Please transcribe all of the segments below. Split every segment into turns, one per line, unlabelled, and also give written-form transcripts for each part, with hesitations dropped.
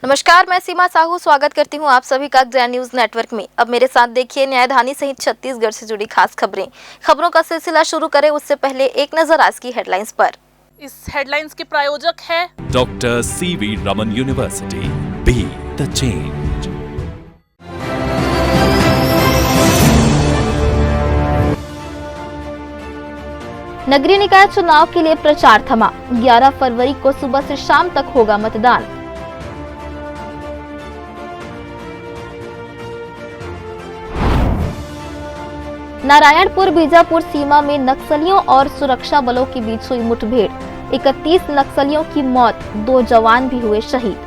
नमस्कार, मैं सीमा साहू स्वागत करती हूं आप सभी का ग्रैंड न्यूज नेटवर्क में। अब मेरे साथ देखिए न्यायधानी सहित छत्तीसगढ़ से जुड़ी खास खबरों का सिलसिला शुरू करें उससे पहले एक नजर आज की हेडलाइंस पर।
इस हेडलाइंस के प्रायोजक है
doctor CV Raman university, be the change.
नगरीय निकाय चुनाव के लिए प्रचार थमा। 11 फरवरी को सुबह से शाम तक होगा मतदान। नारायणपुर बीजापुर सीमा में नक्सलियों और सुरक्षा बलों के बीच हुई मुठभेड़। 31 नक्सलियों की मौत, 2 जवान भी हुए शहीद।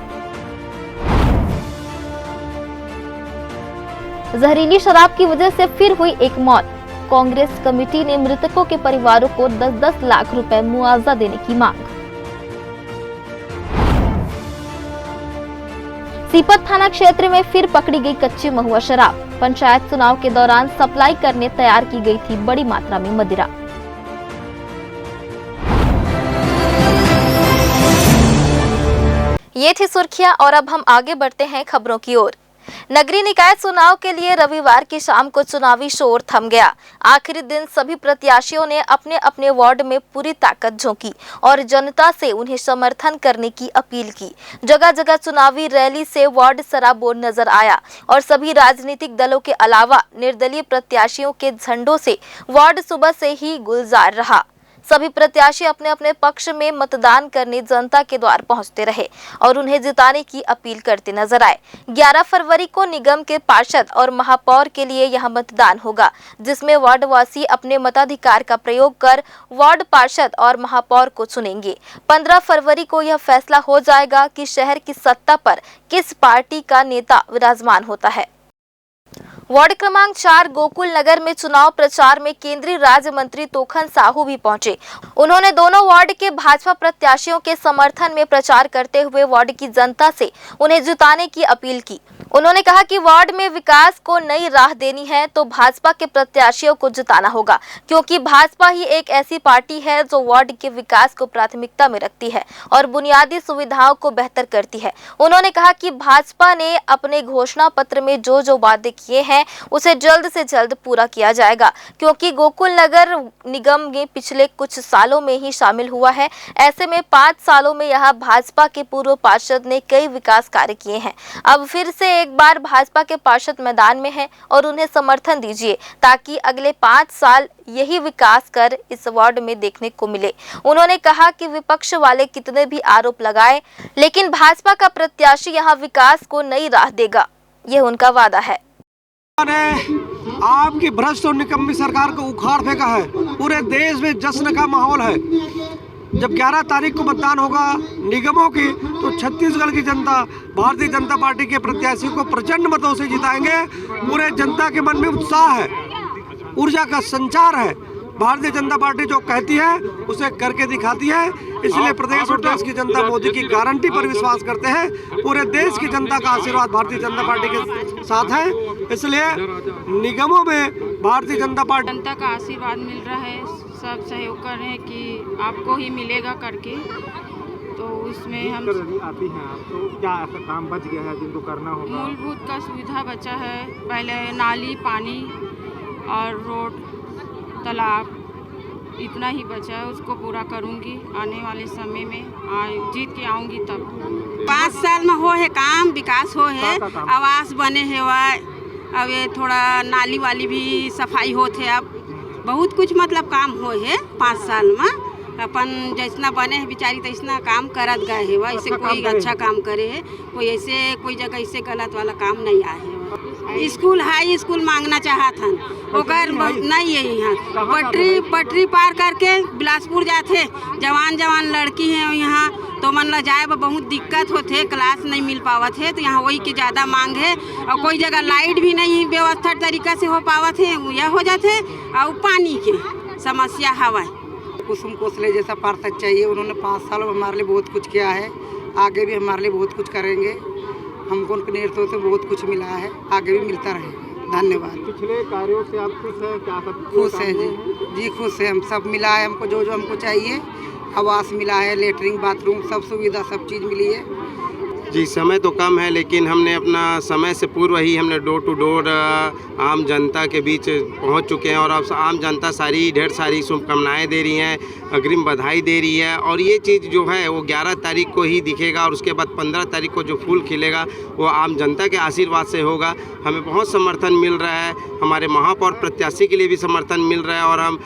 जहरीली शराब की वजह से फिर हुई एक मौत। कांग्रेस कमेटी ने मृतकों के परिवारों को 10-10 लाख रुपए मुआवजा देने की मांग। सीपत थाना क्षेत्र में फिर पकड़ी गई कच्ची महुआ शराब। पंचायत चुनाव के दौरान सप्लाई करने तैयार की गई थी बड़ी मात्रा में मदिरा। ये थी सुर्खियां और अब हम आगे बढ़ते हैं खबरों की ओर। नगरीय निकाय चुनाव के लिए रविवार की शाम को चुनावी शोर थम गया। आखिरी दिन सभी प्रत्याशियों ने अपने अपने वार्ड में पूरी ताकत झोंकी और जनता से उन्हें समर्थन करने की अपील की। जगह जगह चुनावी रैली से वार्ड सराबोर नजर आया और सभी राजनीतिक दलों के अलावा निर्दलीय प्रत्याशियों के झंडों से वार्ड सुबह से ही गुलजार रहा। सभी प्रत्याशी अपने अपने पक्ष में मतदान करने जनता के द्वार पहुंचते रहे और उन्हें जिताने की अपील करते नजर आए। 11 फरवरी को निगम के पार्षद और महापौर के लिए यह मतदान होगा, जिसमें वार्डवासी अपने मताधिकार का प्रयोग कर वार्ड पार्षद और महापौर को चुनेंगे। 15 फरवरी को यह फैसला हो जाएगा कि शहर की सत्ता पर किस पार्टी का नेता विराजमान होता है। वार्ड क्रमांक 4 गोकुल नगर में चुनाव प्रचार में केंद्रीय राज्य मंत्री तोखन साहू भी पहुंचे। उन्होंने दोनों वार्ड के भाजपा प्रत्याशियों के समर्थन में प्रचार करते हुए वार्ड की जनता से उन्हें जिताने की अपील की। उन्होंने कहा कि वार्ड में विकास को नई राह देनी है तो भाजपा के प्रत्याशियों को जिताना होगा, क्योंकि भाजपा ही एक ऐसी पार्टी है जो वार्ड के विकास को प्राथमिकता में रखती है और बुनियादी सुविधाओं को बेहतर करती है। उन्होंने कहा कि भाजपा ने अपने घोषणा पत्र में जो जो वादे किए हैं उसे जल्द से जल्द पूरा किया जाएगा, क्योंकि गोकुल नगर निगम में पिछले कुछ सालों में ही शामिल हुआ है। ऐसे में 5 सालों में यहाँ भाजपा के पूर्व पार्षद ने कई विकास कार्य किए हैं। अब फिर से एक बार भाजपा के पार्षद मैदान में हैं और उन्हें समर्थन दीजिए ताकि अगले 5 साल यही विकास कर इस वार्ड में देखने को मिले। उन्होंने कहा कि विपक्ष वाले कितने भी आरोप लगाए, लेकिन भाजपा का प्रत्याशी यहाँ विकास को नई राह देगा, यह उनका वादा है।
आपकी भ्रष्ट और निकम्मी सरकार को उखाड़ फेंका है। पूरे देश में जश्न का माहौल है। जब 11 तारीख को मतदान होगा निगमों की, तो छत्तीसगढ़ की जनता भारतीय जनता पार्टी के प्रत्याशी को प्रचंड मतों से जिताएंगे। पूरे जनता के मन में उत्साह है, ऊर्जा का संचार है। भारतीय जनता पार्टी जो कहती है उसे करके दिखाती है। इसलिए प्रदेश और देश की जनता मोदी की गारंटी पर विश्वास करते हैं। पूरे देश की जनता का आशीर्वाद भारतीय जनता पार्टी के साथ है। इसलिए निगमों में भारतीय जनता पार्टी
जनता का आशीर्वाद मिल रहा है। सब सहयोग कर रहे हैं कि आपको ही मिलेगा करके, तो उसमें हम
आती हैं आप, तो क्या ऐसा काम बच गया है जिनको करना होगा?
मूलभूत का सुविधा बचा है। पहले नाली, पानी और रोड, तालाब, इतना ही बचा है। उसको पूरा करूंगी आने वाले समय में। जीत के आऊंगी तब। 5 साल में हो है काम, विकास हो है, आवास बने है। अब ये थोड़ा नाली वाली भी सफाई होते, अब बहुत कुछ मतलब काम हो है 5 साल में। अपन जैसना बने है बिचारी तैसना काम करत गए है। वैसे कोई अच्छा काम करे है, कोई ऐसे कोई जगह ऐसे गलत वाला काम नहीं आए है। स्कूल, हाई स्कूल मांगना चाहत हन, ओकर नहीं है। यहाँ पटरी पार करके बिलासपुर जाते जवान लड़की है यहाँ, तो मन ला जाए बहुत दिक्कत होते, क्लास नहीं मिल पावत है। तो यहाँ वही की ज़्यादा मांग है। और कोई जगह लाइट भी नहीं व्यवस्था तरीका से हो पावत है, यह हो जाते। और पानी के समस्या हवा।
कुसुम कोसले जैसा पार्षद चाहिए। उन्होंने 5 साल में हमारे लिए बहुत कुछ किया है, आगे भी हमारे लिए बहुत कुछ करेंगे। हमको उनके नेतृत्व से बहुत कुछ मिला है, आगे भी मिलता रहे। धन्यवाद।
पिछले कार्यों से आप खुश हैं? क्या
खुश हैं जी, खुश हैं हम। सब मिला है हमको, जो जो हमको चाहिए। आवास मिला है, लेटरिन, बाथरूम, सब सुविधा, सब चीज़ मिली है।
जी, समय तो कम है, लेकिन हमने अपना समय से पूर्व ही हमने डोर टू डोर आम जनता के बीच पहुंच चुके हैं और अब आम जनता ढेर सारी शुभकामनाएं दे रही हैं, अग्रिम बधाई दे रही है। और ये चीज़ जो है वो 11 तारीख को ही दिखेगा और उसके बाद 15 तारीख को जो फूल खिलेगा वो आम जनता के आशीर्वाद से होगा। हमें बहुत समर्थन मिल रहा है, हमारे महापौर प्रत्याशी के लिए भी समर्थन मिल रहा है और हम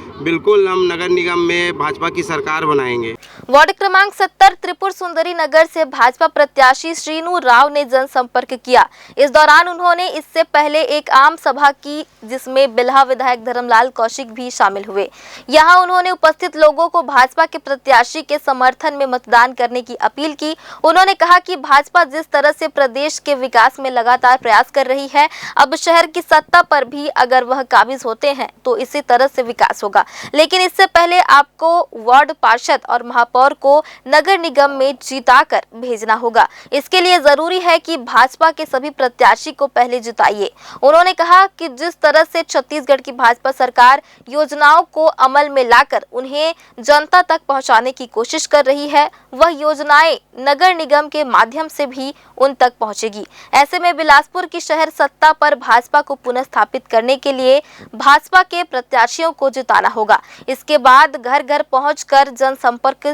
नगर निगम में भाजपा की सरकार बनाएंगे।
वार्ड क्रमांक 70 त्रिपुर सुंदरी नगर से भाजपा प्रत्याशी श्रीनु राव ने जनसंपर्क किया। इस दौरान उन्होंने इससे पहले एक आम सभा की जिसमें बिल्हा विधायक धर्मलाल कौशिक भी शामिल हुए। यहां उन्होंने उपस्थित लोगों को भाजपा के प्रत्याशी के समर्थन में मतदान करने की अपील की। उन्होंने कहा कि भाजपा जिस तरह से प्रदेश के विकास में लगातार प्रयास कर रही है, अब शहर की सत्ता पर भी अगर वह काबिज होते हैं तो इसी तरह से विकास होगा, लेकिन इससे पहले आपको वार्ड पार्षद और महापौर को नगर निगम में जिताकर भेजना होगा। इसके लिए जरूरी है कि भाजपा के सभी प्रत्याशी को पहले जिताइए। उन्होंने कहा कि जिस तरह से छत्तीसगढ़ की भाजपा सरकार योजनाओं को अमल में लाकर उन्हें जनता तक पहुंचाने की कोशिश कर रही है, वह योजनाएं नगर निगम के माध्यम से भी उन तक पहुंचेगी। ऐसे में बिलासपुर की शहर सत्ता पर भाजपा को पुनः स्थापित करने के लिए भाजपा के प्रत्याशियों को जिताना होगा। इसके बाद घर घर पहुंचकर जनसंपर्क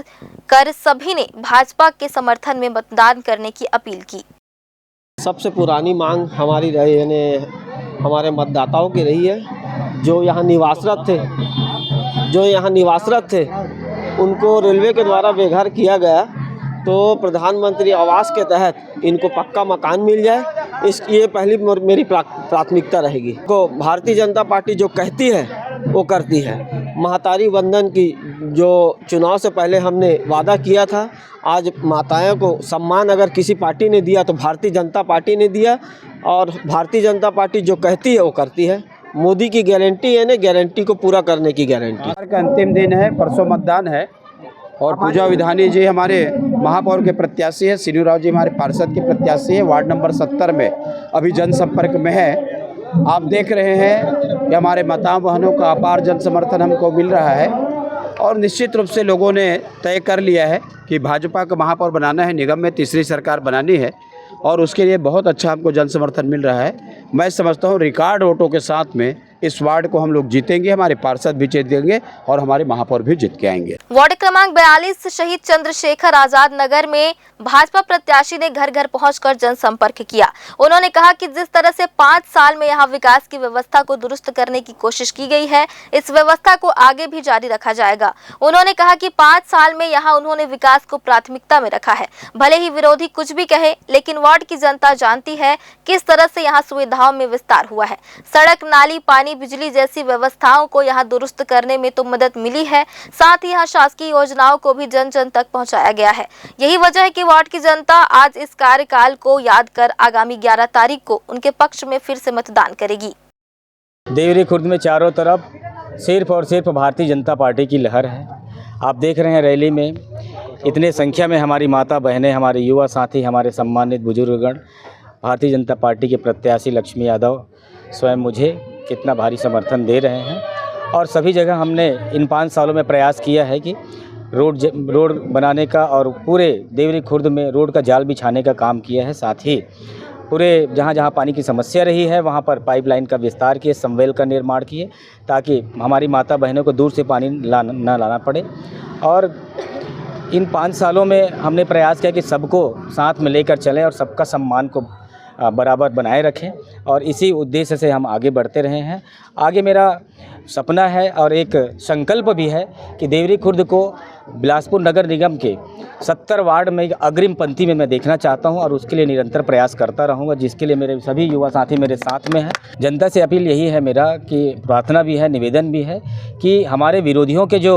कर सभी ने भाजपा के समर्थन में मतदान करने की अपील की।
सबसे पुरानी मांग हमारी रही, यानी हमारे मतदाताओं की रही है। जो यहाँ निवासरत थे उनको रेलवे के द्वारा बेघर किया गया, तो प्रधानमंत्री आवास के तहत इनको पक्का मकान मिल जाए, ये पहली मेरी प्राथमिकता रहेगी। को भारतीय जनता पार्टी जो कहती है वो करती है। महतारी वंदन की जो चुनाव से पहले हमने वादा किया था, आज माताओं को सम्मान अगर किसी पार्टी ने दिया तो भारतीय जनता पार्टी ने दिया, और भारतीय जनता पार्टी जो कहती है वो करती है। मोदी की गारंटी है ना, गारंटी को पूरा करने की गारंटी।
का अंतिम दिन है, परसों मतदान है और पूजा विधानी जी हमारे महापौर के प्रत्याशी है, श्रीनु राव जी हमारे पार्षद के प्रत्याशी है, वार्ड नंबर 70 में अभी जनसंपर्क में है। आप देख रहे हैं कि हमारे माताओं बहनों का अपार जन समर्थन हमको मिल रहा है और निश्चित रूप से लोगों ने तय कर लिया है कि भाजपा का महापौर बनाना है, निगम में तीसरी सरकार बनानी है और उसके लिए बहुत अच्छा हमको जन समर्थन मिल रहा है। मैं समझता हूँ रिकॉर्ड वोटों के साथ में इस वार्ड को हम लोग जीतेंगे, हमारे पार्षद भी जीतेंगे और हमारे महापौर भी जीत के आएंगे।
वार्ड क्रमांक 42 शहीद चंद्रशेखर आजाद नगर में भाजपा प्रत्याशी ने घर घर पहुंचकर जनसंपर्क किया। उन्होंने कहा कि जिस तरह से 5 साल में यहां विकास की व्यवस्था को दुरुस्त करने की कोशिश की गई है, इस व्यवस्था को आगे भी जारी रखा जाएगा। उन्होंने कहा कि 5 साल में यहां उन्होंने विकास को प्राथमिकता में रखा है। भले ही विरोधी कुछ भी कहे, लेकिन वार्ड की जनता जानती है किस तरह से यहाँ सुविधाओं में विस्तार हुआ है। सड़क, नाली, पानी, बिजली जैसी व्यवस्थाओं को यहाँ दुरुस्त करने में तो मदद मिली है, साथ ही यहाँ शासकीय योजनाओं को भी जन जन तक पहुँचाया गया है। यही वजह है कि वार्ड की जनता आज इस कार्यकाल को याद कर आगामी 11 तारीख को उनके पक्ष में फिर से मतदान करेगी।
देवरी खुर्द में चारों तरफ सिर्फ और सिर्फ भारतीय जनता पार्टी की लहर है। आप देख रहे हैं रैली में इतने संख्या में हमारी माता बहनें, हमारे युवा साथी, हमारे सम्मानित बुजुर्गगण, भारतीय जनता पार्टी के प्रत्याशी लक्ष्मी यादव स्वयं मुझे कितना भारी समर्थन दे रहे हैं। और सभी जगह हमने इन 5 सालों में प्रयास किया है कि रोड बनाने का और पूरे देवरी खुर्द में रोड का जाल बिछाने का काम किया है। साथ ही पूरे जहाँ जहाँ पानी की समस्या रही है वहाँ पर पाइपलाइन का विस्तार किए, समवेल का निर्माण किए, ताकि हमारी माता बहनों को दूर से पानी न लाना पड़े। और इन 5 सालों में हमने प्रयास किया कि सबको साथ में लेकर चलें और सबका सम्मान को बराबर बनाए रखें, और इसी उद्देश्य से हम आगे बढ़ते रहे हैं। आगे मेरा सपना है और एक संकल्प भी है कि देवरी खुर्द को बिलासपुर नगर निगम के 70 वार्ड में अग्रिम पंक्ति में मैं देखना चाहता हूं, और उसके लिए निरंतर प्रयास करता रहूंगा, जिसके लिए मेरे सभी युवा साथी मेरे साथ में हैं। जनता से अपील यही है मेरा कि प्रार्थना भी है, निवेदन भी है कि हमारे विरोधियों के जो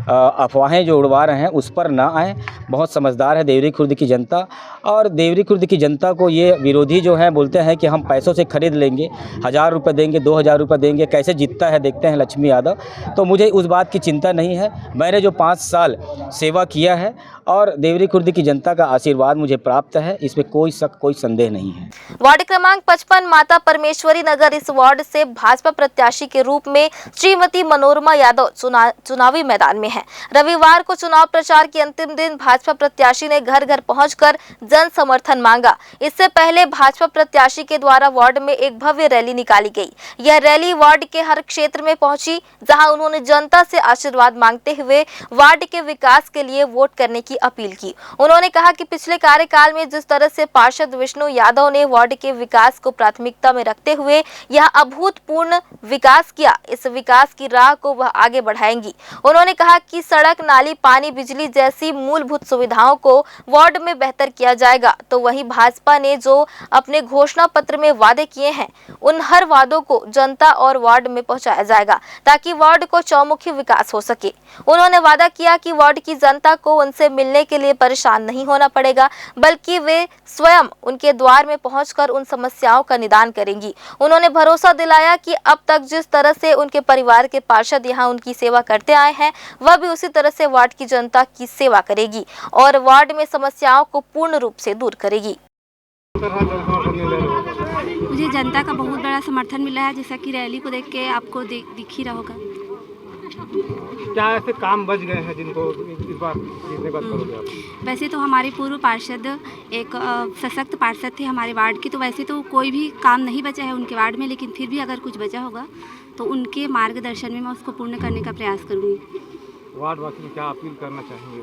अफवाहें जो उड़वा रहे हैं उस पर ना आए। बहुत समझदार है देवरी खुर्द की जनता, और देवरी खुर्द की जनता को ये विरोधी जो हैं बोलते हैं कि हम पैसों से खरीद लेंगे, 1000 रुपये देंगे, 2000 रुपये देंगे, कैसे जीतता है देखते हैं लक्ष्मी यादव। तो मुझे उस बात की चिंता नहीं है। मैंने जो 5 साल सेवा किया है और देवरी खुर्द की जनता का आशीर्वाद मुझे प्राप्त है, इसमें कोई शक कोई संदेह नहीं है।
वार्ड क्रमांक 55 माता परमेश्वरी नगर, इस वार्ड से भाजपा प्रत्याशी के रूप में श्रीमती मनोरमा यादव चुनावी मैदान में है। रविवार को चुनाव प्रचार के अंतिम दिन भाजपा प्रत्याशी ने घर घर पहुंचकर जन समर्थन मांगा। इससे पहले भाजपा प्रत्याशी के द्वारा वार्ड में एक भव्य रैली निकाली गई। यह रैली वार्ड के हर क्षेत्र में पहुंची, जहां उन्होंने जनता से आशीर्वाद मांगते हुए वार्ड के विकास के लिए वोट करने की अपील की। उन्होंने कहा कि पिछले कार्यकाल में जिस तरह से पार्षद विष्णु यादव ने वार्ड के विकास को प्राथमिकता में रखते हुए यह अभूतपूर्व विकास किया, इस विकास की राह को वह आगे बढ़ाएंगी। उन्होंने कहा कि सड़क, नाली, पानी, बिजली जैसी मूलभूत सुविधाओं को वार्ड में बेहतर किया जाएगा। तो वहीं भाजपा ने जो अपने घोषणा पत्र में वादे किए हैं, उन हर वादों को जनता और वार्ड में पहुंचाया जाएगा, ताकि वार्ड को चौमुखी विकास हो सके। उन्होंने वादा किया कि वार्ड की जनता को उनसे मिलने के लिए परेशान नहीं होना पड़ेगा, बल्कि वे स्वयं उनके द्वार में पहुंचकर उन समस्याओं का निदान करेंगी। उन्होंने भरोसा दिलाया कि अब तक जिस तरह से उनके परिवार के पार्षद यहां उनकी सेवा करते आए हैं, वह भी उसी तरह से वार्ड की जनता की सेवा करेगी और वार्ड में समस्याओं को पूर्ण रूप से दूर करेगी।
मुझे जनता का बहुत बड़ा समर्थन मिला है, जैसा कि रैली को देख के आपको दिख ही रहा होगा।
क्या ऐसे काम बच गए हैं जिनको इस बार जीतने के बाद करोगे आप?
वैसे तो हमारे पूर्व पार्षद एक सशक्त पार्षद थे हमारे वार्ड के, तो वैसे तो कोई भी काम नहीं बचा है उनके वार्ड में, लेकिन फिर भी अगर कुछ बचा होगा तो उनके मार्गदर्शन में मैं उसको पूर्ण करने का प्रयास करूँगी।
वार्ड वासियों को क्या अपील करना चाहेंगे?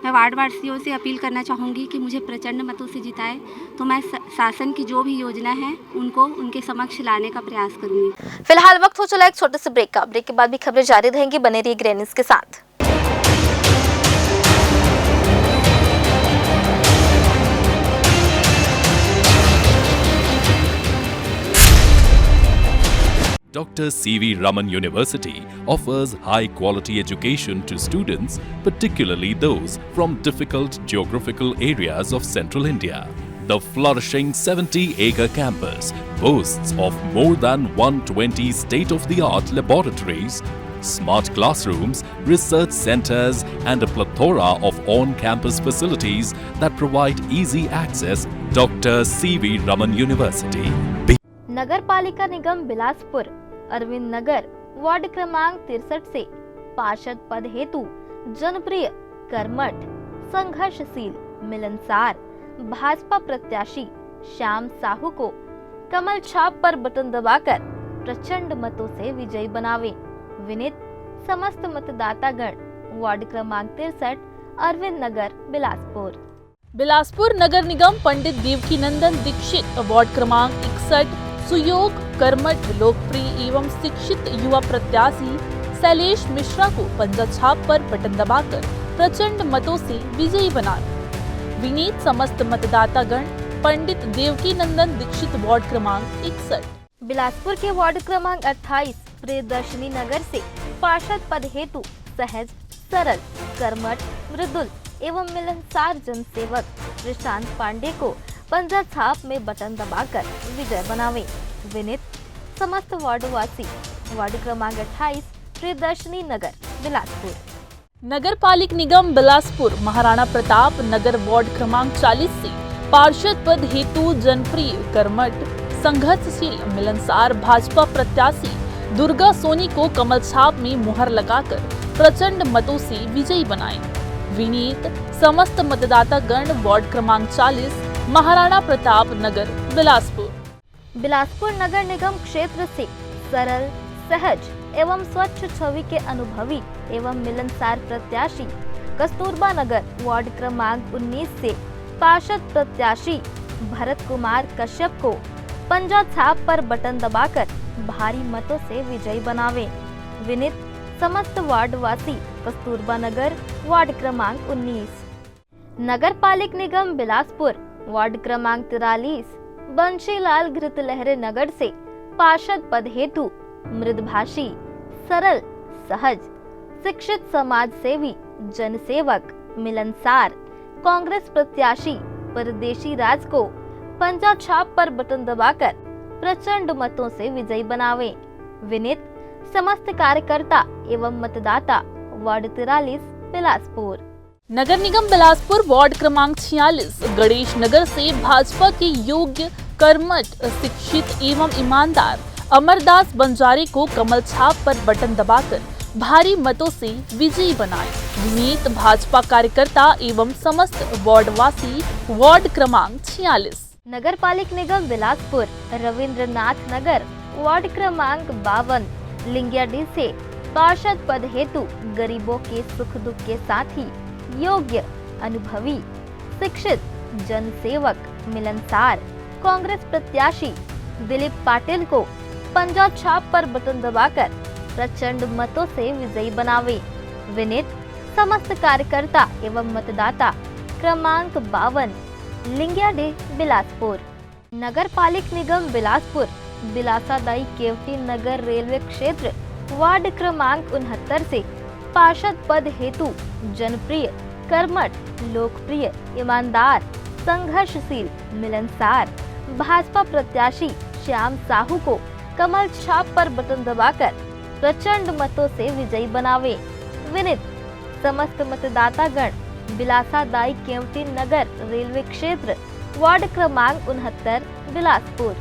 मैं वार्ड वासियों से अपील करना चाहूँगी कि मुझे प्रचंड मतों से जिताए, तो मैं शासन की जो भी योजना है उनको उनके समक्ष लाने का प्रयास करूँगी।
फिलहाल वक्त हो चला एक छोटे से ब्रेक का। ब्रेक के बाद भी खबरें जारी रहेंगी, बने रहिए ग्रेन न्यूज़ के साथ।
Dr. C.V. Raman University offers high-quality education to students, particularly those from difficult geographical areas of central India. The flourishing 70-acre campus boasts of more than 120 state-of-the-art laboratories, smart classrooms, research centers, and a plethora of on-campus facilities that provide easy access. Dr. C.V. Raman University.
नगर पालिका निगम बिलासपुर अरविंद नगर ward क्रमांक 63 से पार्षद पद हेतु जनप्रिय, कर्मठ, संघर्षशील, मिलनसार भाजपा प्रत्याशी श्याम साहू को कमल छाप पर बटन दबाकर प्रचंड मतों से विजयी बनावे। विनीत समस्त मतदातागण वार्ड क्रमांक 63 अरविंद नगर बिलासपुर।
बिलासपुर नगर निगम पंडित देवकीनंदन दीक्षित वार्ड क्रमांक 61 सुयोग, कर्मठ, लोकप्रिय एवं शिक्षित युवा प्रत्याशी शैलेश मिश्रा को पंजा छाप पर बटन दबाकर प्रचंड मतों से विजयी बना। विनीत समस्त मतदातागण पंडित देवकीनंदन दीक्षित वार्ड क्रमांक 61।
बिलासपुर के वार्ड क्रमांक 28 प्रियदर्शनी नगर से पार्षद पद हेतु सहज, सरल, कर्मठ, मृदुल एवं मिलनसार जनसेवक प्रशांत पांडे को पंजा छाप में बटन दबाकर विजय बनावे। विनीत समस्त वार्डवासी वार्ड क्रमांक 28 प्रियदर्शनी नगर बिलासपुर।
नगर पालिक निगम बिलासपुर महाराणा प्रताप नगर वार्ड क्रमांक 40 से पार्षद पद हेतु जनप्रिय, कर्मठ, संघर्षशील, मिलनसार भाजपा प्रत्याशी दुर्गा सोनी को कमल छाप में मुहर लगाकर प्रचंड मतों से विजयी बनाए। विनीत समस्त मतदातागण वार्ड क्रमांक 40 महाराणा प्रताप नगर बिलासपुर। बिलासपुर नगर निगम क्षेत्र से सरल, सहज एवं स्वच्छ छवि के अनुभवी एवं मिलनसार प्रत्याशी कस्तूरबा नगर वार्ड क्रमांक 19 से पार्षद प्रत्याशी भरत कुमार कश्यप को पंजा छाप पर बटन दबाकर भारी मतों से विजयी बनावे। विनीत समस्त वार्डवासी कस्तूरबा नगर वार्ड क्रमांक 19। नगर पालिक निगम बिलासपुर वार्ड क्रमांक 43 बंशीलाल घृतलहरे नगर से पार्षद पद हेतु मृदभाषी, सरल, सहज, शिक्षित समाज सेवी, जनसेवक, मिलनसार कांग्रेस प्रत्याशी परदेशी राज को पंजा छाप पर बटन दबाकर प्रचंड मतों से विजयी बनावे। विनीत समस्त कार्यकर्ता एवं मतदाता वार्ड 43 बिलासपुर। नगर निगम बिलासपुर वार्ड क्रमांक 46 गणेश नगर से भाजपा के योग्य, कर्मठ, शिक्षित एवं ईमानदार अमरदास बंजारे को कमल छाप पर बटन दबाकर भारी मतों से विजयी बनाए। विनीत भाजपा कार्यकर्ता एवं समस्त वार्डवासी वार्ड क्रमांक 46।
नगर पालिक निगम बिलासपुर रविंद्रनाथ नगर वार्ड क्रमांक 52 लिंगियाडीह से पार्षद पद हेतु गरीबों के सुख दुख के साथ ही योग्य, अनुभवी, शिक्षित, जनसेवक, मिलनसार कांग्रेस प्रत्याशी दिलीप पाटिल को पंजा छाप पर बटन दबाकर प्रचंड मतों से विजयी बनावे। विनीत समस्त कार्यकर्ता एवं मतदाता क्रमांक 52 लिंगियाडीह बिलासपुर। नगर पालिक निगम बिलासपुर बिलासादाई केवटी नगर रेलवे क्षेत्र वार्ड क्रमांक 69 से पार्षद पद हेतु जनप्रिय, कर्मठ, लोकप्रिय, ईमानदार, संघर्षशील, मिलनसार भाजपा प्रत्याशी श्याम साहू को कमल छाप पर बटन दबाकर प्रचंड मतों से विजयी बनावे। विनीत समस्त मतदातागण बिलासादाई केवटी नगर रेलवे क्षेत्र वार्ड क्रमांक 69 बिलासपुर।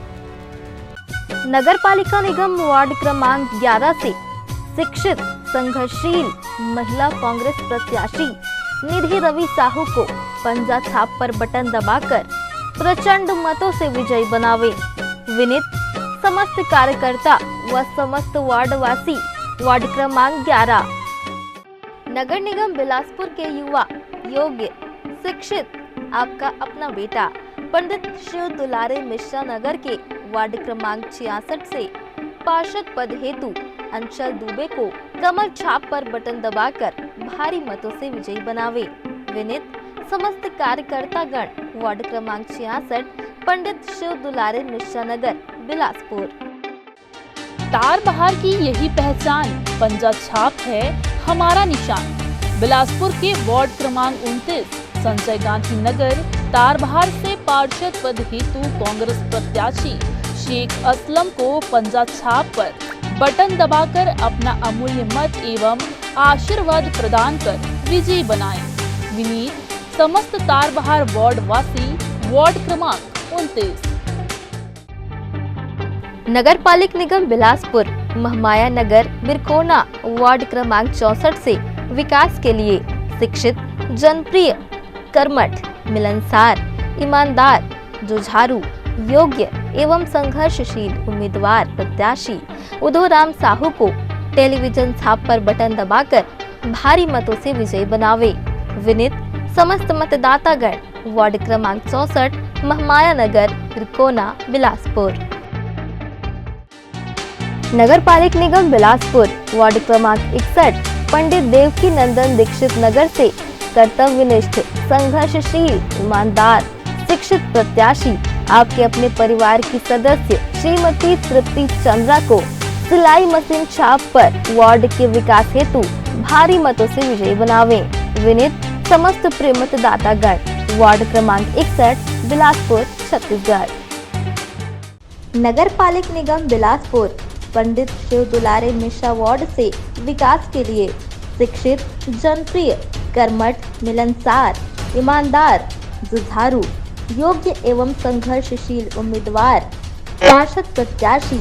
नगर पालिका निगम वार्ड क्रमांक 11 से शिक्षित, संघर्षशील महिला कांग्रेस प्रत्याशी निधि रवि साहू को पंजा छाप पर बटन दबाकर प्रचंड मतों से विजयी बनावे। विनीत समस्त कार्यकर्ता व समस्त वार्डवासी वार्ड क्रमांक 11। नगर निगम बिलासपुर के युवा, योग्य, शिक्षित आपका अपना बेटा पंडित शिव दुलारे मिश्रा नगर के वार्ड क्रमांक 66 से पार्षद पद हेतु अंचल दुबे को कमल छाप पर बटन दबाकर भारी मतों से विजयी बनावे। विनीत समस्त कार्यकर्तागण वार्ड क्रमांक 66 पंडित शिव दुलारे मिश्रा नगर बिलासपुर।
तार बहार की यही पहचान, पंजा छाप है हमारा निशान। बिलासपुर के वार्ड क्रमांक 29 संजय गांधी नगर तार बहार से पार्षद पद हेतु कांग्रेस प्रत्याशी शेख असलम को पंजा छाप पर बटन दबाकर अपना अमूल्य मत एवं आशीर्वाद प्रदान कर विजयी बनाए। विनीत समस्त तार बहार वार्ड वासी वार्ड क्रमांक 29।
नगर पालिक निगम बिलासपुर महमाया नगर बिरकोना वार्ड क्रमांक 64 से विकास के लिए शिक्षित, जनप्रिय, कर्मठ, मिलनसार, ईमानदार, जुझारू, योग्य एवं संघर्षशील उम्मीदवार प्रत्याशी उदोराम साहू को टेलीविजन छाप पर बटन दबाकर भारी मतों से विजयी बनावे। विनीत समस्त मतदातागण वार्ड क्रमांक 64 महमाया नगर बिरकोना बिलासपुर। नगर पालिक निगम बिलासपुर वार्ड क्रमांक 61 पंडित देवकी नंदन दीक्षित नगर से कर्तव्यनिष्ठ, संघर्षशील, ईमानदार, शिक्षित प्रत्याशी आपके अपने परिवार की सदस्य श्रीमती तृप्ति चंद्रा को सिलाई मशीन छाप पर वार्ड के विकास हेतु भारी मतों से विजयी बनावे। विनीत समस्त प्रिय मतदातागण वार्ड क्रमांक 61 बिलासपुर छत्तीसगढ़। नगर पालिक निगम बिलासपुर पंडित शिव दुलारे मिश्रा वार्ड से विकास के लिए शिक्षित, जनप्रिय, कर्मठ, मिलनसार, ईमानदार, जुझारू, योग्य एवं संघर्षशील उम्मीदवार पार्षद प्रत्याशी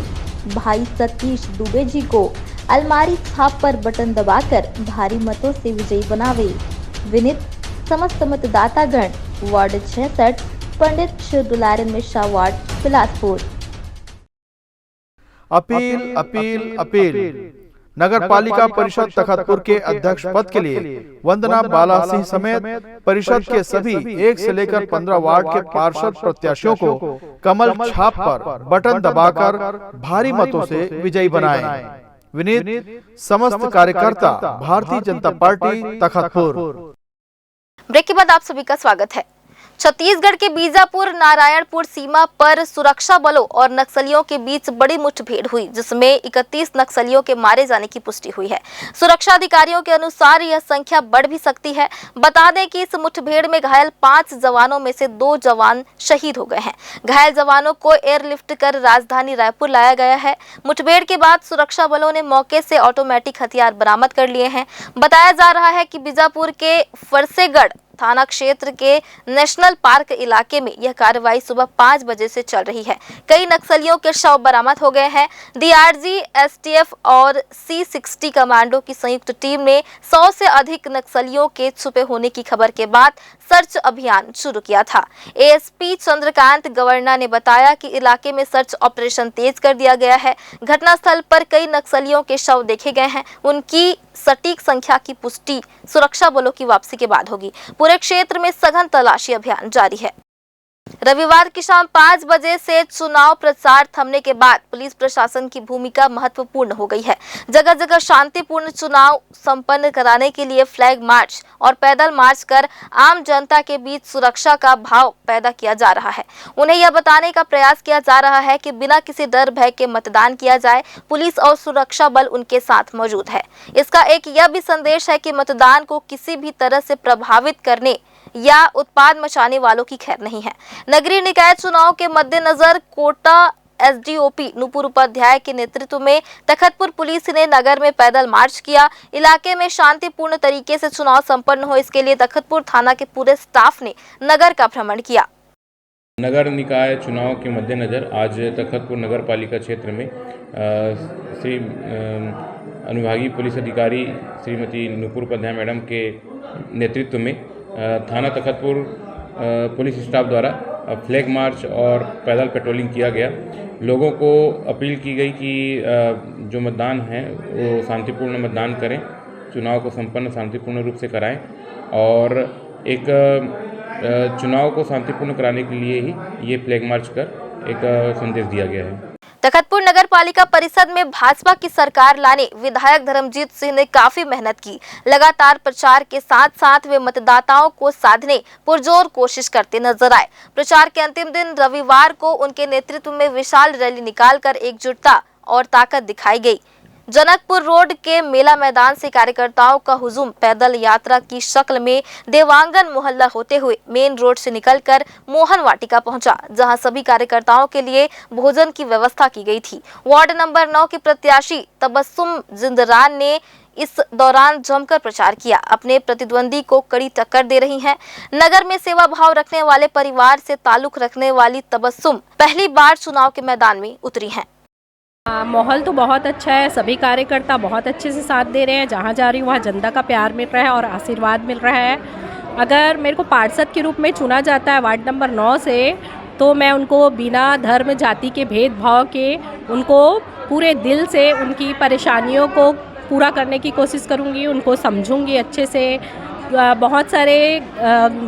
भाई सतीश दुबे जी को अलमारी छाप पर बटन दबाकर भारी मतों से विजयी बनावे। विनीत समस्त मतदातागण ward 66 Pandit Shiv Dulare Mishra ward Bilaspur.
Appeal appeal appeal नगर पालिका परिषद तखतपुर के अध्यक्ष पद के लिए वंदना बाला सिंह समेत परिषद के सभी 1 से लेकर 15 वार्ड के पार्षद प्रत्याशियों को कमल छाप पर बटन दबाकर भारी मतों से विजयी बनाए। विनीत समस्त कार्यकर्ता भारतीय जनता पार्टी तखतपुर।
ब्रेक के बाद आप सभी का स्वागत है। छत्तीसगढ़ के बीजापुर नारायणपुर सीमा पर सुरक्षा बलों और नक्सलियों के बीच बड़ी मुठभेड़ हुई, जिसमें 31 नक्सलियों के मारे जाने की पुष्टि हुई है। सुरक्षा अधिकारियों के अनुसार यह संख्या बढ़ भी सकती है। बता दें कि इस मुठभेड़ में घायल 5 जवानों में से 2 जवान शहीद हो गए हैं। घायल जवानों को एयरलिफ्ट कर राजधानी रायपुर लाया गया है। मुठभेड़ के बाद सुरक्षा बलों ने मौके से ऑटोमेटिक हथियार बरामद कर लिए हैं। बताया जा रहा है कि बीजापुर के फरसेगढ़ थाना क्षेत्र के नेशनल पार्क इलाके में यह कार्रवाई सुबह 5 बजे से चल रही है। कई नक्सलियों के शव बरामद हो गए हैं। डीआरजी, एसटीएफ और C60 कमांडो की संयुक्त टीम ने 100 से अधिक नक्सलियों के छुपे होने की खबर के बाद सर्च अभियान शुरू किया था। एएसपी चंद्रकांत गवर्ना ने बताया कि इलाके में सर्च ऑपरेशन तेज कर दिया गया है। घटनास्थल पर कई नक्सलियों के शव देखे गए हैं। उनकी सटीक संख्या की पुष्टि सुरक्षा बलों की वापसी के बाद होगी। पूरे क्षेत्र में सघन तलाशी अभियान जारी है। रविवार की शाम 5 बजे से चुनाव प्रचार थमने के बाद पुलिस प्रशासन की भूमिका महत्वपूर्ण हो गई है। जगह जगह शांतिपूर्ण चुनाव संपन्न कराने के लिए फ्लैग मार्च और पैदल मार्च कर आम जनता के बीच सुरक्षा का भाव पैदा किया जा रहा है। उन्हें यह बताने का प्रयास किया जा रहा है कि बिना किसी डर भय के मतदान किया जाए। पुलिस और सुरक्षा बल उनके साथ मौजूद है। इसका एक यह भी संदेश है कि मतदान को किसी भी तरह से प्रभावित करने या उत्पाद मचाने वालों की खैर नहीं है। नगरीय निकाय चुनाव के मद्देनजर कोटा एसडीओपी नुपुर उपाध्याय के नेतृत्व में तखतपुर पुलिस ने नगर में पैदल मार्च किया। इलाके में शांतिपूर्ण तरीके से चुनाव संपन्न हो, इसके लिए तखतपुर थाना के पूरे स्टाफ ने नगर का भ्रमण किया।
नगर निकाय चुनाव के मद्देनजर आज तखतपुर नगर पालिका क्षेत्र में श्री अनुभागीय पुलिस अधिकारी श्रीमती नुपुर उपाध्याय मैडम के नेतृत्व में थाना तखतपुर पुलिस स्टाफ द्वारा फ्लैग मार्च और पैदल पेट्रोलिंग किया गया। लोगों को अपील की गई कि जो मतदान है वो शांतिपूर्ण मतदान करें, चुनाव को संपन्न शांतिपूर्ण रूप से कराएं और एक चुनाव को शांतिपूर्ण कराने के लिए ही ये फ्लैग मार्च कर एक संदेश दिया गया है।
तखतपुर नगर पालिका परिषद में भाजपा की सरकार लाने विधायक धर्मजीत सिंह ने काफी मेहनत की। लगातार प्रचार के साथ साथ वे मतदाताओं को साधने पुरजोर कोशिश करते नजर आए। प्रचार के अंतिम दिन रविवार को उनके नेतृत्व में विशाल रैली निकालकर एकजुटता और ताकत दिखाई गई। जनकपुर रोड के मेला मैदान से कार्यकर्ताओं का हुजूम पैदल यात्रा की शक्ल में देवांगन मोहल्ला होते हुए मेन रोड से निकलकर मोहन वाटिका पहुंचा, जहां सभी कार्यकर्ताओं के लिए भोजन की व्यवस्था की गई थी। वार्ड नंबर 9 की प्रत्याशी तबस्सुम जिंदरान ने इस दौरान जमकर प्रचार किया। अपने प्रतिद्वंदी को कड़ी टक्कर दे रही हैं। नगर में सेवा भाव रखने वाले परिवार से ताल्लुक रखने वाली तबस्सुम पहली बार चुनाव के मैदान में उतरी हैं।
माहौल तो बहुत अच्छा है, सभी कार्यकर्ता बहुत अच्छे से साथ दे रहे हैं। जहाँ जा रही हूँ वहाँ जनता का प्यार मिल रहा है और आशीर्वाद मिल रहा है। अगर मेरे को पार्षद के रूप में चुना जाता है वार्ड नंबर 9 से, तो मैं उनको बिना धर्म जाति के भेदभाव के उनको पूरे दिल से उनकी परेशानियों को पूरा करने की कोशिश करूँगी, उनको समझूँगी अच्छे से। बहुत सारे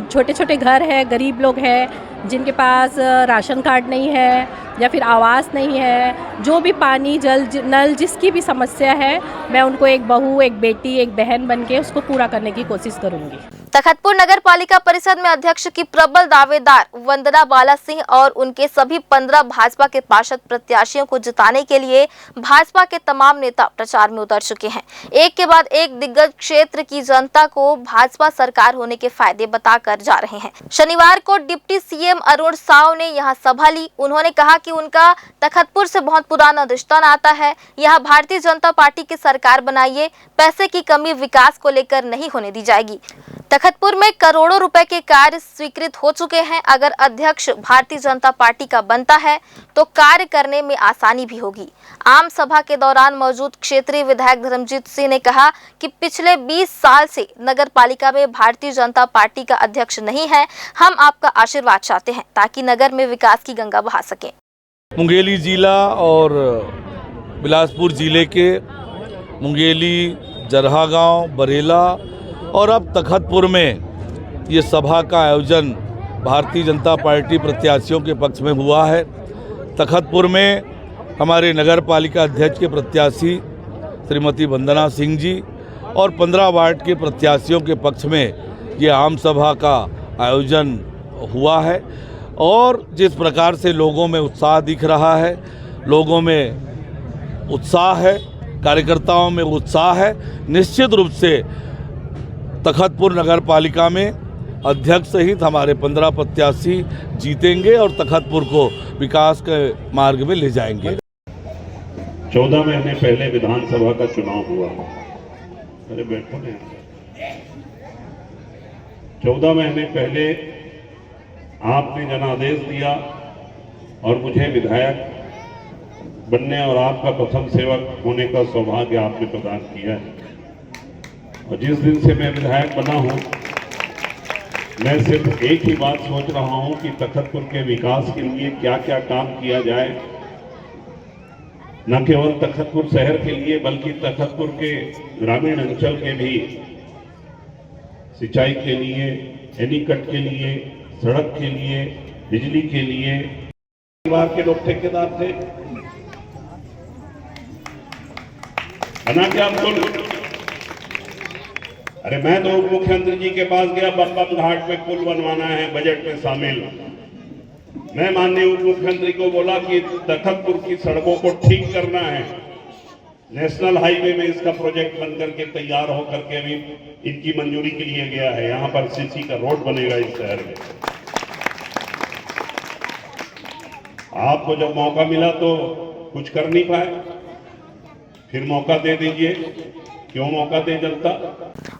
छोटे छोटे घर हैं, गरीब लोग हैं जिनके पास राशन कार्ड नहीं है या फिर आवास नहीं है। जो भी पानी जल नल जिसकी भी समस्या है, मैं उनको एक बहू, एक बेटी, एक बहन बन के उसको पूरा करने की कोशिश करूँगी।
तखतपुर नगर पालिका परिषद में अध्यक्ष की प्रबल दावेदार वंदना बाला सिंह और उनके सभी 15 भाजपा के पार्षद प्रत्याशियों को जिताने के लिए भाजपा के तमाम नेता प्रचार में उतर चुके हैं। एक के बाद एक दिग्गज क्षेत्र की जनता को भाजपा सरकार होने के फायदे बताकर जा रहे हैं। शनिवार को डिप्टी सीएम अरुण साव ने यहाँ सभा ली। उन्होंने कहा कि उनका तखतपुर से बहुत पुराना रिश्ता नाता है। यहाँ भारतीय जनता पार्टी की सरकार बनाइए, पैसे की कमी विकास को लेकर नहीं होने दी जाएगी। तखतपुर में करोड़ों रुपए के कार्य स्वीकृत हो चुके हैं। अगर अध्यक्ष भारतीय जनता पार्टी का बनता है तो कार्य करने में आसानी भी होगी। आम सभा के दौरान मौजूद क्षेत्रीय विधायक धर्मजीत सिंह ने कहा कि पिछले 20 साल से नगर पालिका में भारतीय जनता पार्टी का अध्यक्ष नहीं है। हम आपका आशीर्वाद चाहते हैं ताकि नगर में विकास की गंगा बहा सके।
मुंगेली जिला और बिलासपुर जिले के मुंगेली, जरहा गांव, बरेला और अब तखतपुर में ये सभा का आयोजन भारतीय जनता पार्टी प्रत्याशियों के पक्ष में हुआ है। तखतपुर में हमारे नगर पालिका अध्यक्ष के प्रत्याशी श्रीमती वंदना सिंह जी और 15 वार्ड के प्रत्याशियों के पक्ष में ये आम सभा का आयोजन हुआ है। और जिस प्रकार से लोगों में उत्साह दिख रहा है, लोगों में उत्साह है, कार्यकर्ताओं में उत्साह है, निश्चित रूप से तखतपुर नगर पालिका में अध्यक्ष सहित हमारे 15 प्रत्याशी जीतेंगे और तखतपुर को विकास के मार्ग में ले जाएंगे।
14 महीने पहले विधानसभा का चुनाव हुआ। अरे बैठो ना। 14 महीने पहले आपने जनादेश दिया और मुझे विधायक बनने और आपका प्रथम सेवक होने का सौभाग्य आपने प्रदान किया है। और जिस दिन से मैं विधायक बना हूं, मैं सिर्फ एक ही बात सोच रहा हूं कि तखतपुर के विकास के लिए क्या क्या काम किया जाए, न केवल तखतपुर शहर के लिए बल्कि तखतपुर के ग्रामीण अंचल के भी सिंचाई के लिए, एनीकट के लिए, सड़क के लिए, बिजली के लिए। परिवार के लोग ठेकेदार थे, बना क्या पुल? अरे मैं तो उप मुख्यमंत्री जी के पास गया, बम्बम घाट पे पुल बनवाना है, बजट में शामिल। मैं माननीय उप मुख्यमंत्री को बोला कि तखतपुर की सड़कों को ठीक करना है, नेशनल हाईवे में इसका प्रोजेक्ट बनकर के तैयार होकर के अभी इनकी मंजूरी के लिए गया है। यहाँ पर सीसी का रोड बनेगा इस शहर में। आपको जब मौका मिला तो कुछ कर नहीं पाए, फिर मौका दे दीजिए। क्यों मौका दे जनता?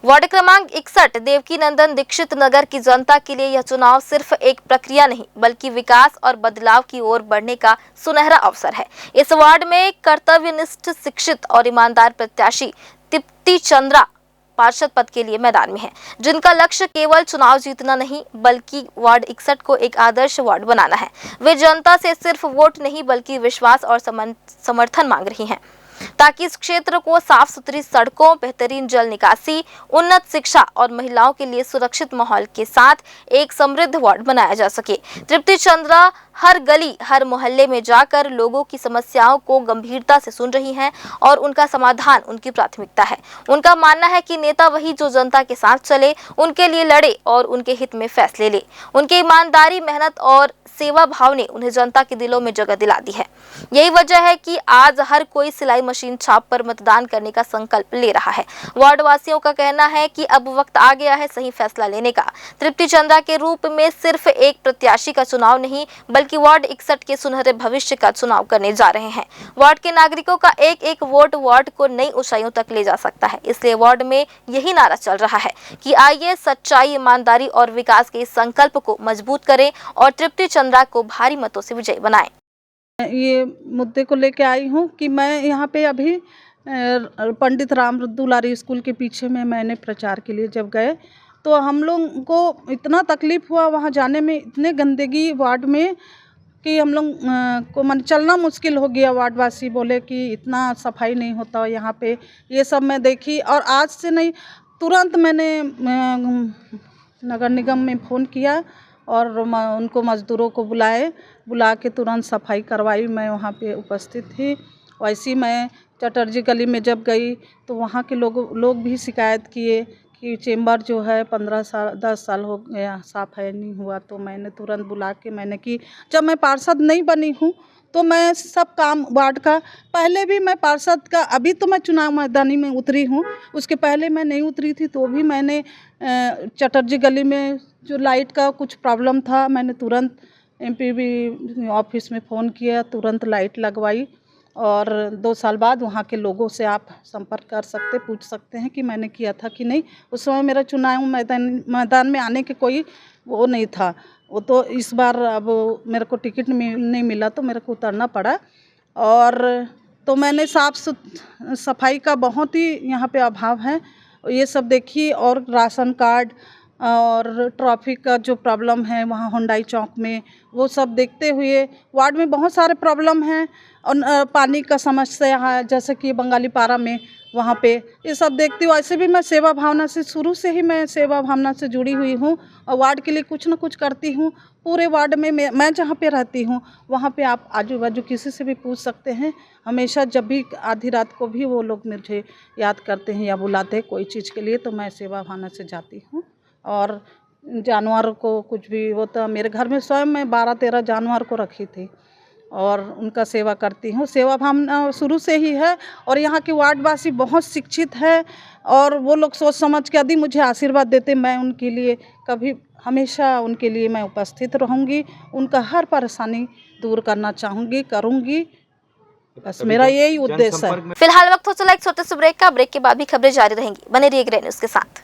वार्ड क्रमांक 61 देवकी नंदन दीक्षित नगर की जनता के लिए यह चुनाव सिर्फ एक प्रक्रिया नहीं बल्कि विकास और बदलाव की ओर बढ़ने का सुनहरा अवसर है। इस वार्ड में कर्तव्यनिष्ठ, शिक्षित और ईमानदार प्रत्याशी तृप्ति चंद्रा पार्षद पद के लिए मैदान में हैं, जिनका लक्ष्य केवल चुनाव जीतना नहीं बल्कि वार्ड 61 को एक आदर्श वार्ड बनाना है। वे जनता से सिर्फ वोट नहीं बल्कि विश्वास और समर्थन मांग रही हैं ताकि इस क्षेत्र को साफ सुथरी सड़कों, बेहतरीन जल निकासी, उन्नत शिक्षा और महिलाओं के लिए सुरक्षित माहौल के साथ एक समृद्ध वार्ड बनाया जा सके। तृप्ति चंद्रा हर गली, हर मोहल्ले में जाकर लोगों की समस्याओं को गंभीरता से सुन रही हैं और उनका समाधान उनकी प्राथमिकता है। उनका मानना है कि नेता वही जो जनता के साथ चले, उनके लिए लड़े और उनके हित में फैसले ले। उनकी ईमानदारी, मेहनत और सेवा भाव ने उन्हें जनता के दिलों में जगह दिला दी है। यही वजह है कि आज हर कोई सिलाई मशीन छाप पर मतदान करने का संकल्प ले रहा है। वार्ड वासियों का कहना है कि अब वक्त आ गया है सही फैसला लेने का। तृप्ति चंद्रा के रूप में सिर्फ एक प्रत्याशी का चुनाव नहीं बल्कि वार्ड 61 के सुनहरे भविष्य का चुनाव करने जा रहे हैं। वार्ड के नागरिकों का एक एक वोट वार्ड को नई ऊंचाइयों तक ले जा सकता है। इसलिए वार्ड में यही नारा चल रहा है कि आइए सच्चाई, ईमानदारी और विकास के इस संकल्प को मजबूत करें और तृप्ति चंद्रा को भारी मतों से विजयी बनाएं।
ये मुद्दे को लेके आई हूँ कि मैं यहाँ पे अभी पंडित राम दुलारी स्कूल के पीछे में मैंने प्रचार के लिए जब गए तो हम लोग को इतना तकलीफ़ हुआ वहाँ जाने में, इतने गंदगी वार्ड में कि हम लोग को मन चलना मुश्किल हो गया। वार्डवासी बोले कि इतना सफाई नहीं होता यहाँ पे। ये सब मैं देखी और आज से नहीं, तुरंत मैंने नगर निगम में फ़ोन किया और उनको मज़दूरों को बुला के तुरंत सफाई करवाई। मैं वहाँ पे उपस्थित थी। वैसे मैं चटर्जी गली में जब गई तो वहाँ के लोग भी शिकायत किए कि चेंबर जो है 10 साल हो गया सफाई नहीं हुआ। तो मैंने तुरंत बुला के मैंने की। जब मैं पार्षद नहीं बनी हूँ तो मैं सब काम वार्ड का, पहले भी मैं पार्षद का, अभी तो मैं चुनाव मैदानी में उतरी हूँ, उसके पहले मैं नहीं उतरी थी तो भी मैंने चटर्जी गली में जो लाइट का कुछ प्रॉब्लम था, मैंने तुरंत एमपीबी ऑफिस में फ़ोन किया, तुरंत लाइट लगवाई। और 2 साल बाद वहाँ के लोगों से आप संपर्क कर सकते, पूछ सकते हैं कि मैंने किया था कि नहीं। उस समय मेरा चुनाव मैदान में आने के कोई वो नहीं था। वो तो इस बार अब मेरे को टिकट नहीं मिला तो मेरे को उतरना पड़ा। और तो मैंने साफ सफाई का बहुत ही यहाँ पे अभाव है, ये सब देखी। और राशन कार्ड और ट्रैफिक का जो प्रॉब्लम है वहाँ हुंडई चौक में, वो सब देखते हुए वार्ड में बहुत सारे प्रॉब्लम हैं। और पानी का समस्या है जैसे कि बंगाली पारा में, वहाँ पे ये सब देखती हूँ। ऐसे भी मैं सेवा भावना से, शुरू से ही मैं सेवा भावना से जुड़ी हुई हूँ और वार्ड के लिए कुछ ना कुछ करती हूँ। पूरे वार्ड में मैं जहाँ पे रहती हूँ वहाँ पे आप आजू बाजू किसी से भी पूछ सकते हैं। हमेशा जब भी आधी रात को भी वो लोग मुझे याद करते हैं या बुलाते हैं कोई चीज़ के लिए, तो मैं सेवा भावना से जाती हूँ। और जानवर को कुछ भी होता, मेरे घर में स्वयं मैं 12-13 जानवर को रखी थी और उनका सेवा करती हूँ। सेवा भावना शुरू से ही है। और यहाँ के वार्डवासी बहुत शिक्षित है और वो लोग सोच समझ के यदि मुझे आशीर्वाद देते, मैं उनके लिए कभी हमेशा उनके लिए मैं उपस्थित रहूँगी। उनका हर परेशानी दूर करना चाहूँगी, करूँगी। बस मेरा यही उद्देश्य है।
फिलहाल वक्त हो चला एक छोटे से ब्रेक का। ब्रेक के बाद भी खबरें जारी रहेंगी। बने रहिए ग्रे न्यूज़ के साथ।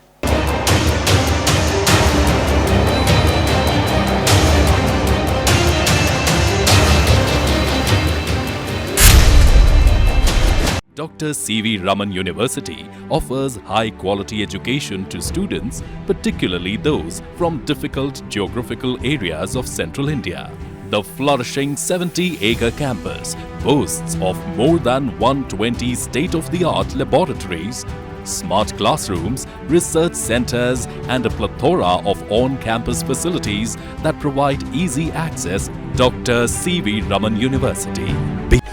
Dr. C.V. Raman University offers high-quality education to students, particularly those from difficult geographical areas of Central India. The flourishing 70-acre campus boasts of more than 120 state-of-the-art laboratories, smart classrooms, research centers, and a plethora of on-campus facilities that provide easy access. Dr. C.V. Raman University.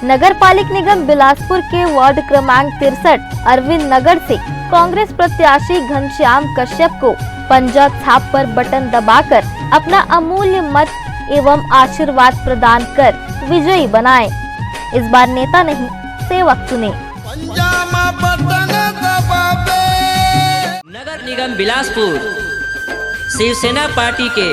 नगर पालिक निगम बिलासपुर के ward क्रमांक 63 अरविंद नगर से कांग्रेस प्रत्याशी घनश्याम कश्यप को पंजा छाप पर button दबाकर अपना अमूल्य मत एवं आशीर्वाद प्रदान कर विजयी बनाएं। इस बार नेता नहीं सेवक चुने।
नगर निगम बिलासपुर शिवसेना पार्टी के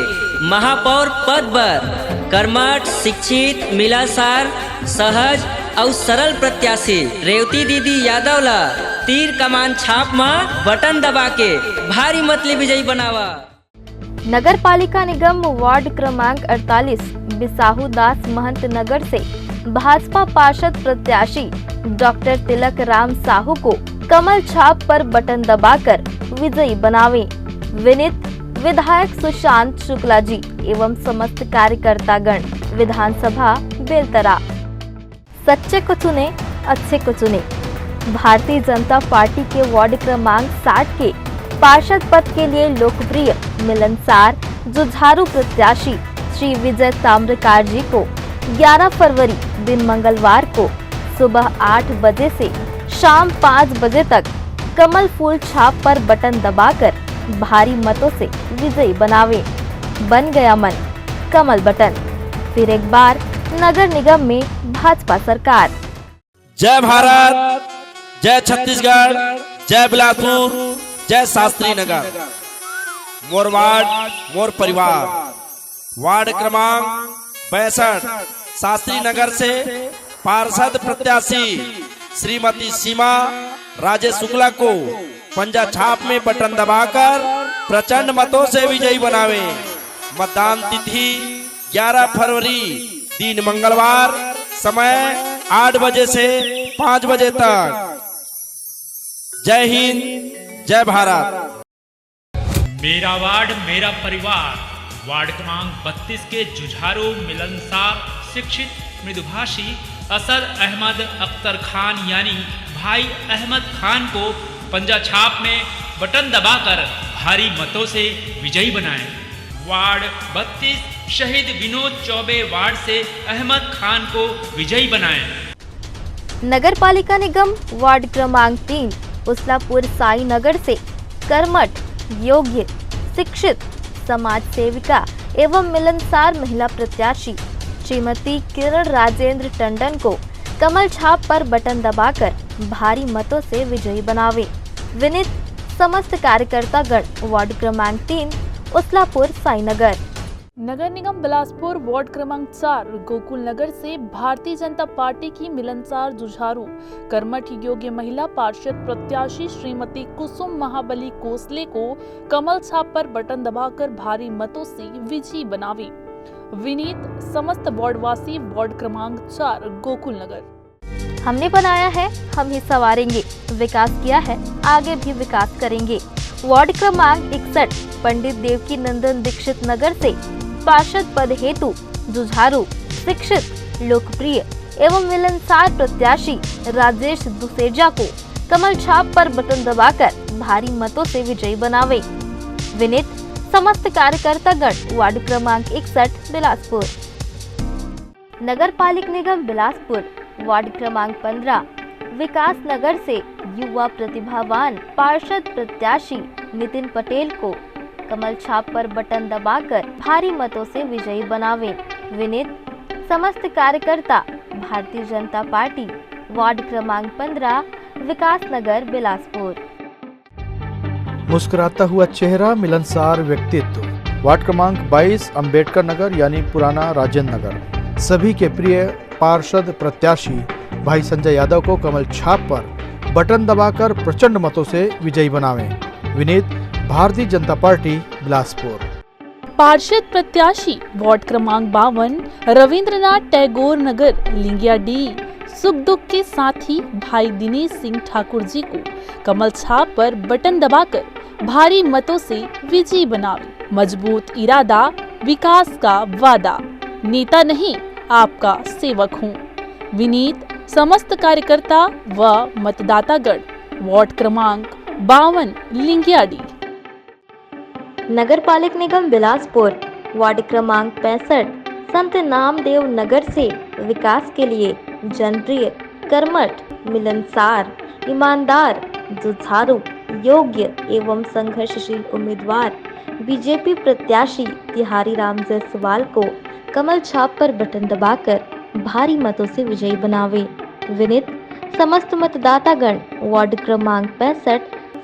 महापौर पद पर कर्मठ, शिक्षित, मिलासार, सहज और सरल प्रत्याशी रेवती दीदी यादव ला तीर कमान छाप में बटन दबा के भारी मतली विजयी बनावा।
नगर पालिका निगम वार्ड क्रमांक 48 बिसाहू दास महंत नगर से भाजपा पार्षद प्रत्याशी डॉक्टर तिलक राम साहू को कमल छाप पर बटन दबाकर विजयी बनावे। विनीत विधायक सुशांत शुक्ला जी एवं समस्त कार्यकर्तागण विधानसभा बेलतरा। सच्चे को चुने, अच्छे को चुने। भारतीय जनता पार्टी के वार्ड क्रमांक 60 के पार्षद पद के लिए लोकप्रिय मिलनसार जुझारू प्रत्याशी श्री विजय ताम्रकार जी को 11 फरवरी दिन मंगलवार को सुबह 8 बजे से शाम 5 बजे तक कमल फूल छाप पर बटन दबाकर भारी मतों से विजयी बनावे। बन गया मन कमल बटन। फिर एक बार नगर निगम में भाजपा सरकार।
जय भारत, जय छत्तीसगढ़, जय बिलासपुर, जय शास्त्री नगर। मोर वार्ड मोर परिवार। वार्ड क्रमांक 62 शास्त्री नगर से पार्षद प्रत्याशी श्रीमती सीमा राजेश शुक्ला को पंजा छाप में बटन दबाकर प्रचंड मतों से विजयी बनावे। मतदान तिथि 11 फरवरी दिन मंगलवार, समय 8 बजे से 5 बजे तक। जय हिंद, जय भारत।
मेरा वार्ड मेरा परिवार। वार्ड क्रमांक 32 के जुझारू, मिलनसार, शिक्षित, मृदुभाषी असद अहमद अख्तर खान यानी भाई अहमद खान को पंजा छाप में बटन दबाकर भारी मतों से विजयी बनाएं। वार्ड 32 शहीद विनोद चौबे वार्ड से अहमद खान को विजयी बनाएं।
नगर पालिका निगम वार्ड क्रमांक 3 उसलापुर साई नगर से कर्मठ, योग्य, शिक्षित, समाज सेविका एवं मिलनसार महिला प्रत्याशी श्रीमती किरण राजेंद्र टंडन को कमल छाप पर बटन दबाकर भारी मतों से विजयी बनावे। विनीत समस्त कार्यकर्तागण वार्ड क्रमांक 3 उसलापुर साई नगर।
नगर निगम बिलासपुर वार्ड क्रमांक 4 गोकुल नगर से भारतीय जनता पार्टी की मिलनसार, जुझारू, कर्मठ, योग्य महिला पार्षद प्रत्याशी श्रीमती कुसुम महाबली कोसले को कमल छाप पर बटन दबाकर भारी मतों से विजयी बनावे। विनीत समस्त वार्डवासी वार्ड क्रमांक 4 गोकुल नगर।
हमने बनाया है, हम ही संवारेंगे। विकास किया है, आगे भी विकास करेंगे। वार्ड क्रमांक 61 पंडित देवकी नंदन दीक्षित नगर से पार्षद पद हेतु जुझारू, शिक्षित, लोकप्रिय एवं मिलनसार प्रत्याशी राजेश दुसेजा को कमल छाप पर बटन दबाकर भारी मतों से विजयी बनावे। विनीत समस्त कार्यकर्तागण वार्ड क्रमांक 61 बिलासपुर। नगर पालिक निगम बिलासपुर वार्ड क्रमांक 15 विकास नगर से युवा प्रतिभावान पार्षद प्रत्याशी नितिन पटेल को कमल छाप पर बटन दबाकर भारी मतों से विजयी बनावे। विनीत समस्त कार्यकर्ता भारतीय जनता पार्टी वार्ड क्रमांक 15 विकास नगर बिलासपुर।
मुस्कुराता हुआ चेहरा, मिलनसार व्यक्तित्व। वार्ड क्रमांक 22 अंबेडकर नगर यानी पुराना राजेंद्र नगर। सभी के प्रिय पार्षद प्रत्याशी भाई संजय यादव को कमल छाप पर बटन दबाकर प्रचंड मतों से विजयी बनावे। विनीत भारतीय जनता पार्टी बिलासपुर।
पार्षद प्रत्याशी वार्ड क्रमांक 52 रविंद्रनाथ टैगोर नगर लिंगिया डी सुख दुख के साथी भाई दिनेश सिंह ठाकुर जी को कमल छाप पर बटन दबाकर भारी मतों से विजयी बनावे। मजबूत इरादा, विकास का वादा, नेता नहीं आपका सेवक हूँ। विनीत समस्त कार्यकर्ता व मतदातागण। वार्ड क्रमांक 52 लिंगियाडी।
नगर पालिक निगम बिलासपुर वार्ड क्रमांक 65 संत नामदेव नगर से विकास के लिए जनप्रिय, कर्मठ, मिलनसार, ईमानदार, जुझारू, योग्य एवं संघर्षशील उम्मीदवार बीजेपी प्रत्याशी तिहारी राम जायसवाल को कमल छाप पर बटन दबाकर भारी मतों से विजयी बनावे। विनीत समस्त मतदातागण। वार्ड क्रमांक 65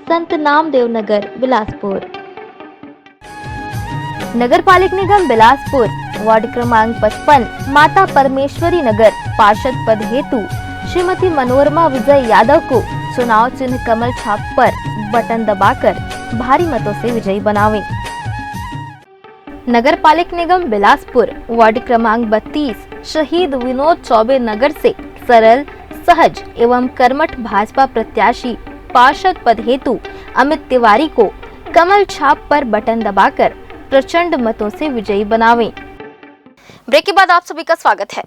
संत नामदेव नगर बिलासपुर। नगर पालिक निगम बिलासपुर वार्ड क्रमांक 55 माता परमेश्वरी नगर पार्षद पद हेतु श्रीमती मनोरमा विजय यादव को चुनाव चिन्ह कमल छाप पर बटन दबाकर भारी मतों से विजयी बनावे। नगर पालिक निगम बिलासपुर वार्ड क्रमांक 32 शहीद विनोद चौबे नगर से सरल, सहज एवं कर्मठ भाजपा प्रत्याशी पार्षद पद हेतु अमित तिवारी को कमल छाप पर बटन दबाकर प्रचंड मतों से विजयी बनावे। ब्रेक के बाद आप सभी का स्वागत है।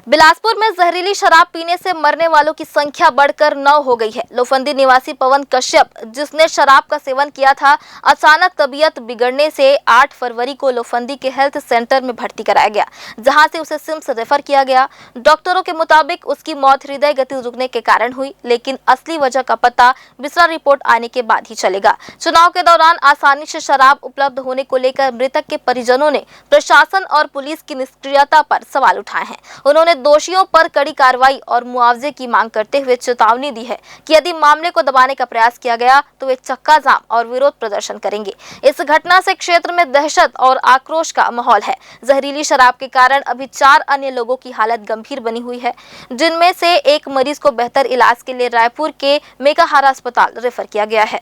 बिलासपुर में जहरीली शराब पीने से मरने वालों की संख्या बढ़कर 9 हो गई है। लोफंदी निवासी पवन कश्यप, जिसने शराब का सेवन किया था, अचानक तबीयत बिगड़ने से 8 फरवरी को लोफंदी के हेल्थ सेंटर में भर्ती कराया गया, जहां से उसे सिम्स रेफर किया गया। डॉक्टरों के मुताबिक उसकी मौत हृदय गति रुकने के कारण हुई, लेकिन असली वजह का पता विसरा रिपोर्ट आने के बाद ही चलेगा। चुनाव के दौरान आसानी से शराब उपलब्ध होने को लेकर मृतक के परिजनों ने प्रशासन और पुलिस की निष्क्रियता पर सवाल उठाए हैं। उन्होंने दोषियों पर कड़ी कार्रवाई और मुआवजे की मांग करते हुए चेतावनी दी है कि यदि मामले को दबाने का प्रयास किया गया तो वे चक्का जाम और विरोध प्रदर्शन करेंगे। इस घटना से क्षेत्र में दहशत और आक्रोश का माहौल है। जहरीली शराब के कारण अभी 4 अन्य लोगों की हालत गंभीर बनी हुई है, जिनमें से एक मरीज को बेहतर इलाज के लिए रायपुर के मेकाहारा अस्पताल रेफर किया गया है।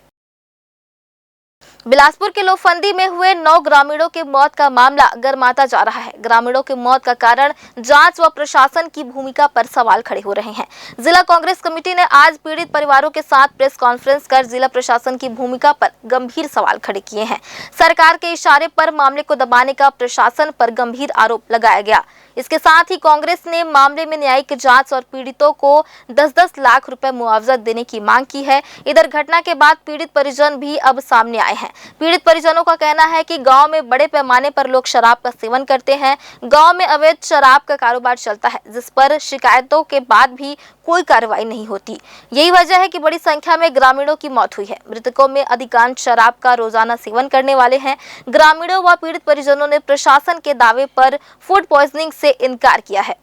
बिलासपुर के लोफंदी में हुए 9 ग्रामीणों के मौत का मामला गर्माता जा रहा है। ग्रामीणों की मौत का कारण जांच व प्रशासन की भूमिका पर सवाल खड़े हो रहे हैं। जिला कांग्रेस कमेटी ने आज पीड़ित परिवारों के साथ प्रेस कॉन्फ्रेंस कर जिला प्रशासन की भूमिका पर गंभीर सवाल खड़े किए हैं। सरकार के इशारे पर मामले को दबाने का प्रशासन पर गंभीर आरोप लगाया गया। इसके साथ ही कांग्रेस ने मामले में न्यायिक जांच और पीड़ितों को 10-10 लाख रुपए मुआवजा देने की मांग की है। इधर घटना के बाद पीड़ित परिजन भी अब सामने आए हैं। पीड़ित परिजनों का कहना है कि गांव में बड़े पैमाने पर लोग शराब का सेवन करते हैं। गांव में अवैध शराब का कारोबार चलता है, जिस पर शिकायतों के बाद भी कोई कार्रवाई नहीं होती। यही वजह है कि बड़ी संख्या में ग्रामीणों की मौत हुई है। मृतकों में अधिकांश शराब का रोजाना सेवन करने वाले हैं। ग्रामीणों व पीड़ित परिजनों ने प्रशासन के दावे पर फूड पॉइजनिंग से इनकार किया है।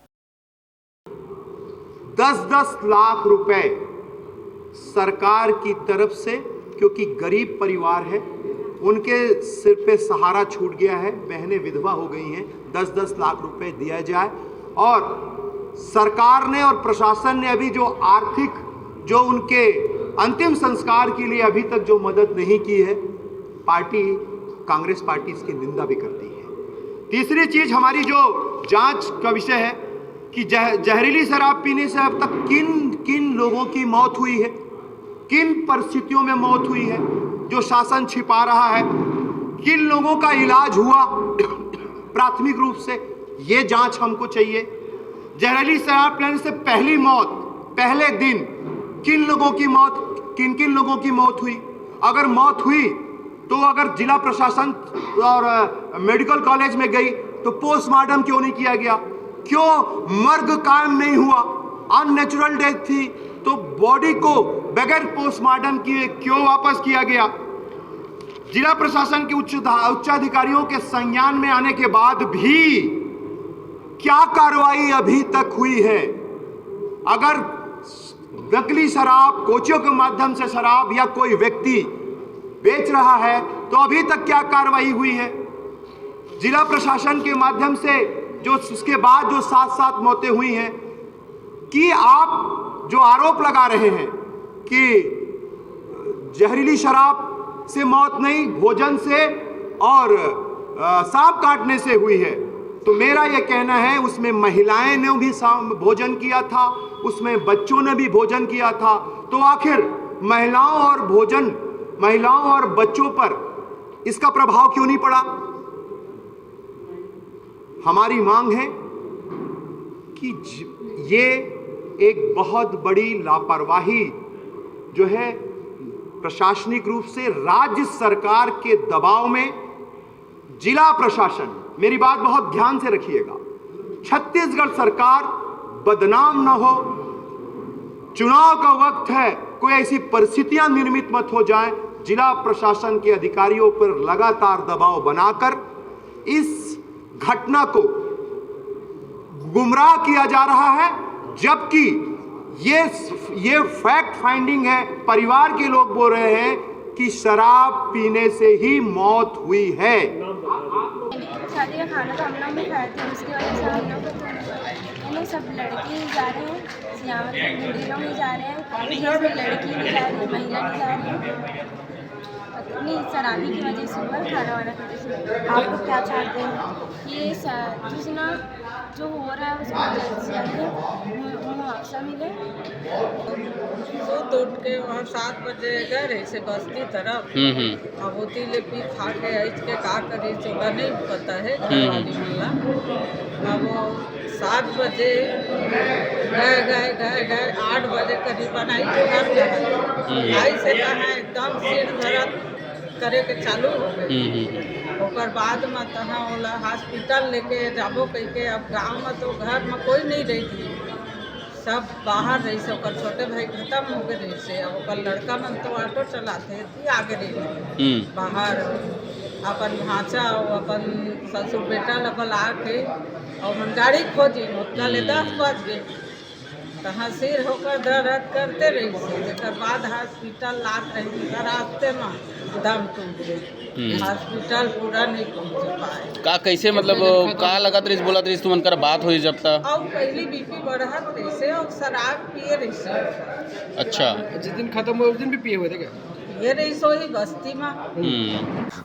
10-10 लाख रुपए सरकार की तरफ से, क्योंकि गरीब परिवार है, उनके सिर पे सहारा छूट गया है, बहनें विधवा हो गई हैं, 10-10 लाख रुपए दिया जाए। और सरकार ने और प्रशासन ने अभी जो आर्थिक, जो उनके अंतिम संस्कार के लिए अभी तक जो मदद नहीं की है, कांग्रेस पार्टी इसकी निंदा भी करती है। तीसरी चीज, हमारी जो जांच का विषय है कि जहरीली शराब पीने से अब तक किन लोगों की मौत हुई है, किन परिस्थितियों में मौत हुई है, जो शासन छिपा रहा है, किन लोगों का इलाज हुआ प्राथमिक रूप से, ये जांच हमको चाहिए। जहरीली शराब पीने से पहली मौत, पहले दिन किन लोगों की मौत, किन लोगों की मौत हुई, अगर मौत हुई तो अगर जिला प्रशासन और मेडिकल कॉलेज में गई तो पोस्टमार्टम क्यों नहीं किया गया, क्यों मर्ग कायम नहीं हुआ, अननेचुरल डेथ थी तो बॉडी को बगैर पोस्टमार्टम किए क्यों वापस किया गया। जिला प्रशासन के उच्चाधिकारियों के संज्ञान में आने के बाद भी क्या कार्रवाई अभी तक हुई है। अगर नकली शराब, कोचियों के माध्यम से शराब या कोई व्यक्ति बेच रहा है तो अभी तक क्या कार्रवाई हुई है। जिला प्रशासन के माध्यम से जो उसके बाद जो 7 मौतें हुई हैं, कि आप जो आरोप लगा रहे हैं कि जहरीली शराब से मौत नहीं, भोजन से और सांप काटने से हुई है, तो मेरा ये कहना है उसमें महिलाएं ने भी भोजन किया था, उसमें बच्चों ने भी भोजन किया था। तो आखिर महिलाओं और बच्चों पर इसका प्रभाव क्यों नहीं पड़ा? हमारी मांग है कि ये एक बहुत बड़ी लापरवाही जो है प्रशासनिक रूप से राज्य सरकार के दबाव में जिला प्रशासन, मेरी बात बहुत ध्यान से रखिएगा, छत्तीसगढ़ सरकार बदनाम न हो, चुनाव का वक्त है, कोई ऐसी परिस्थितियां निर्मित मत हो जाए, जिला प्रशासन के अधिकारियों पर लगातार दबाव बनाकर इस घटना को गुमराह किया जा रहा है, जबकि ये फैक्ट फाइंडिंग है। परिवार के लोग बोल रहे हैं कि शराब पीने से ही मौत हुई है।
शादी का खाना तो हम लोग भी खाए थे, उसकी वजह से हम लोग सब लड़के जा रहे हैं, लोग ही जा रहे हैं, लड़की नहीं जा रही, महिला नहीं जा रही, अपनी शराबी की वजह से हुआ, खाना वाना की वजह से। आप लोग क्या चाहते हैं ये जिसना जो हो रहा है उसको मुआवजा मिले?
उठ के वहाँ 7 बजे गए रहे से बस्ती तरफ, अब होती ले पी खा के ऐस के का करे चोला नहीं पता है घर वाली मिला। अब वो 7 बजे गए 8 बजे करीबन आई तो घर आई से कहा एकदम सिर दर्द करे के चालू हो गए। ओकर बाद में तहाँ ओला हॉस्पिटल लेके जाबो कह के, अब गाँव में तो घर में कोई नहीं रही थी, सब बाहर रही से, ओकर छोटे भाई खत्म हो गए रही से, अब ओकर लड़का मन तो ऑटो चलाते थी आगे रही बाहर, अपन भांचा और अपन ससुर बेटा लगल आके और हम गाड़ी खोजी, उतना ले 10 बज गए, तहाँ सिर होकर दर्द करते रही से, जेकर बाद हॉस्पिटल लात रही, रास्ते में दम टूट गई, हॉस्पिटल पूरा नहीं पहुँच पाए।
का कैसे मतलब का लगत रही बोला रही तुम उनकर बात हुई जब तक?
और पहली बीपी बढ़त रही से और शराब पिए रही से।
अच्छा,
जिस दिन खत्म हुआ उस दिन भी पिए हुए थे क्या? ये रही सो ही बस्ती में।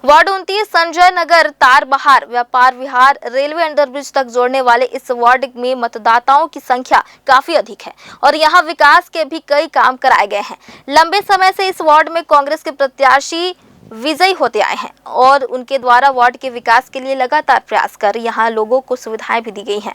वार्ड 29 संजय नगर तार बहार व्यापार विहार रेलवे अंडरब्रिज तक जोड़ने वाले इस वार्ड में मतदाताओं की संख्या काफी अधिक है और यहां विकास के भी कई काम कराए गए हैं। लंबे समय से इस वार्ड में कांग्रेस के प्रत्याशी विजयी होते आए हैं और उनके द्वारा वार्ड के विकास के लिए लगातार प्रयास कर यहां लोगों को सुविधाएं भी दी गई हैं।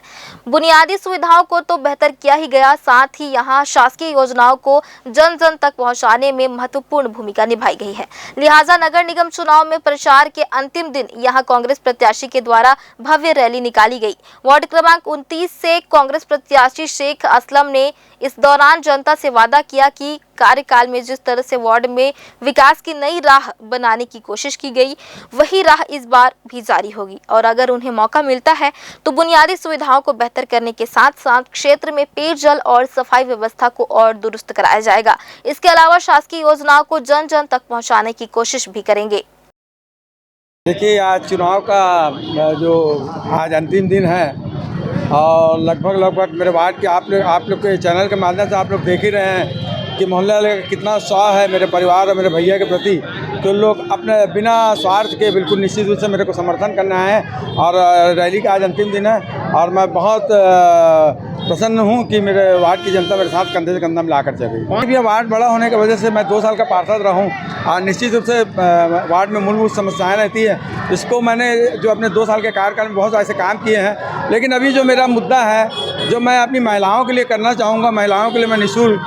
बुनियादी सुविधाओं को तो बेहतर किया ही गया, साथ ही यहां शासकीय योजनाओं को जन जन तक पहुंचाने में महत्वपूर्ण भूमिका निभाई गई है। लिहाजा नगर निगम चुनाव में प्रचार के अंतिम दिन यहां कांग्रेस प्रत्याशी के द्वारा भव्य रैली निकाली गई। वार्ड क्रमांक 29 से कांग्रेस प्रत्याशी शेख असलम ने इस दौरान जनता से वादा किया कि कार्यकाल में जिस तरह से वार्ड में विकास की नई राह बनाने की कोशिश की गई, वही राह इस बार भी जारी होगी और अगर उन्हें मौका मिलता है तो बुनियादी सुविधाओं को बेहतर करने के साथ साथ क्षेत्र में पेयजल और सफाई व्यवस्था को और दुरुस्त कराया जाएगा। इसके अलावा शासकीय योजनाओं को जन जन तक पहुंचाने की कोशिश भी करेंगे।
देखिए, आज चुनाव का जो आज अंतिम दिन है और लगभग मेरे वार्ड के आप लोग के चैनल के माध्यम से आप लोग देख ही रहे हैं कि मोहल्ले वाले का कितना उत्साह है मेरे परिवार और मेरे भैया के प्रति, तो लोग अपने बिना स्वार्थ के बिल्कुल निश्चित रूप से मेरे को समर्थन करना है और रैली का आज अंतिम दिन है और मैं बहुत प्रसन्न हूं कि मेरे वार्ड की जनता मेरे साथ कंधे से कंधा मिला कर चल रही है। वार्ड बड़ा होने की वजह से मैं 2 साल का पार्षद रहा हूं और निश्चित रूप से वार्ड में मूलभूत समस्याएं रहती है, इसको मैंने जो अपने 2 साल के कार्यकाल में बहुत ऐसे काम किए हैं। लेकिन अभी जो मेरा मुद्दा है जो मैं अपनी महिलाओं के लिए करना चाहूँगा, महिलाओं के लिए मैं निःशुल्क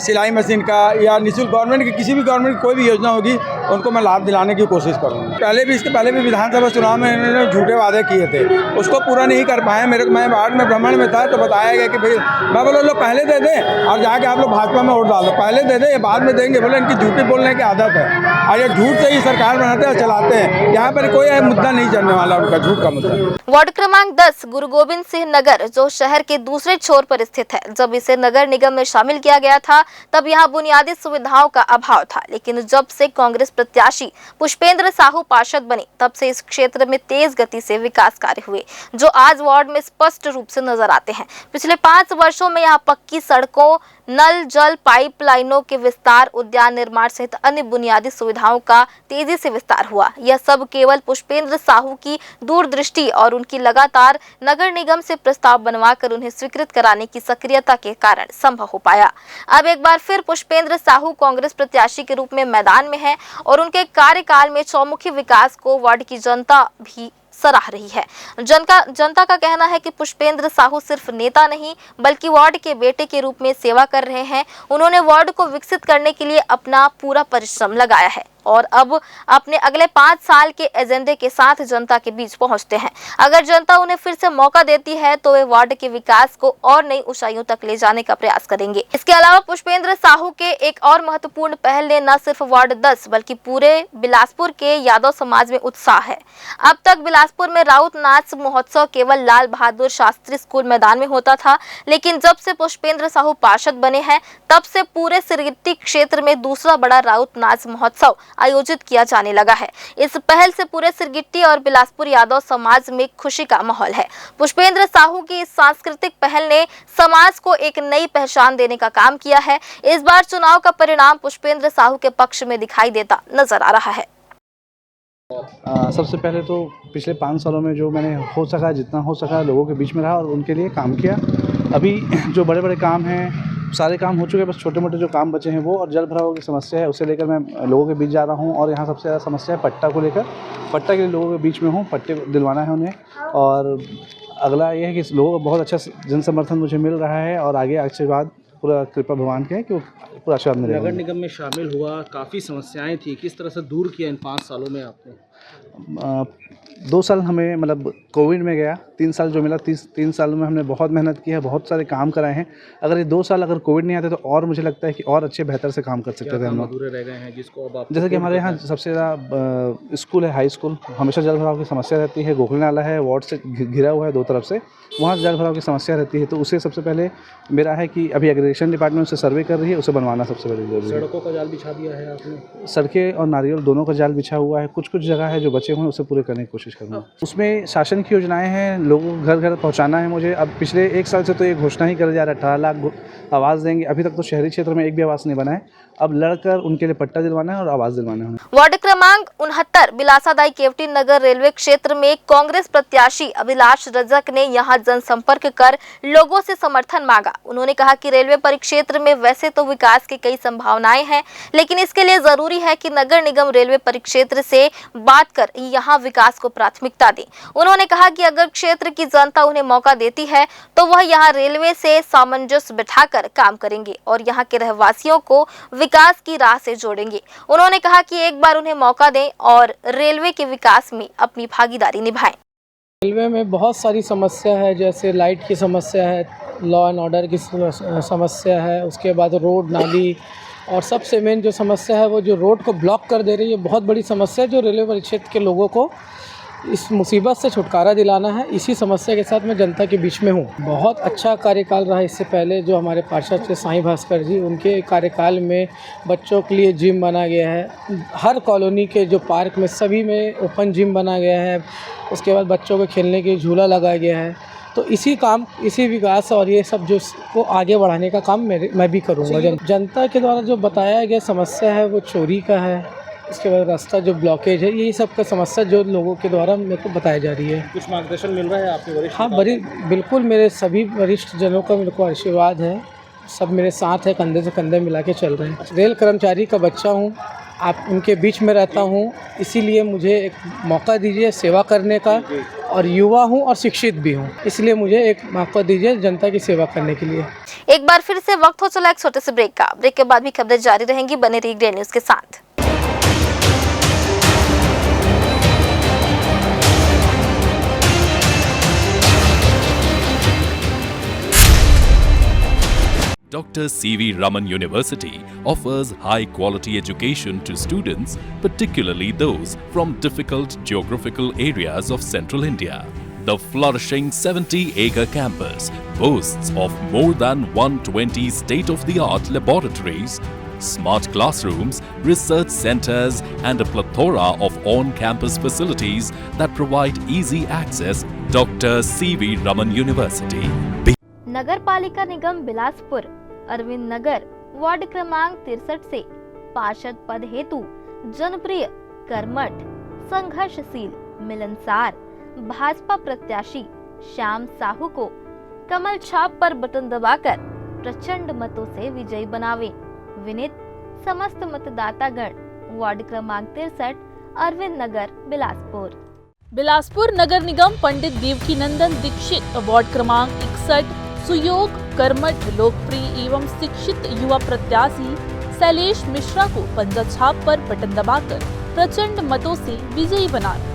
सिलाई मशीन का या निःशुल्क गवर्नमेंट की किसी भी गवर्नमेंट की कोई भी योजना होगी उनको मैं लाभ दिलाने की कोशिश करूँगा। इसके पहले भी विधानसभा चुनाव में इन्होंने झूठे वादे किए थे, उसको पूरा नहीं कर पाए। मैं वार्ड में भ्रमण में था तो बताया गया कि भाई मैं बोला लोग पहले दे दें और जाके आप लोग भाजपा में वोट डाल दो, पहले दे दें बाद में देंगे। बोले इनकी झूठी बोलने की आदत है और ये झूठ से ही सरकार बनाते और चलाते हैं। यहाँ पर कोई मुद्दा नहीं चलने वाला, उनका झूठ का मुद्दा।
वार्ड क्रमांक 10 गुरु गोविंद सिंह नगर जो शहर के दूसरे छोर पर स्थित है, जब इसे नगर निगम में शामिल किया गया था था तब यहाँ बुनियादी सुविधाओं का अभाव था, लेकिन जब से कांग्रेस प्रत्याशी पुष्पेंद्र साहू पार्षद बने तब से इस क्षेत्र में तेज गति से विकास कार्य हुए, जो आज वार्ड में स्पष्ट रूप से नजर आते हैं। पिछले 5 वर्षों में यहाँ पक्की सड़कों, नल जल पाइपलाइनों के विस्तार, उद्यान निर्माण सहित अन्य बुनियादी सुविधाओं का तेजी से विस्तार हुआ। यह सब केवल पुष्पेंद्र साहू की दूरदृष्टि और उनकी लगातार नगर निगम से प्रस्ताव बनवाकर उन्हें स्वीकृत कराने की सक्रियता के कारण संभव हो पाया। अब एक बार फिर पुष्पेंद्र साहू कांग्रेस प्रत्याशी के रूप में मैदान में हैं और उनके कार्यकाल में चौमुखी विकास को वार्ड की जनता भी सराह रही है। जनता का कहना है कि पुष्पेंद्र साहू सिर्फ नेता नहीं बल्कि वार्ड के बेटे के रूप में सेवा कर रहे हैं। उन्होंने वार्ड को विकसित करने के लिए अपना पूरा परिश्रम लगाया है और अब अपने अगले 5 साल के एजेंडे के साथ जनता के बीच पहुंचते हैं। अगर जनता उन्हें फिर से मौका देती है तो वे वार्ड के विकास को और नई ऊंचाइयों तक ले जाने का प्रयास करेंगे। इसके अलावा पुष्पेंद्र साहू के एक और महत्वपूर्ण पहल ने न सिर्फ वार्ड 10 बल्कि पूरे बिलासपुर के यादव समाज में उत्साह है। अब तक बिलासपुर में राउत नाच महोत्सव केवल लाल बहादुर शास्त्री स्कूल मैदान में होता था, लेकिन जब से पुष्पेंद्र साहू पार्षद बने हैं तब से पूरे सिरगिट्टी क्षेत्र में दूसरा बड़ा राउत नाच महोत्सव आयोजित किया जाने लगा है। इस पहल से पूरे सिरगिट्टी और बिलासपुर यादव समाज में खुशी का माहौल है। पुष्पेंद्र साहू की इस सांस्कृतिक पहल ने समाज को एक नई पहचान देने का काम किया है। इस बार चुनाव का परिणाम पुष्पेंद्र साहू के पक्ष में दिखाई देता नजर आ रहा है।
सबसे पहले तो पिछले 5 सालों में जो मैंने हो सका, जितना हो सका लोगों के बीच में रहा और उनके लिए काम किया। अभी जो बड़े बड़े काम हैं सारे काम हो चुके हैं, बस छोटे मोटे जो काम बचे हैं वो, और जल भराव की समस्या है उसे लेकर मैं लोगों के बीच जा रहा हूँ। और यहाँ सबसे ज़्यादा समस्या है पट्टा को लेकर। पट्टा के लिए लोगों के बीच में हूँ, पट्टे दिलवाना है उन्हें। और अगला ये है कि लोगों को बहुत अच्छा जन समर्थन मुझे मिल रहा है और आगे आशीर्वाद पूरा कृपा भगवान के कि पूरा आशीर्वाद मिलेगा।
नगर निगम में शामिल हुआ, काफ़ी समस्याएं थी, किस तरह से दूर किया इन 5 सालों में आपने?
2 साल हमें मतलब कोविड में गया, 3 साल जो मिला 3 सालों में हमने बहुत मेहनत की है, बहुत सारे काम कराए हैं। अगर ये 2 साल अगर कोविड नहीं आते तो और मुझे लगता है कि और अच्छे बेहतर से काम कर सकते थे हम लोग।
अधूरे रह गए हैं जिसको अब आप,
जैसे कि हमारे यहाँ सबसे ज़्यादा स्कूल है, हाई स्कूल, हमेशा जल भराव की समस्या रहती है। गोखले नाला है, वार्ड से घिरा हुआ है 2 तरफ से, वहाँ जल भराव की समस्या रहती है। तो उसे सबसे पहले मेरा है कि अभी एग्रीकल्चर डिपार्टमेंट से सर्वे कर रही है, उसे बनवाना सबसे बड़ी जरूरी है।
सड़कों का जाल बिछा दिया है आपने?
सड़कें और नारियल दोनों का जाल बिछा हुआ है। कुछ जगह है जो बचे हुए हैं उसे पूरे करने की कोशिश करना। उसमें शासन की योजनाएं हैं, लोगों को घर घर पहुंचाना है मुझे। अब पिछले 1 साल से तो ये घोषणा ही कर जा रहा है 18 लाख आवास देंगे। अभी तक तो शहरी क्षेत्र में एक भी आवास नहीं बना है। अब लड़कर उनके लिए पट्टा दिलवाना है और आवास दिलवाना है।
वार्ड क्रमांक 69 बिलासादाई केवटी नगर रेलवे क्षेत्र में कांग्रेस प्रत्याशी अभिलाष रजक ने यहां जनसंपर्क कर लोगों से समर्थन मांगा। उन्होंने कहा कि रेलवे परिक्षेत्र में वैसे तो विकास की कई संभावनाएं हैं, लेकिन इसके लिए जरूरी है कि नगर निगम रेलवे परिक्षेत्र से बात कर यहां विकास को प्राथमिकता दे। उन्होंने कहा कि अगर क्षेत्र की जनता उन्हें मौका देती है तो वह यहां रेलवे से सामंजस्य बिठाकर काम करेंगे और यहां के रहवासियों को विकास की राह से जोड़ेंगे। उन्होंने कहा कि एक बार उन्हें मौका दें और रेलवे के विकास में अपनी भागीदारी निभाएं।
रेलवे में बहुत सारी समस्या है, जैसे लाइट की समस्या है, लॉ एंड ऑर्डर की समस्या है, उसके बाद रोड नाली, और सबसे मेन जो समस्या है वो जो रोड को ब्लॉक कर दे रही है, बहुत बड़ी समस्या है जो रेलवे परिक्षेत्र के लोगों को इस मुसीबत से छुटकारा दिलाना है। इसी समस्या के साथ मैं जनता के बीच में हूँ। बहुत अच्छा कार्यकाल रहा इससे पहले जो हमारे पार्षद थे साईं भास्कर जी, उनके कार्यकाल में बच्चों के लिए जिम बना गया है। हर कॉलोनी के जो पार्क में सभी में ओपन जिम बना गया है। उसके बाद बच्चों के खेलने के झूला लगाया गया है। तो इसी विकास और ये सब जो को आगे बढ़ाने का काम मैं भी करूँगा। जनता के द्वारा जो बताया गया समस्या है वो चोरी का है, इसके बाद रास्ता जो ब्लॉकेज है, यही सब का समस्या जो लोगों के द्वारा मेरे को बताई जा रही है।
कुछ मार्गदर्शन मिल रहा है आपके वरिष्ठ?
हाँ, बिल्कुल मेरे सभी वरिष्ठ जनों का मेरे को आशीर्वाद है। सब मेरे साथ है, कंधे से कंधे मिला के चल रहे हैं। रेल कर्मचारी का बच्चा हूँ, आप उनके बीच में रहता हूँ, इसीलिए मुझे एक मौका दीजिए सेवा करने का। और युवा हूँ और शिक्षित भी हूँ, इसलिए मुझे एक मौका दीजिए जनता की सेवा करने के लिए।
एक बार फिर से वक्त हो चला एक छोटे से ब्रेक का। ब्रेक के बाद भी खबरें जारी रहेंगी, बने रहिए ग्रेड न्यूज़ के साथ।
Dr. C.V. Raman University offers high-quality education to students, particularly those from difficult geographical areas of Central India. The flourishing 70-acre campus boasts of more than 120 state-of-the-art laboratories, smart classrooms, research centers, and a plethora of on-campus facilities that provide easy access. Dr. C.V. Raman University.
नगर पालिका निगम बिलासपुर अरविंद नगर ward क्रमांक 63 से पार्षद पद हेतु जनप्रिय, कर्मठ, संघर्षशील, मिलनसार भाजपा प्रत्याशी श्याम साहू को कमल छाप पर बटन दबाकर प्रचंड मतों से विजयी बनावे। विनीत समस्त मतदातागण वार्ड क्रमांक 63 अरविंद नगर बिलासपुर।
बिलासपुर नगर निगम पंडित देवकीनंदन दीक्षित वार्ड क्रमांक 61 सुयोग, कर्मठ, लोकप्रिय एवं शिक्षित युवा प्रत्याशी शैलेश मिश्रा को पंजा छाप पर बटन दबाकर प्रचंड मतों से विजयी बनाया।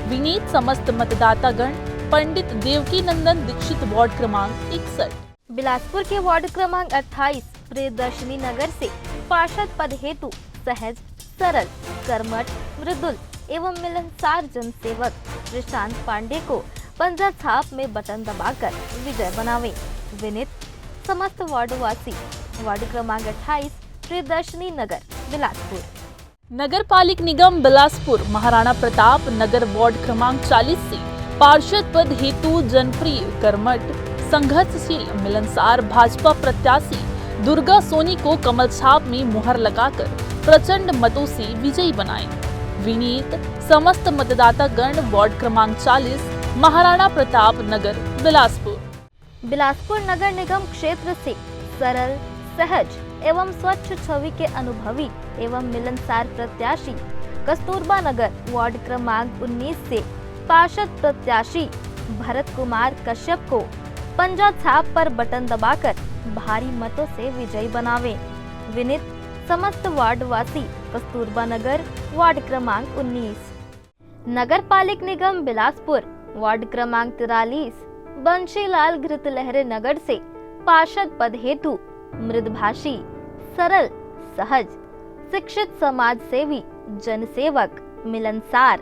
विनीत समस्त मतदातागण पंडित देवकीनंदन दीक्षित वार्ड क्रमांक 61।
बिलासपुर के वार्ड क्रमांक 28 प्रियदर्शनी नगर से पार्षद पद हेतु सहज, सरल, कर्मठ, मृदुल एवं मिलनसार जनसेवक प्रशांत पांडे को पंजा छाप में बटन दबाकर विजय बनावे। विनीत समस्त वार्डवासी वार्ड क्रमांक 28 प्रियदर्शनी नगर बिलासपुर।
नगर पालिक निगम बिलासपुर महाराणा प्रताप नगर वार्ड क्रमांक 40 से पार्षद पद हेतु जनप्रिय, कर्मठ, संघर्षशील, मिलनसार भाजपा प्रत्याशी दुर्गा सोनी को कमल छाप में मुहर लगाकर प्रचंड मतों से विजयी बनाए। विनीत समस्त मतदातागण वार्ड क्रमांक 40 महाराणा प्रताप नगर बिलासपुर।
बिलासपुर नगर निगम क्षेत्र से सरल, सहज एवं स्वच्छ छवि के अनुभवी एवं मिलनसार प्रत्याशी कस्तूरबा नगर वार्ड क्रमांक 19 से पार्षद प्रत्याशी भरत कुमार कश्यप को पंजा छाप पर बटन दबाकर भारी मतों से विजयी बनावे। विनीत समस्त वार्डवासी कस्तूरबा नगर वार्ड क्रमांक 19। नगर पालिक निगम बिलासपुर वार्ड क्रमांक 43 बंशीलाल घृतलहरे नगर से पार्षद पद हेतु मृदभाषी, सरल, सहज, शिक्षित, समाज सेवी, जनसेवक, मिलनसार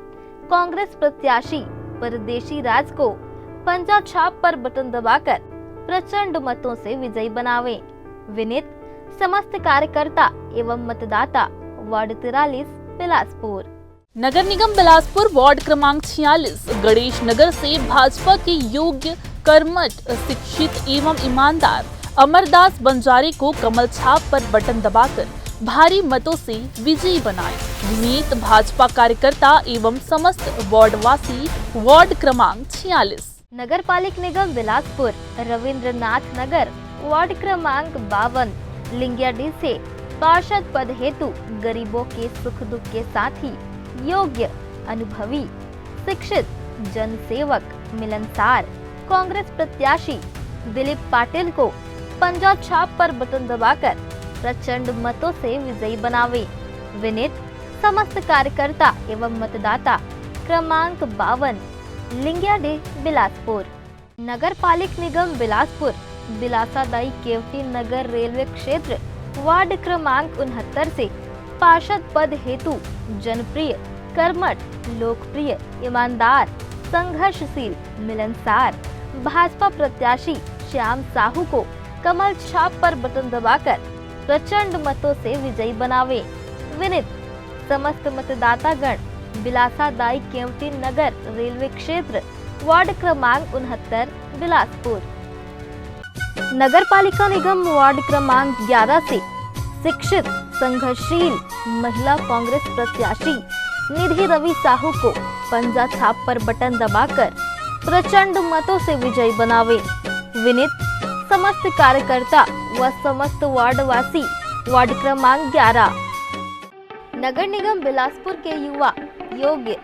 कांग्रेस प्रत्याशी परदेशी राज को पंजा छाप पर बटन दबाकर प्रचंड मतों से विजयी बनावे। विनीत समस्त कार्यकर्ता एवं मतदाता वार्ड 43 बिलासपुर।
नगर निगम बिलासपुर वार्ड क्रमांक 46 गणेश नगर से भाजपा के योग्य, कर्मठ, शिक्षित एवं ईमानदार अमरदास बंजारे को कमल छाप पर बटन दबाकर भारी मतों से विजयी बनाए। विनीत भाजपा कार्यकर्ता एवं समस्त वार्डवासी वार्ड क्रमांक 46।
नगर पालिक निगम बिलासपुर रविंद्रनाथ नगर वार्ड क्रमांक 52 लिंगियाडीह से पार्षद पद हेतु गरीबों के सुख दुख के साथी, योग्य, अनुभवी, शिक्षित, जनसेवक, मिलनसार कांग्रेस प्रत्याशी दिलीप पाटिल को पंजा छाप पर बटन दबाकर प्रचंड मतों से विजयी बनावे। विनीत समस्त कार्यकर्ता एवं मतदाता क्रमांक 52 लिंगियाडीह बिलासपुर। नगर पालिक निगम बिलासपुर बिलासादाई केवटी नगर रेलवे क्षेत्र वार्ड क्रमांक 69 से पार्षद पद हेतु जनप्रिय, कर्मठ, लोकप्रिय, ईमानदार, संघर्षशील, मिलनसार भाजपा प्रत्याशी श्याम साहू को कमल छाप पर बटन दबाकर प्रचंड मतों से विजयी बनावे। विनीत समस्त मतदातागण बिलासादाई केवटी नगर रेलवे क्षेत्र वार्ड क्रमांक 69 बिलासपुर। नगर पालिका निगम वार्ड क्रमांक 11 से शिक्षित, संघर्षशील महिला कांग्रेस प्रत्याशी निधि रवि साहू को पंजा छाप पर बटन दबाकर प्रचंड मतों से विजयी बनावे। विनीत समस्त कार्यकर्ता व समस्त वार्डवासी वार्ड क्रमांक 11। नगर निगम बिलासपुर के युवा, योग्य,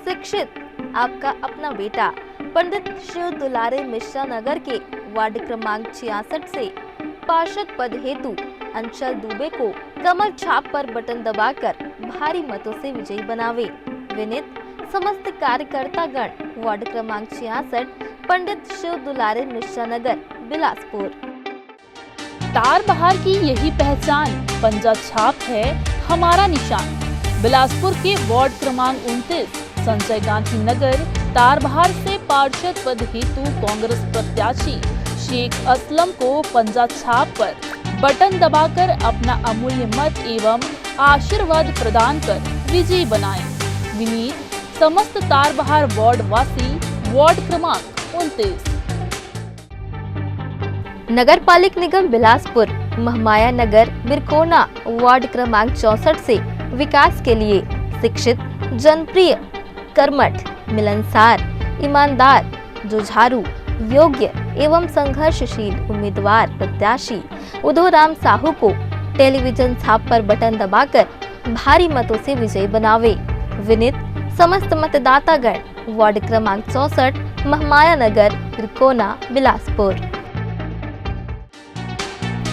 शिक्षित आपका अपना बेटा पंडित शिव दुलारे मिश्रा नगर के वार्ड क्रमांक 66 से पार्षद पद हेतु अंचल दुबे को कमल छाप पर बटन दबाकर भारी मतों से विजयी बनावे। विनीत समस्त कार्यकर्तागण वार्ड क्रमांक 66 पंडित शिव दुलारे मिश्रा नगर बिलासपुर।
तार बहार की यही पहचान, पंजा छाप है हमारा निशान। बिलासपुर के वार्ड क्रमांक 29 संजय गांधी नगर तार बहार से पार्षद पद हेतु कांग्रेस प्रत्याशी शेख असलम को पंजा छाप पर बटन दबाकर अपना अमूल्य मत एवं आशीर्वाद प्रदान कर विजयी बनाए। विनीत समस्त तारबहार वार्ड वासी, वार्ड क्रमांक 29।
नगर पालिक निगम बिलासपुर महमाया नगर बिरकोना वार्ड क्रमांक 64 से विकास के लिए शिक्षित, जनप्रिय, कर्मठ, मिलनसार, ईमानदार, जुझारू, योग्य एवं संघर्षशील उम्मीदवार प्रत्याशी उदयराम साहू को टेलीविजन छाप पर बटन दबाकर भारी मतों से विजयी बनावे। विनीत समस्त मतदातागण, वार्ड क्रमांक 64 महमाया नगर बिरकोना बिलासपुर।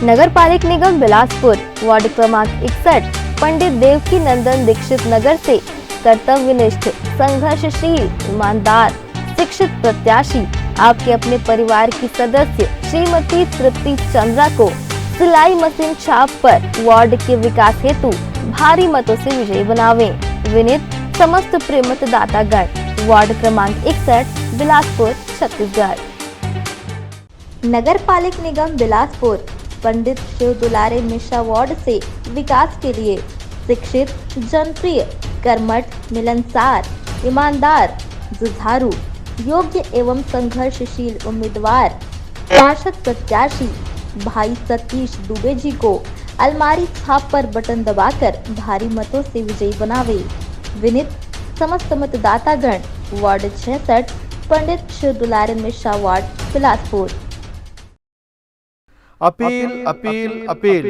नगर पालिक निगम बिलासपुर वार्ड क्रमांक 61 पंडित देवकी नंदन दीक्षित नगर से कर्तव्यनिष्ठ, संघर्षशील, ईमानदार, शिक्षित प्रत्याशी आपके अपने परिवार की सदस्य श्रीमती तृप्ति चंद्रा को सिलाई मशीन छाप पर वार्ड के विकास हेतु भारी मतों से विजयी बनावे। विनीत समस्त प्रिय मतदातागण, वार्ड क्रमांक 61 बिलासपुर छत्तीसगढ़। नगर पालिक निगम बिलासपुर पंडित शिव दुलारे मिश्रा वार्ड से विकास के लिए शिक्षित, जनप्रिय, कर्मठ, मिलनसार, ईमानदार, जुझारू, योग्य एवं संघर्षशील उम्मीदवार पार्षद प्रत्याशी भाई सतीश दुबे जी को अलमारी छाप पर बटन दबाकर भारी मतों से विजयी बनावे। विनीत समस्त मतदातागण, ward 66 Pandit Shiv Dulare Mishra ward Bilaspur.
Appeal appeal appeal.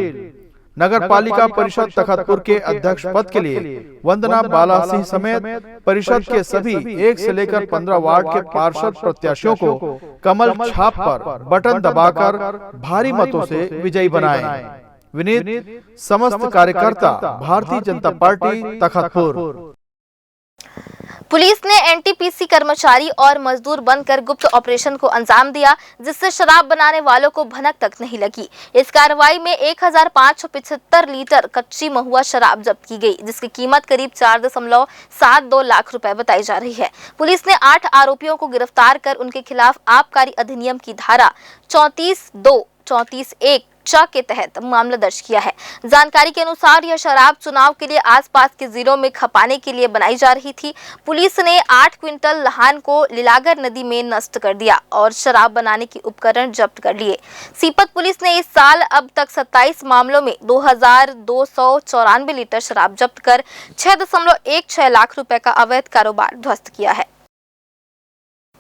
नगर पालिका परिषद तखतपुर के अध्यक्ष पद के लिए वंदना बाला सिंह समेत परिषद के सभी 1 से लेकर 15 वार्ड के पार्षद प्रत्याशियों को कमल छाप पर बटन दबाकर भारी मतों से विजयी बनाए। विनीत समस्त कार्यकर्ता, भारतीय जनता पार्टी तखतपुर।
पुलिस ने एनटीपीसी कर्मचारी और मजदूर बनकर गुप्त ऑपरेशन को अंजाम दिया, जिससे शराब बनाने वालों को भनक तक नहीं लगी। इस कार्रवाई में 1575 लीटर कच्ची महुआ शराब जब्त की गई, जिसकी कीमत करीब 4.72 लाख रुपए बताई जा रही है। पुलिस ने 8 आरोपियों को गिरफ्तार कर उनके खिलाफ आबकारी अधिनियम की धारा 34(2), 34(1) के तहत मामला दर्ज किया है। जानकारी के अनुसार यह शराब चुनाव के लिए आसपास के जिलों में खपाने के लिए बनाई जा रही थी। पुलिस ने 8 क्विंटल लहान को लीलागर नदी में नष्ट कर दिया और शराब बनाने के उपकरण जब्त कर लिए। सीपत पुलिस ने इस साल अब तक 27 मामलों में 2294 लीटर शराब जब्त कर 6.16 लाख रुपए का अवैध कारोबार ध्वस्त किया है।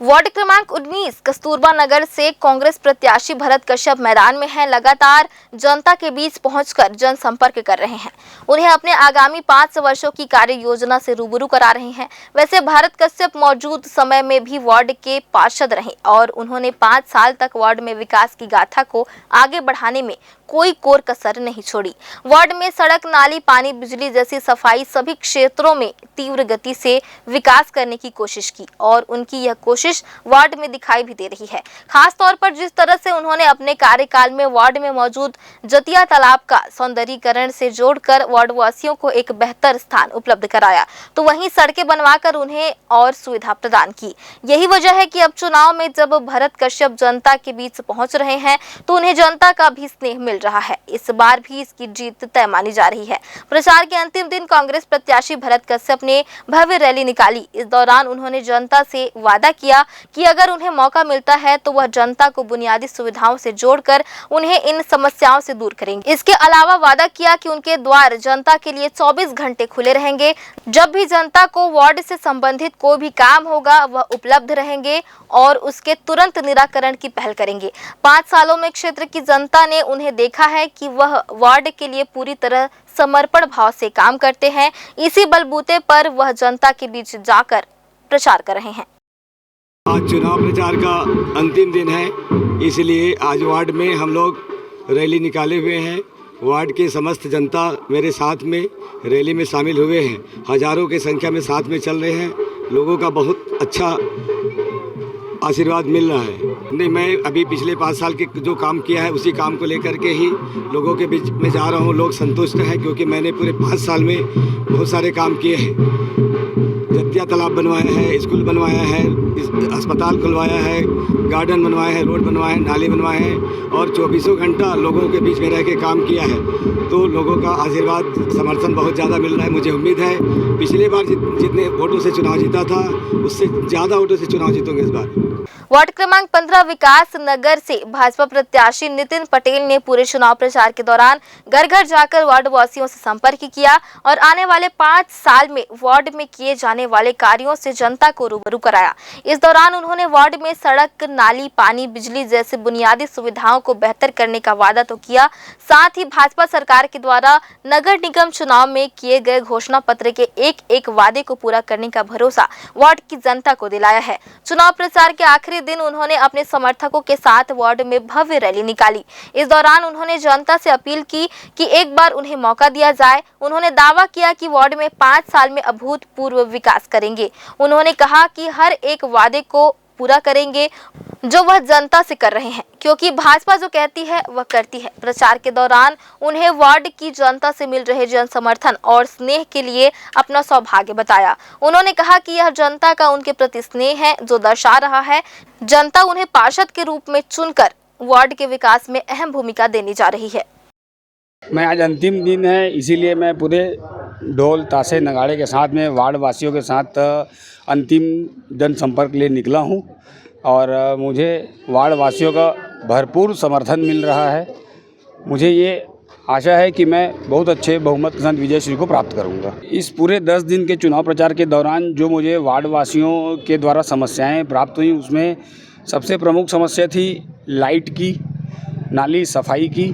वार्ड क्रमांक 19 कस्तूरबा नगर से कांग्रेस प्रत्याशी भरत कश्यप मैदान में हैं। लगातार जनता के बीच पहुंचकर जनसंपर्क कर रहे हैं, उन्हें अपने आगामी 5 वर्षों की कार्य योजना से रूबरू करा रहे हैं। वैसे भरत कश्यप मौजूद समय में भी वार्ड के पार्षद रहे और उन्होंने 5 साल तक वार्ड में विकास की गाथा को आगे बढ़ाने में कोई कोर कसर नहीं छोड़ी। वार्ड में सड़क, नाली, पानी, बिजली जैसी सफाई सभी क्षेत्रों में तीव्र गति से विकास करने की कोशिश की और उनकी यह कोशिश वार्ड में दिखाई भी दे रही है। खास तौर पर जिस तरह से उन्होंने अपने कार्यकाल में वार्ड में मौजूद जतिया तालाब का सौंदर्यीकरण से जोड़कर वार्ड वासियों को एक बेहतर स्थान उपलब्ध कराया, तो वहीं सड़कें बनवाकर उन्हें और सुविधा प्रदान की। यही वजह है कि अब चुनाव में जब भरत कश्यप जनता के बीच पहुंच रहे हैं तो उन्हें जनता का भी स्नेह मिल रहा है। इस बार भी इसकी जीत तय मानी जा रही है। प्रचार के अंतिम दिन कांग्रेस प्रत्याशी भरत कश्यप ने भव्य रैली निकाली। इस दौरान उन्होंने जनता से वादा किया कि अगर उन्हें मौका मिलता है तो वह जनता को बुनियादी सुविधाओं से जोड़कर उन्हें इन समस्याओं से दूर करेंगे। इसके अलावा वादा किया कि उनके द्वार जनता के लिए 24 घंटे खुले रहेंगे। जब भी जनता को वार्ड से संबंधित कोई भी काम होगा वह उपलब्ध रहेंगे और उसके तुरंत निराकरण की पहल करेंगे। 5 सालों में क्षेत्र की जनता ने उन्हें देखा है कि वह वार्ड के लिए पूरी तरह समर्पण भाव से काम करते हैं। इसी बलबूते पर वह जनता के बीच जाकर प्रचार कर रहे हैं।
आज चुनाव प्रचार का अंतिम दिन है, इसलिए आज वार्ड में हम लोग रैली निकाले हुए हैं। वार्ड की समस्त जनता मेरे साथ में रैली में शामिल हुए हैं। हजारों की संख्या में साथ में चल रहे हैं। लोगों का बहुत अच्छा आशीर्वाद मिल रहा है। नहीं, मैं अभी पिछले 5 साल के जो काम किया है उसी काम को लेकर के ही लोगों के बीच में जा रहा हूँ। लोग संतुष्ट हैं क्योंकि मैंने पूरे 5 साल में बहुत सारे काम किए हैं। विद्या तालाब बनवाया है, स्कूल बनवाया है, अस्पताल खुलवाया है, गार्डन बनवाया है, रोड बनवाए हैं, नाले बनवाए हैं और 24 घंटा लोगों के बीच में रह के काम किया है। तो लोगों का आशीर्वाद समर्थन बहुत ज़्यादा मिल रहा है। मुझे उम्मीद है पिछली बार जितने वोटों से चुनाव जीता था उससे ज़्यादा वोटों से चुनाव जीतोंगे इस बार।
वार्ड क्रमांक 15 विकास नगर से भाजपा प्रत्याशी नितिन पटेल ने पूरे चुनाव प्रचार के दौरान घर घर जाकर वार्ड वासियों से संपर्क किया और आने वाले 5 साल में वार्ड में किए जाने वाले कार्यों से जनता को रूबरू कराया। इस दौरान उन्होंने वार्ड में सड़क, नाली, पानी, बिजली जैसे बुनियादी सुविधाओं को बेहतर करने का वादा तो किया, साथ ही भाजपा सरकार के द्वारा नगर निगम चुनाव में किए गए घोषणा पत्र के एक एक वादे को पूरा करने का भरोसा वार्ड की जनता को दिलाया है। चुनाव प्रचार के आखिरी दिन उन्होंने अपने समर्थकों के साथ वार्ड में भव्य रैली निकाली। इस दौरान उन्होंने जनता से अपील की कि एक बार उन्हें मौका दिया जाए। उन्होंने दावा किया कि वार्ड में 5 साल में अभूतपूर्व विकास करेंगे। उन्होंने कहा कि हर एक वादे को पूरा करेंगे जो वह जनता से कर रहे हैं, क्योंकि भाजपा जो कहती है वह करती है। प्रचार के दौरान उन्हें वार्ड की जनता से मिल रहे जन समर्थन और स्नेह के लिए अपना सौभाग्य बताया। उन्होंने कहा कि यह जनता का उनके प्रति स्नेह है जो दर्शा रहा है जनता उन्हें पार्षद के रूप में चुनकर वार्ड के विकास में अहम भूमिका देने जा रही है।
मैं आज अंतिम दिन है, इसीलिए मैं पूरे ढोल ताशे नगाड़े के साथ में वार्ड वासियों के साथ अंतिम जनसंपर्क लिए निकला हूं और मुझे वार्ड वासियों का भरपूर समर्थन मिल रहा है। मुझे ये आशा है कि मैं बहुत अच्छे बहुमत के साथ विजय श्री को प्राप्त करूंगा। इस पूरे 10 दिन के चुनाव प्रचार के दौरान जो मुझे वार्ड वासियों के द्वारा समस्याएं प्राप्त हुई उसमें सबसे प्रमुख समस्या थी लाइट की, नाली सफाई की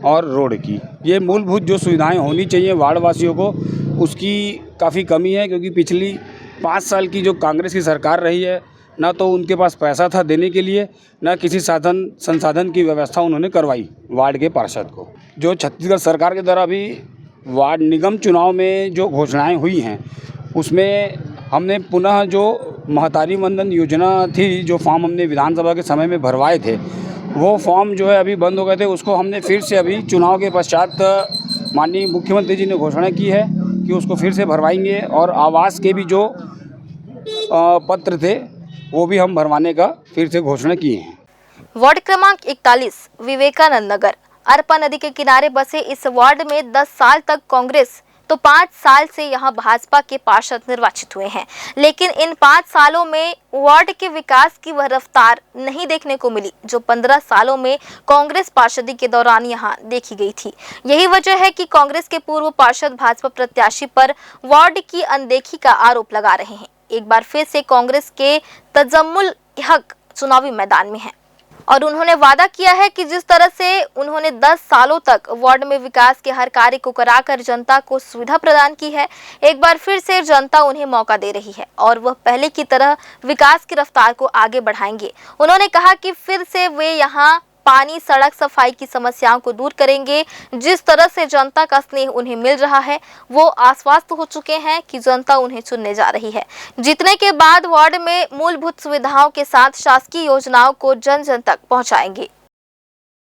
और रोड की। ये मूलभूत जो सुविधाएं होनी चाहिए वार्ड वासियों को उसकी काफ़ी कमी है, क्योंकि पिछली 5 साल की जो कांग्रेस की सरकार रही है ना तो उनके पास पैसा था देने के लिए, ना किसी साधन संसाधन की व्यवस्था उन्होंने करवाई वार्ड के पार्षद को। जो छत्तीसगढ़ सरकार के द्वारा अभी वार्ड निगम चुनाव में जो घोषणाएं हुई हैं उसमें हमने पुनः जो महतारी वंदन योजना थी, जो फॉर्म हमने विधानसभा के समय में भरवाए थे वो फॉर्म जो है अभी बंद हो गए थे। उसको हमने फिर से अभी चुनाव के पश्चात माननीय मुख्यमंत्री जी ने घोषणा की है कि उसको फिर से भरवाएंगे और आवास के भी जो पत्र थे वो भी हम भरवाने का फिर से घोषणा किए हैं।
वार्ड क्रमांक 41 विवेकानंद नगर अरपा नदी के किनारे बसे इस वार्ड में 10 साल तक कांग्रेस तो 5 साल से यहां भाजपा के पार्षद निर्वाचित हुए हैं, लेकिन इन 5 सालों में वार्ड के विकास की वह रफ्तार नहीं देखने को मिली जो 15 सालों में कांग्रेस पार्षदी के दौरान यहां देखी गई थी। यही वजह है कि कांग्रेस के पूर्व पार्षद भाजपा प्रत्याशी पर वार्ड की अनदेखी का आरोप लगा रहे हैं। एक बार फिर से कांग्रेस के तजम्मुल हक चुनावी मैदान में है और उन्होंने वादा किया है कि जिस तरह से उन्होंने 10 सालों तक वार्ड में विकास के हर कार्य को कराकर जनता को सुविधा प्रदान की है, एक बार फिर से जनता उन्हें मौका दे रही है और वह पहले की तरह विकास की रफ्तार को आगे बढ़ाएंगे। उन्होंने कहा कि फिर से वे यहाँ पानी, सड़क, सफाई की समस्याओं को दूर करेंगे। जिस तरह से जनता का स्नेह उन्हें मिल रहा है वो आश्वस्त हो चुके हैं कि जनता उन्हें चुनने जा रही है। जीतने के बाद वार्ड में मूलभूत सुविधाओं के साथ शासकीय योजनाओं को जन जन तक पहुंचाएंगे।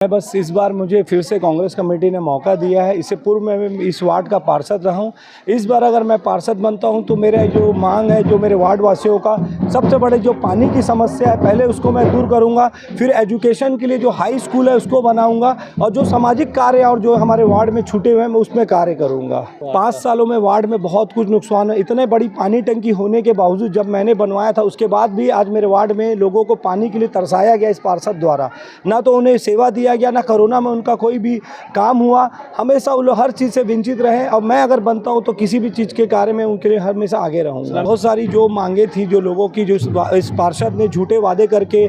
मैं बस इस बार मुझे फिर से कांग्रेस कमेटी ने मौका दिया है। इससे पूर्व मैं इस वार्ड का पार्षद रहा हूँ। इस बार अगर मैं पार्षद बनता हूँ तो मेरा जो मांग है, जो मेरे वार्ड वासियों का सबसे बड़े जो पानी की समस्या है पहले उसको मैं दूर करूँगा, फिर एजुकेशन के लिए जो हाई स्कूल है उसको बनाऊँगा और जो सामाजिक कार्य और जो हमारे वार्ड में छूटे हुए हैं मैं उसमें कार्य करूँगा। 5 सालों में वार्ड में बहुत कुछ नुकसान है। इतने बड़ी पानी टंकी होने के बावजूद जब मैंने बनवाया था उसके बाद भी आज मेरे वार्ड में लोगों को पानी के लिए तरसाया गया इस पार्षद द्वारा। ना तो उन्हें सेवा दिया गया, ना कोरोना में उनका कोई भी काम हुआ। हमेशा वो लोग हर चीज़ से वंचित रहे और मैं अगर बनता हूँ तो किसी भी चीज़ के कार्य में उनके लिए हमेशा आगे रहूँगा। बहुत सारी जो मांगे थी जो लोगों की, जो इस पार्षद ने झूठे वादे करके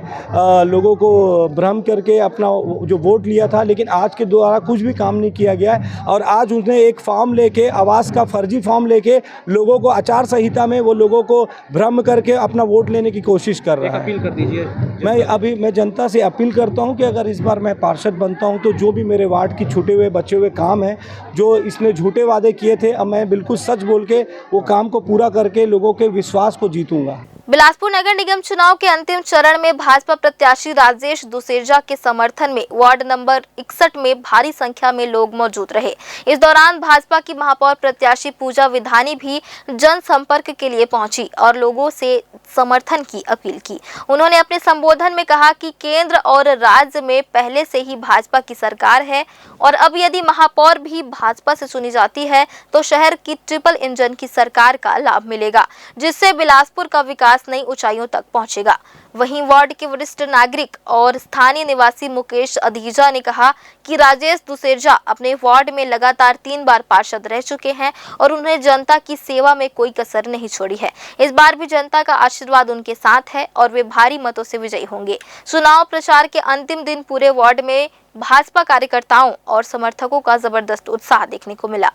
लोगों को भ्रम करके अपना जो वोट लिया था, लेकिन आज के द्वारा कुछ भी काम नहीं किया गया है। और आज उसने एक फॉर्म लेके, आवास का फर्जी फॉर्म लेके लोगों को आचार संहिता में वो लोगों को भ्रम करके अपना वोट लेने की कोशिश कर रहा है।
अपील कर दीजिए।
मैं जनता से अपील करता हूं कि अगर इस बार मैं पार्षद बनता हूं तो जो भी मेरे वार्ड की छूटे हुए बचे हुए काम हैं, जो इसने झूठे वादे किए थे, अब मैं बिल्कुल सच बोल के वो काम को पूरा करके लोगों के विश्वास को जीतूंगा।
बिलासपुर नगर निगम चुनाव के अंतिम चरण में भाजपा प्रत्याशी राजेश दुसेजा के समर्थन में वार्ड नंबर 61 में भारी संख्या में लोग मौजूद रहे। इस दौरान भाजपा की महापौर प्रत्याशी पूजा विधानी भी जनसंपर्क के लिए पहुंची और लोगों से समर्थन की अपील की। उन्होंने अपने संबोधन में कहा कि केंद्र और राज्य में पहले से ही भाजपा की सरकार है और अब यदि महापौर भी भाजपा से चुनी जाती है तो शहर की ट्रिपल इंजन की सरकार का लाभ मिलेगा, जिससे बिलासपुर का विकास नई ऊंचाइयों तक पहुंचेगा। वहीं वार्ड के वरिष्ठ नागरिक और स्थानीय निवासी मुकेश अधीजा ने कहा कि राजेश दुसेजा अपने वार्ड में लगातार 3 बार पार्षद रह चुके हैं और उन्हें जनता की सेवा में कोई कसर नहीं छोड़ी है। इस बार भी जनता का आशीर्वाद उनके साथ है और वे भारी मतों से विजयी होंगे। चुनाव प्रचार के अंतिम दिन पूरे वार्ड में भाजपा कार्यकर्ताओं और समर्थकों का जबरदस्त उत्साह देखने को मिला।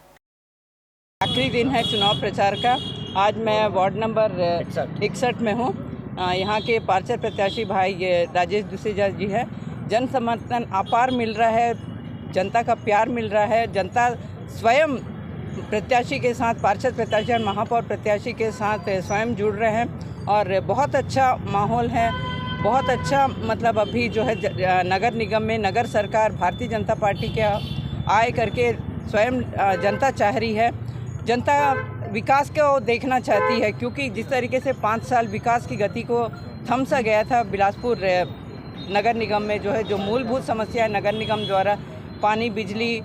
आखिरी दिन है चुनाव प्रचार का। आज मैं वार्ड नंबर 61 में हूँ। यहाँ के पार्षद प्रत्याशी भाई राजेश दुसेजा जी है। जन समर्थन अपार मिल रहा है, जनता का प्यार मिल रहा है। जनता स्वयं प्रत्याशी के साथ, पार्षद प्रत्याशी और महापौर प्रत्याशी के साथ स्वयं जुड़ रहे हैं और बहुत अच्छा माहौल है। बहुत अच्छा मतलब अभी जो है नगर निगम में नगर सरकार भारतीय जनता पार्टी के आए करके स्वयं जनता चाह रही है। जनता विकास को देखना चाहती है, क्योंकि जिस तरीके से 5 साल विकास की गति को थम सा गया था बिलासपुर नगर निगम में, जो है जो मूलभूत समस्याएं नगर निगम द्वारा पानी, बिजली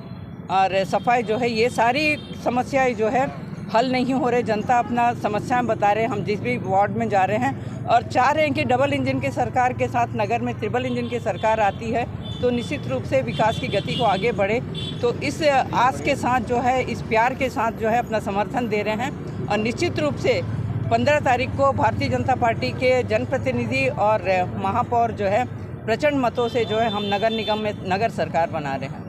और सफाई जो है, ये सारी समस्याएं जो है हल नहीं हो रहे। जनता अपना समस्याएं बता रहे हैं। हम जिस भी वार्ड में जा रहे हैं और चाह रहे हैं कि डबल इंजन की सरकार के साथ नगर में ट्रिपल इंजन की सरकार आती है तो निश्चित रूप से विकास की गति को आगे बढ़े। तो इस आस के साथ जो है, इस प्यार के साथ जो है अपना समर्थन दे रहे हैं और निश्चित रूप से 15 तारीख को भारतीय जनता पार्टी के जनप्रतिनिधि और महापौर जो है प्रचंड मतों से जो है हम नगर निगम में नगर सरकार बना रहे हैं।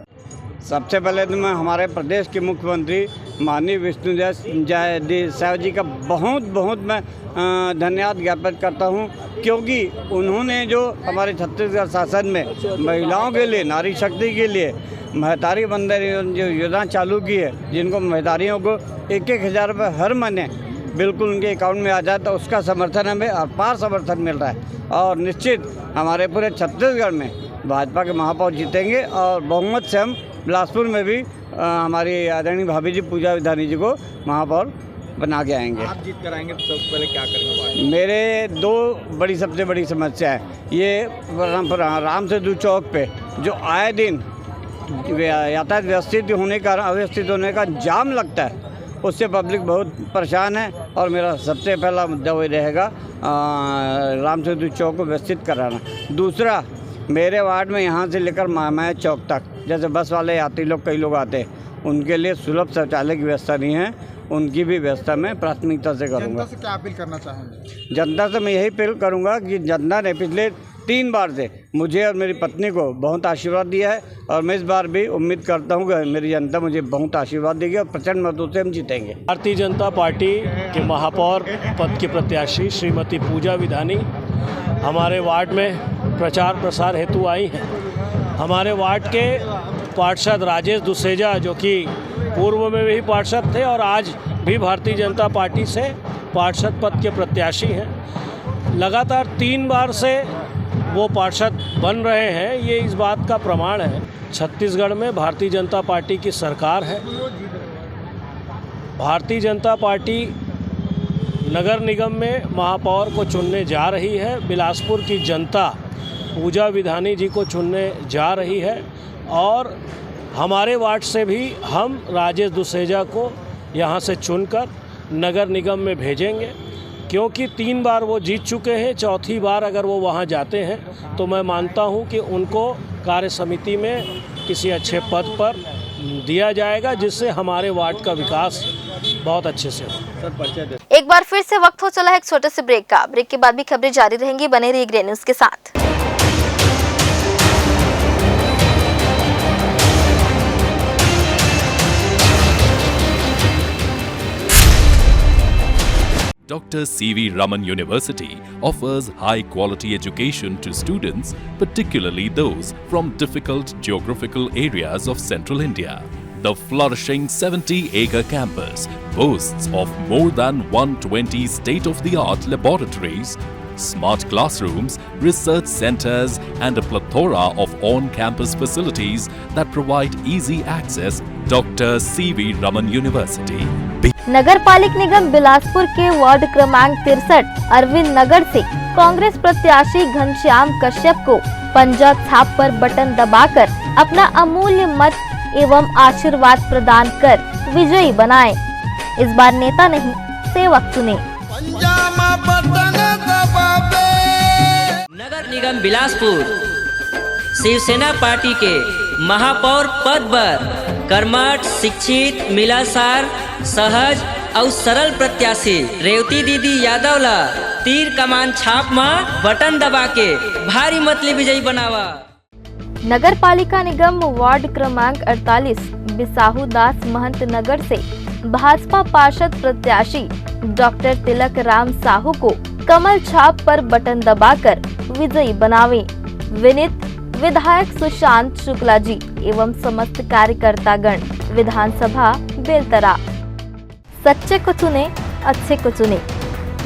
सबसे पहले तो मैं हमारे प्रदेश के मुख्यमंत्री माननीय विष्णुदेव साय जी का बहुत मैं धन्यवाद ज्ञापित करता हूं, क्योंकि उन्होंने जो हमारे छत्तीसगढ़ शासन में महिलाओं के लिए, नारी शक्ति के लिए महतारी बंधन जो योजना चालू की है, जिनको महतारियों को 1,000 रुपये हर महीने बिल्कुल उनके अकाउंट में आ जाए, तो उसका समर्थन हमें अपार समर्थन मिल रहा है और निश्चित हमारे पूरे छत्तीसगढ़ में भाजपा के महापौर जीतेंगे और बहुमत से हम बिलासपुर में भी हमारी आदरणीय भाभी जी पूजा विधानी जी को महापौर बना के आएंगे।
आप जीत कर आएंगे तो सबसे पहले क्या करेंगे?
मेरे 2 सबसे बड़ी समस्या है ये राम सेतु चौक पे जो आए दिन यातायात अव्यवस्थित होने का जाम लगता है, उससे पब्लिक बहुत परेशान है और मेरा सबसे पहला मुद्दा वही रहेगा राम सेतु चौक को व्यवस्थित कराना। दूसरा, मेरे वार्ड में यहाँ से लेकर महामाया चौक तक जैसे बस वाले यात्री लोग, कई लोग आते हैं, उनके लिए सुलभ शौचालय की व्यवस्था नहीं है, उनकी भी व्यवस्था मैं प्राथमिकता से करूँगा।
जनता से क्या अपील करना चाहेंगे?
जनता से मैं यही अपील करूँगा कि जनता ने पिछले 3 बार से मुझे और मेरी पत्नी को बहुत आशीर्वाद दिया है और मैं इस बार भी उम्मीद करता हूँ कि मेरी जनता मुझे बहुत आशीर्वाद देगी और प्रचंड मतों से हम जीतेंगे।
भारतीय जनता पार्टी के महापौर पद की प्रत्याशी श्रीमती पूजा विधानी हमारे वार्ड में प्रचार प्रसार हेतु आई हैं। हमारे वार्ड के पार्षद राजेश दुसेजा, जो कि पूर्व में भी पार्षद थे और आज भी भारतीय जनता पार्टी से पार्षद पद के प्रत्याशी हैं, लगातार 3 बार से वो पार्षद बन रहे हैं। ये इस बात का प्रमाण है। छत्तीसगढ़ में भारतीय जनता पार्टी की सरकार है। भारतीय जनता पार्टी नगर निगम में महापौर को चुनने जा रही है। बिलासपुर की जनता पूजा विधानी जी को चुनने जा रही है और हमारे वार्ड से भी हम राजेश दुसेजा को यहाँ से चुनकर नगर निगम में भेजेंगे, क्योंकि 3 बार वो जीत चुके हैं। चौथी बार अगर वो वहाँ जाते हैं तो मैं मानता हूँ कि उनको कार्य समिति में किसी अच्छे पद पर दिया जाएगा, जिससे हमारे वार्ड का विकास बहुत अच्छे से हो।
एक बार फिर से वक्त हो चला है एक छोटे से ब्रेक का। ब्रेक के बाद भी खबरें जारी रहेंगी, बने रहिए ग्रे न्यूज़ के साथ।
Dr. C.V. Raman University offers high-quality education to students, particularly those from difficult geographical areas of Central India. The flourishing 70-acre campus boasts of more than 120 state-of-the-art laboratories, smart classrooms, research centers, and a plethora of on-campus facilities that provide easy access. Dr. C.V. Raman University.
नगर पालिक निगम बिलासपुर के ward क्रमांक 63 अरविंद नगर से कांग्रेस प्रत्याशी घनश्याम कश्यप को पंजा छाप पर button दबाकर अपना अमूल्य मत एवं आशीर्वाद प्रदान कर विजयी बनाएं। इस बार नेता नहीं सेवक चुने।
नगर निगम बिलासपुर शिवसेना पार्टी के महापौर पद पर कर्मठ, शिक्षित, मिलासार, सहज और सरल प्रत्याशी रेवती दीदी यादव ला तीर कमान छाप में बटन दबा के भारी मतली विजयी बनावा।
नगर पालिका निगम वार्ड क्रमांक 48 बिसाहू दास महंत नगर से भाजपा पार्षद प्रत्याशी डॉक्टर तिलक राम साहू को कमल छाप पर बटन दबाकर विजयी बनावे। विनीत विधायक सुशांत शुक्ला जी एवं समस्त कार्यकर्तागण विधानसभा बेलतरा। सच्चे को चुने, अच्छे को चुने।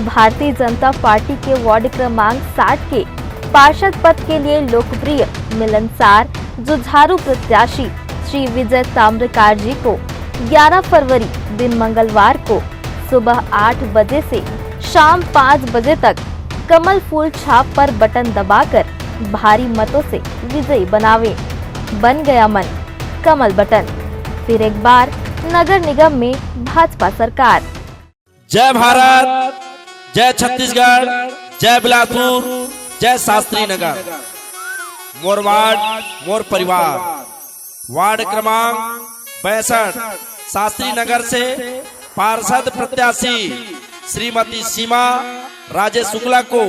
भारतीय जनता पार्टी के वार्ड क्रमांक 60 के पार्षद पद के लिए लोकप्रिय मिलनसार जुझारू प्रत्याशी श्री विजय ताम्रकार जी को 11 फरवरी दिन मंगलवार को सुबह 8 बजे से शाम 5 बजे तक कमल फूल छाप पर बटन दबाकर भारी मतों से विजयी बनावे। बन गया मन कमल बटन। फिर एक बार नगर निगम में भाजपा सरकार।
जय भारत, जय छत्तीसगढ़, जय बिलासपुर, जय शास्त्री नगर। मोर वार्ड मोर परिवार। वार्ड क्रमांक 62 शास्त्री नगर से पार्षद प्रत्याशी श्रीमती सीमा राजेश शुक्ला को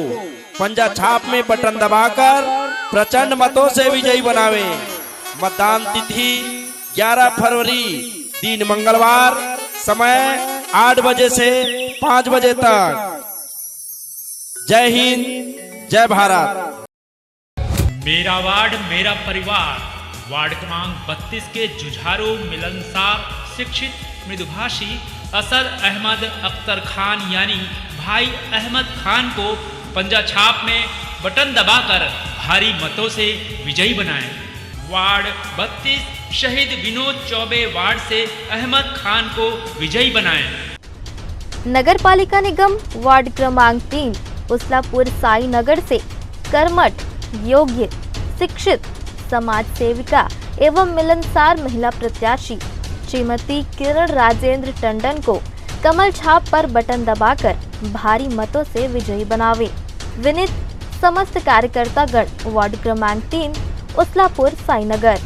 पंजा छाप में बटन दबाकर प्रचंड मतों से विजयी बनावे। मतदान तिथि 11 फरवरी दिन मंगलवार, समय 8 बजे से 5 बजे तक। जय हिंद, जय भारत।
मेरा वार्ड मेरा परिवार। वार्ड क्रमांक 32 के जुझारू, मिलनसार, शिक्षित, मृदुभाषी असद अहमद अख्तर खान यानी भाई अहमद खान को पंजा छाप में बटन दबाकर भारी मतों से विजयी बनाएं। वार्ड 32 शहीद विनोद चौबे वार्ड से अहमद खान को विजयी बनाएं।
नगर पालिका निगम वार्ड क्रमांक 3 उसलापुर साई नगर से कर्मठ, योग्य, शिक्षित, समाज सेविका एवं मिलनसार महिला प्रत्याशी श्रीमती किरण राजेंद्र टंडन को कमल छाप पर बटन दबाकर भारी मतों से विजयी बनावे। विनीत समस्त कार्यकर्तागण वार्ड क्रमांक 3 उसलापुर साई नगर।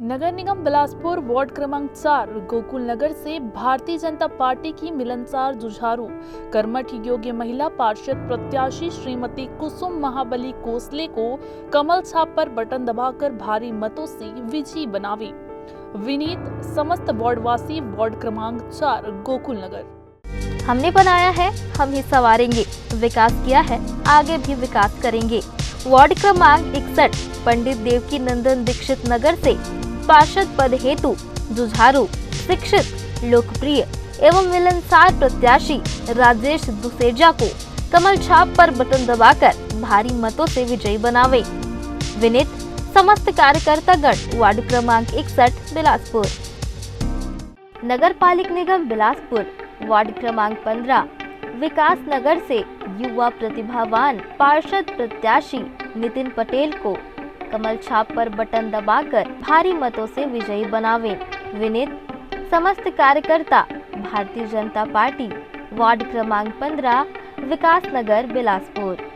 नगर निगम बिलासपुर वार्ड क्रमांक 4 गोकुल नगर से भारतीय जनता पार्टी की मिलनसार, जुझारू, कर्मठ, योग्य महिला पार्षद प्रत्याशी श्रीमती कुसुम महाबली कोसले को कमल छाप पर बटन दबाकर भारी मतों से विजयी बनावे। विनीत समस्त वार्डवासी वार्ड क्रमांक 4 गोकुल नगर।
हमने बनाया है, हम ही संवारेंगे। विकास किया है, आगे भी विकास करेंगे। वार्ड क्रमांक 61 पंडित देवकी नंदन दीक्षित नगर से पार्षद पद हेतु जुझारू, शिक्षित, लोकप्रिय एवं मिलनसार प्रत्याशी राजेश दुसेजा को कमल छाप पर बटन दबाकर भारी मतों से विजयी बनावे। विनीत समस्त कार्यकर्तागण वार्ड क्रमांक 61 बिलासपुर। नगर पालिक निगम बिलासपुर वार्ड क्रमांक 15 विकास नगर से युवा प्रतिभावान पार्षद प्रत्याशी नितिन पटेल को कमल छाप पर बटन दबाकर भारी मतों से विजयी बनावे। विनीत समस्त कार्यकर्ता भारतीय जनता पार्टी वार्ड क्रमांक 15 विकास नगर बिलासपुर।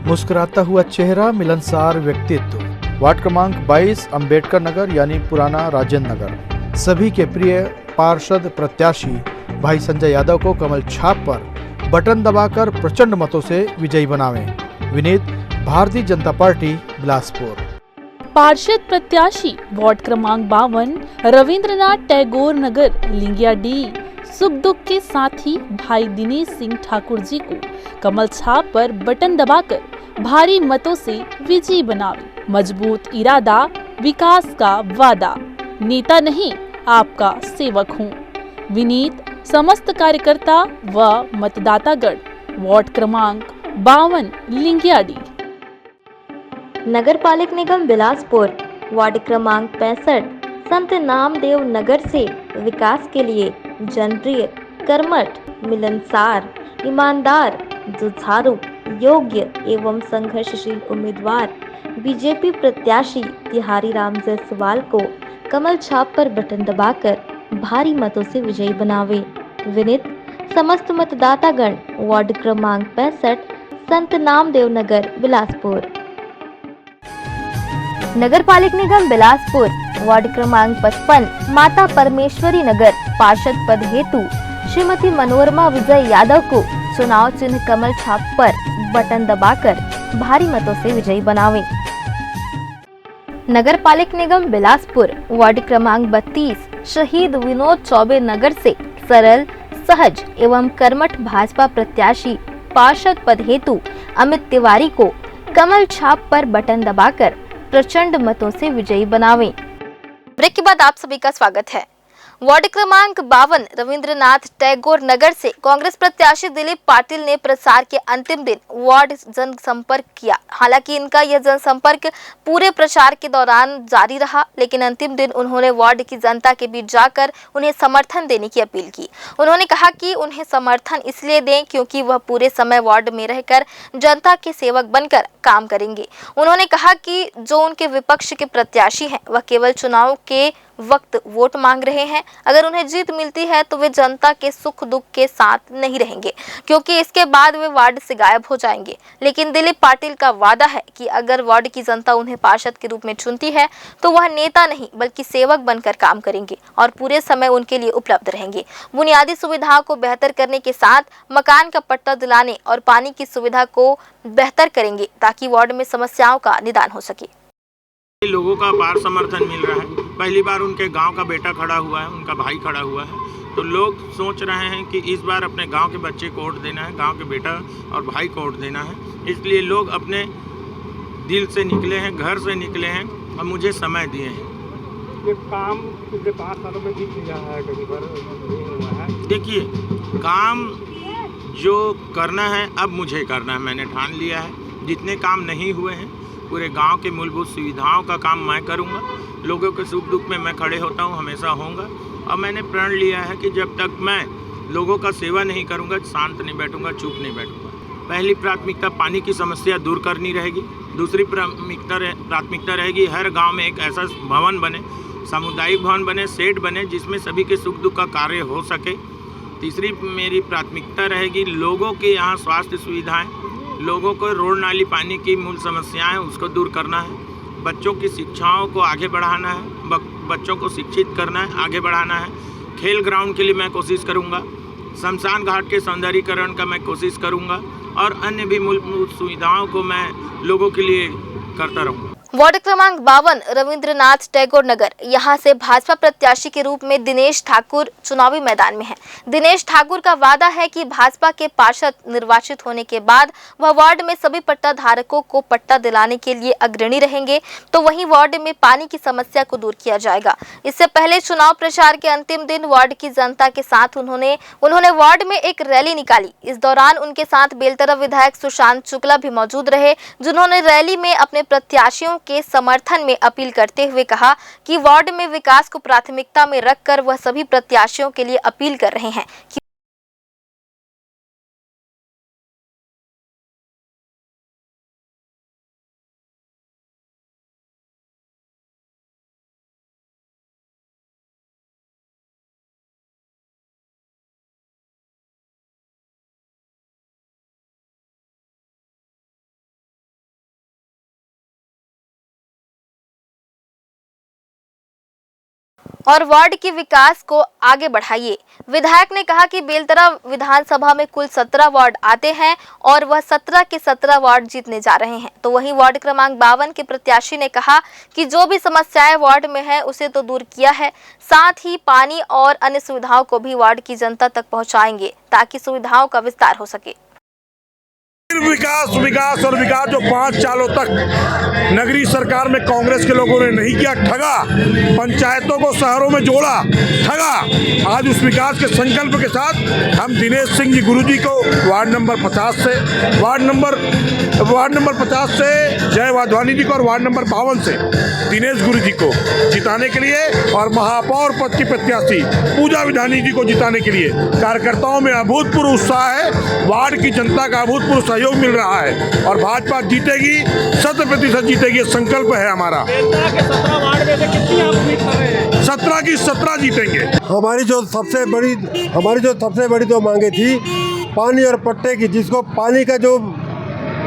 मुस्कुराता हुआ चेहरा, मिलनसार व्यक्तित्व। वार्ड क्रमांक 22 अंबेडकर नगर यानी पुराना राजेंद्र नगर। सभी के प्रिय पार्षद प्रत्याशी भाई संजय यादव को कमल छाप पर बटन दबाकर प्रचंड मतों से विजयी बनावे। विनीत भारतीय जनता पार्टी बिलासपुर।
पार्षद प्रत्याशी वार्ड क्रमांक 52 रविंद्रनाथ टैगोर नगर लिंगिया डी सुख दुख के साथी भाई दिनेश सिंह ठाकुर जी को कमल छाप पर बटन दबाकर भारी मतों से विजयी बनावे। मजबूत इरादा, विकास का वादा। नेता नहीं, आपका सेवक हूँ। विनीत समस्त कार्यकर्ता व मतदातागण, वार्ड क्रमांक 52, लिंगियाडी।
नगर पालिक निगम बिलासपुर, वार्ड क्रमांक 65, संत नामदेव नगर से विकास के लिए जनप्रिय, कर्मठ, मिलनसार, ईमानदार, जुझारू, योग्य एवं संघर्षशील उम्मीदवार बीजेपी प्रत्याशी तिहारी राम जायसवाल को कमल छाप पर बटन दबाकर भारी मतों से विजयी बनावे। विनीत समस्त मतदातागण, वार्ड क्रमांक 65, संत नामदेव नगर, बिलासपुर। नगर पालिक निगम बिलासपुर, वार्ड क्रमांक 55, माता परमेश्वरी नगर, पार्षद पद हेतु श्रीमती मनोरमा विजय यादव को चुनाव चिन्ह कमल छाप पर बटन दबाकर भारी मतों से विजयी बनावे। नगर पालिक निगम बिलासपुर, वार्ड क्रमांक 32, शहीद विनोद चौबे नगर से सरल, सहज एवं कर्मठ भाजपा प्रत्याशी पार्षद पद हेतु अमित तिवारी को कमल छाप पर बटन दबाकर प्रचंड मतों से विजयी बनावे। ब्रेक के बाद आप सभी का स्वागत है। वार्ड क्रमांक 52 रविंद्रनाथ टैगोर नगर से कांग्रेस प्रत्याशी दिलीप पाटिल ने प्रचार के अंतिम दिन वार्ड जनसंपर्क किया। हालांकि इनका यह जनसंपर्क पूरे प्रचार के दौरान जारी रहा, लेकिन अंतिम दिन उन्होंने वार्ड की जनता के बीच जाकर उन्हें समर्थन देने की अपील की। उन्होंने कहा कि उन्हें समर्थन इसलिए दें क्योंकि वह पूरे समय वार्ड में रहकर जनता के सेवक बनकर काम करेंगे। उन्होंने कहा कि जो उनके विपक्ष के प्रत्याशी हैं वह केवल चुनाव के वक्त वोट मांग रहे हैं। अगर उन्हें जीत मिलती है तो वे जनता के सुख दुख के साथ नहीं रहेंगे, क्योंकि इसके बाद वे वार्ड से गायब हो जाएंगे। लेकिन दिलीप पाटिल का वादा है कि अगर वार्ड की जनता उन्हें पार्षद के रूप में चुनती है तो वह नेता नहीं बल्कि सेवक बनकर काम करेंगे और पूरे समय उनके लिए उपलब्ध रहेंगे। बुनियादी सुविधाओं को बेहतर करने के साथ मकान का पट्टा दिलाने और पानी की सुविधा को बेहतर करेंगे ताकि वार्ड में समस्याओं का निदान हो सके।
लोगों का अपार समर्थन मिल रहा है। पहली बार उनके गांव का बेटा खड़ा हुआ है, उनका भाई खड़ा हुआ है, तो लोग सोच रहे हैं कि इस बार अपने गांव के बच्चे को वोट देना है, गांव के बेटा और भाई को वोट देना है। इसलिए लोग अपने दिल से निकले हैं, घर से निकले हैं और मुझे समय दिए हैं।
ये काम पिछले 5 सालों में भी किया है, कभी बार नहीं हुआ है।
देखिए, काम जो करना है अब मुझे करना है, मैंने ठान लिया है। जितने काम नहीं हुए हैं पूरे गांव के मूलभूत सुविधाओं का काम मैं करूंगा। लोगों के सुख दुख में मैं खड़े होता हूं, हमेशा होऊंगा। और मैंने प्रण लिया है कि जब तक मैं लोगों का सेवा नहीं करूंगा, शांत नहीं बैठूंगा, चुप नहीं बैठूंगा। पहली प्राथमिकता पानी की समस्या दूर करनी रहेगी। दूसरी प्राथमिकता रहेगी हर गाँव में एक ऐसा भवन बने, सामुदायिक भवन बने, शेड बने, जिसमें सभी के सुख दुख का कार्य हो सके। तीसरी मेरी प्राथमिकता रहेगी लोगों के यहाँ स्वास्थ्य सुविधाएँ, लोगों को रोड नाली पानी की मूल समस्याएं हैं उसको दूर करना है। बच्चों की शिक्षाओं को आगे बढ़ाना है, बच्चों को शिक्षित करना है, आगे बढ़ाना है। खेल ग्राउंड के लिए मैं कोशिश करूंगा। शमशान घाट के सौंदर्यीकरण का मैं कोशिश करूंगा और अन्य भी मूलभूत सुविधाओं को मैं लोगों के लिए करता रहूँगा।
वार्ड क्रमांक 52 रविंद्रनाथ टैगोर नगर, यहाँ से भाजपा प्रत्याशी के रूप में दिनेश ठाकुर चुनावी मैदान में हैं। दिनेश ठाकुर का वादा है कि भाजपा के पार्षद निर्वाचित होने के बाद वह वार्ड में सभी पट्टा धारकों को पट्टा दिलाने के लिए अग्रणी रहेंगे, तो वहीं वार्ड में पानी की समस्या को दूर किया जाएगा। इससे पहले चुनाव प्रचार के अंतिम दिन वार्ड की जनता के साथ उन्होंने वार्ड में एक रैली निकाली। इस दौरान उनके साथ बेलतरा विधायक सुशांत शुक्ला भी मौजूद रहे, जिन्होंने रैली में अपने प्रत्याशियों के समर्थन में अपील करते हुए कहा कि वार्ड में विकास को प्राथमिकता में रखकर वह सभी प्रत्याशियों के लिए अपील कर रहे हैं कि और वार्ड के विकास को आगे बढ़ाइए। विधायक ने कहा कि बेलतरा विधानसभा में कुल 17 वार्ड आते हैं और वह 17 के 17 वार्ड जीतने जा रहे हैं। तो वहीं वार्ड क्रमांक 52 के प्रत्याशी ने कहा कि जो भी समस्याएं वार्ड में है उसे तो दूर किया है, साथ ही पानी और अन्य सुविधाओं को भी वार्ड की जनता तक पहुंचाएंगे ताकि सुविधाओं का विस्तार हो सके।
विकास विकास और विकास जो 5 सालों तक नगरीय सरकार में कांग्रेस के लोगों ने नहीं किया, ठगा, पंचायतों को शहरों में जोड़ा, ठगा। आज उस विकास के संकल्प के साथ हम दिनेश सिंह जी गुरुजी को वार्ड नंबर 50 से जय वाधवानी जी को और वार्ड नंबर 52 से दिनेश गुरुजी को जिताने के लिए और महापौर पद की प्रत्याशी पूजा विधानी जी को जिताने के लिए कार्यकर्ताओं में अभूतपूर्व उत्साह है। वार्ड की जनता का अभूतपूर्व सहयोग मिल रहा है और भाजपा जीतेगी, 100% जीतेगी, संकल्प है हमारा।
17 वार्ड में से कितनी आप उम्मीद कर रहे हैं?
17 की 17 जीतेंगे।
हमारी जो सबसे बड़ी दो मांगे थी पानी और पट्टे की, जिसको पानी का जो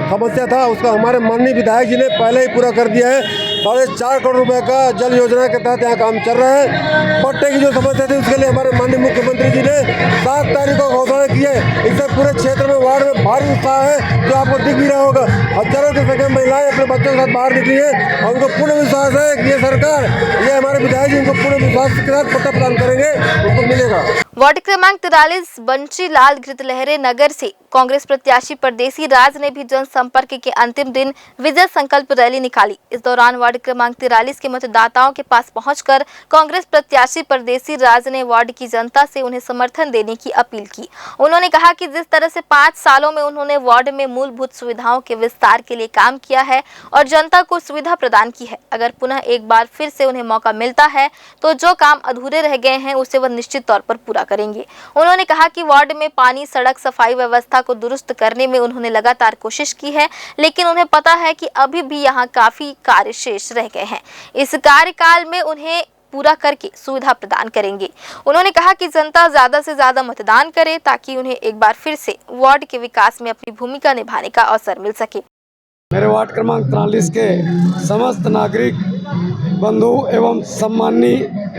समस्या था उसका हमारे माननीय विधायक जी ने पहले ही पूरा कर दिया है। 4.5 करोड़ रुपए का जल योजना के तहत यहाँ काम चल रहा है। पट्टे की जो समस्या थी उसके लिए हमारे माननीय मुख्यमंत्री जी ने 7 तारीख को घोषणा की है। इससे पूरे क्षेत्र में वार्ड में भारी उत्साह है, जो आपको दिख भी रहा होगा। हजारों की संख्या में महिलाएं अपने बच्चों के साथ बाहर निकली है और उनको पूर्ण विश्वास है कि ये सरकार, ये हमारे विधायक जी उनको पूर्ण विश्वास के साथ पट्टा प्रदान करेंगे, उनको मिलेगा।
वार्ड क्रमांक 43 बंशीलाल घृतलहरे नगर से कांग्रेस प्रत्याशी परदेसी राज ने भी जनसंपर्क के अंतिम दिन विजय संकल्प रैली निकाली। इस दौरान वार्ड क्रमांक 43 के मतदाताओं के पास पहुंचकर कांग्रेस प्रत्याशी परदेसी राज ने वार्ड की जनता से उन्हें समर्थन देने की अपील की। उन्होंने कहा कि जिस तरह से 5 सालों में उन्होंने वार्ड में मूलभूत सुविधाओं के विस्तार के लिए काम किया है और जनता को सुविधा प्रदान की है, अगर पुनः एक बार फिर से उन्हें मौका मिलता है तो जो काम अधूरे रह गए हैं उसे वह निश्चित तौर पर पूरा करेंगे। उन्होंने कहा कि वार्ड में पानी, सड़क, सफाई व्यवस्था को दुरुस्त करने में उन्होंने लगातार कोशिश की है, लेकिन उन्हें पता है कि अभी भी यहाँ काफी कार्य शेष रह गए हैं। इस कार्यकाल में उन्हें पूरा करके सुविधा प्रदान करेंगे। उन्होंने कहा कि जनता ज्यादा से ज्यादा मतदान करे ताकि उन्हें एक बार फिर से वार्ड के विकास में अपनी भूमिका निभाने का अवसर मिल सके।
मेरे वार्ड क्रमांक 43 के समस्त नागरिक बंधु एवं सम्मानीय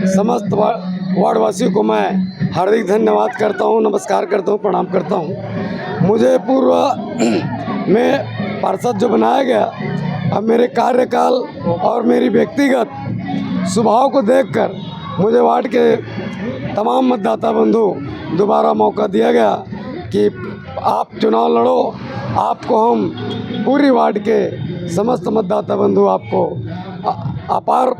समस्त वार्डवासियों को मैं हार्दिक धन्यवाद करता हूं, नमस्कार करता हूं, प्रणाम करता हूं। मुझे पूर्व में पार्षद जो बनाया गया, अब मेरे कार्यकाल और मेरी व्यक्तिगत स्वभाव को देखकर मुझे वार्ड के तमाम मतदाता बंधु दोबारा मौका दिया गया कि आप चुनाव लड़ो, आपको हम पूरी वार्ड के समस्त मतदाता बंधु आपको अपार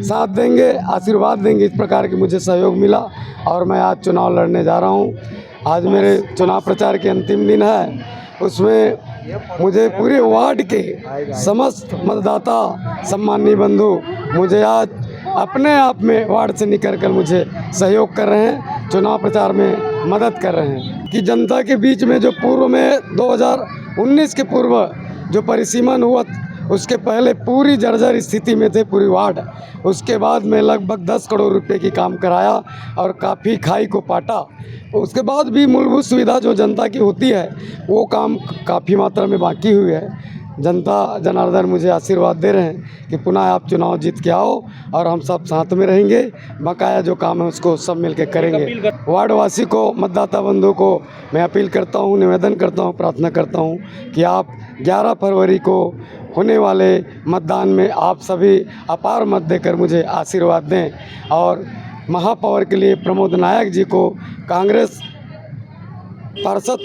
साथ देंगे, आशीर्वाद देंगे। इस प्रकार की मुझे सहयोग मिला और मैं आज चुनाव लड़ने जा रहा हूं। आज मेरे चुनाव प्रचार के अंतिम दिन है, उसमें मुझे पूरे वार्ड के समस्त मतदाता सम्मानीय बंधु मुझे आज अपने आप में वार्ड से निकल कर मुझे सहयोग कर रहे हैं, चुनाव प्रचार में मदद कर रहे हैं कि जनता के बीच में जो पूर्व में 2019 के पूर्व जो परिसीमन हुआ, उसके पहले पूरी जर्जर स्थिति में थे पूरी वार्ड। उसके बाद में लगभग 10 करोड़ रुपए की काम कराया और काफ़ी खाई को पाटा। उसके बाद भी मूलभूत सुविधा जो जनता की होती है वो काम काफ़ी मात्रा में बाकी हुई है। जनता जनार्दन मुझे आशीर्वाद दे रहे हैं कि पुनः आप चुनाव जीत के आओ और हम सब साथ में रहेंगे, बकाया जो काम है उसको सब मिलकर करेंगे। वार्डवासी को, मतदाता बंधुओं को मैं अपील करता हूँ, निवेदन करता हूँ, प्रार्थना करता हूँ कि आप 11 फरवरी को होने वाले मतदान में आप सभी अपार मत देकर मुझे आशीर्वाद दें और महापौर के लिए प्रमोद नायक जी को, कांग्रेस पार्षद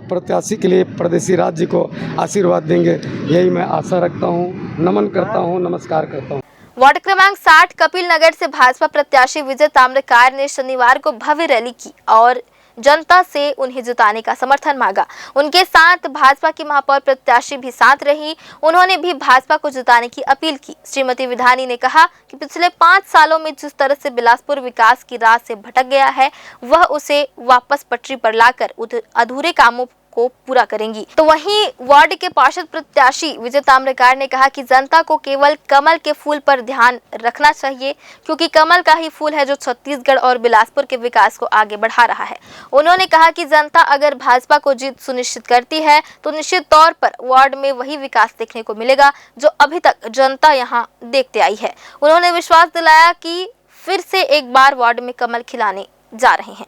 प्रत्याशी के लिए परदेसी राज जी को आशीर्वाद देंगे। यही मैं आशा रखता हूँ, नमन करता हूँ, नमस्कार करता हूँ।
वार्ड क्रमांक 60 कपिल नगर से भाजपा प्रत्याशी विजय ताम्रकार ने शनिवार को भव्य रैली की और जनता से उन्हें जिताने का समर्थन मांगा। उनके साथ भाजपा की महापौर प्रत्याशी भी साथ रही, उन्होंने भी भाजपा को जिताने की अपील की। श्रीमती विधानी ने कहा कि पिछले 5 सालों में जिस तरह से बिलासपुर विकास की राह से भटक गया है, वह उसे वापस पटरी पर लाकर अधूरे कामों को पूरा करेंगी। तो वहीं वार्ड के पार्षद प्रत्याशी विजय ताम्रकार ने कहा कि जनता को केवल कमल के फूल पर ध्यान रखना चाहिए, क्योंकि कमल का ही फूल है जो छत्तीसगढ़ और बिलासपुर के विकास को आगे बढ़ा रहा है। उन्होंने कहा कि जनता अगर भाजपा को जीत सुनिश्चित करती है तो निश्चित तौर पर वार्ड में वही विकास देखने को मिलेगा जो अभी तक जनता यहां देखते आई है। उन्होंने विश्वास दिलाया कि फिर से एक बार वार्ड में कमल खिलाने जा रहे हैं।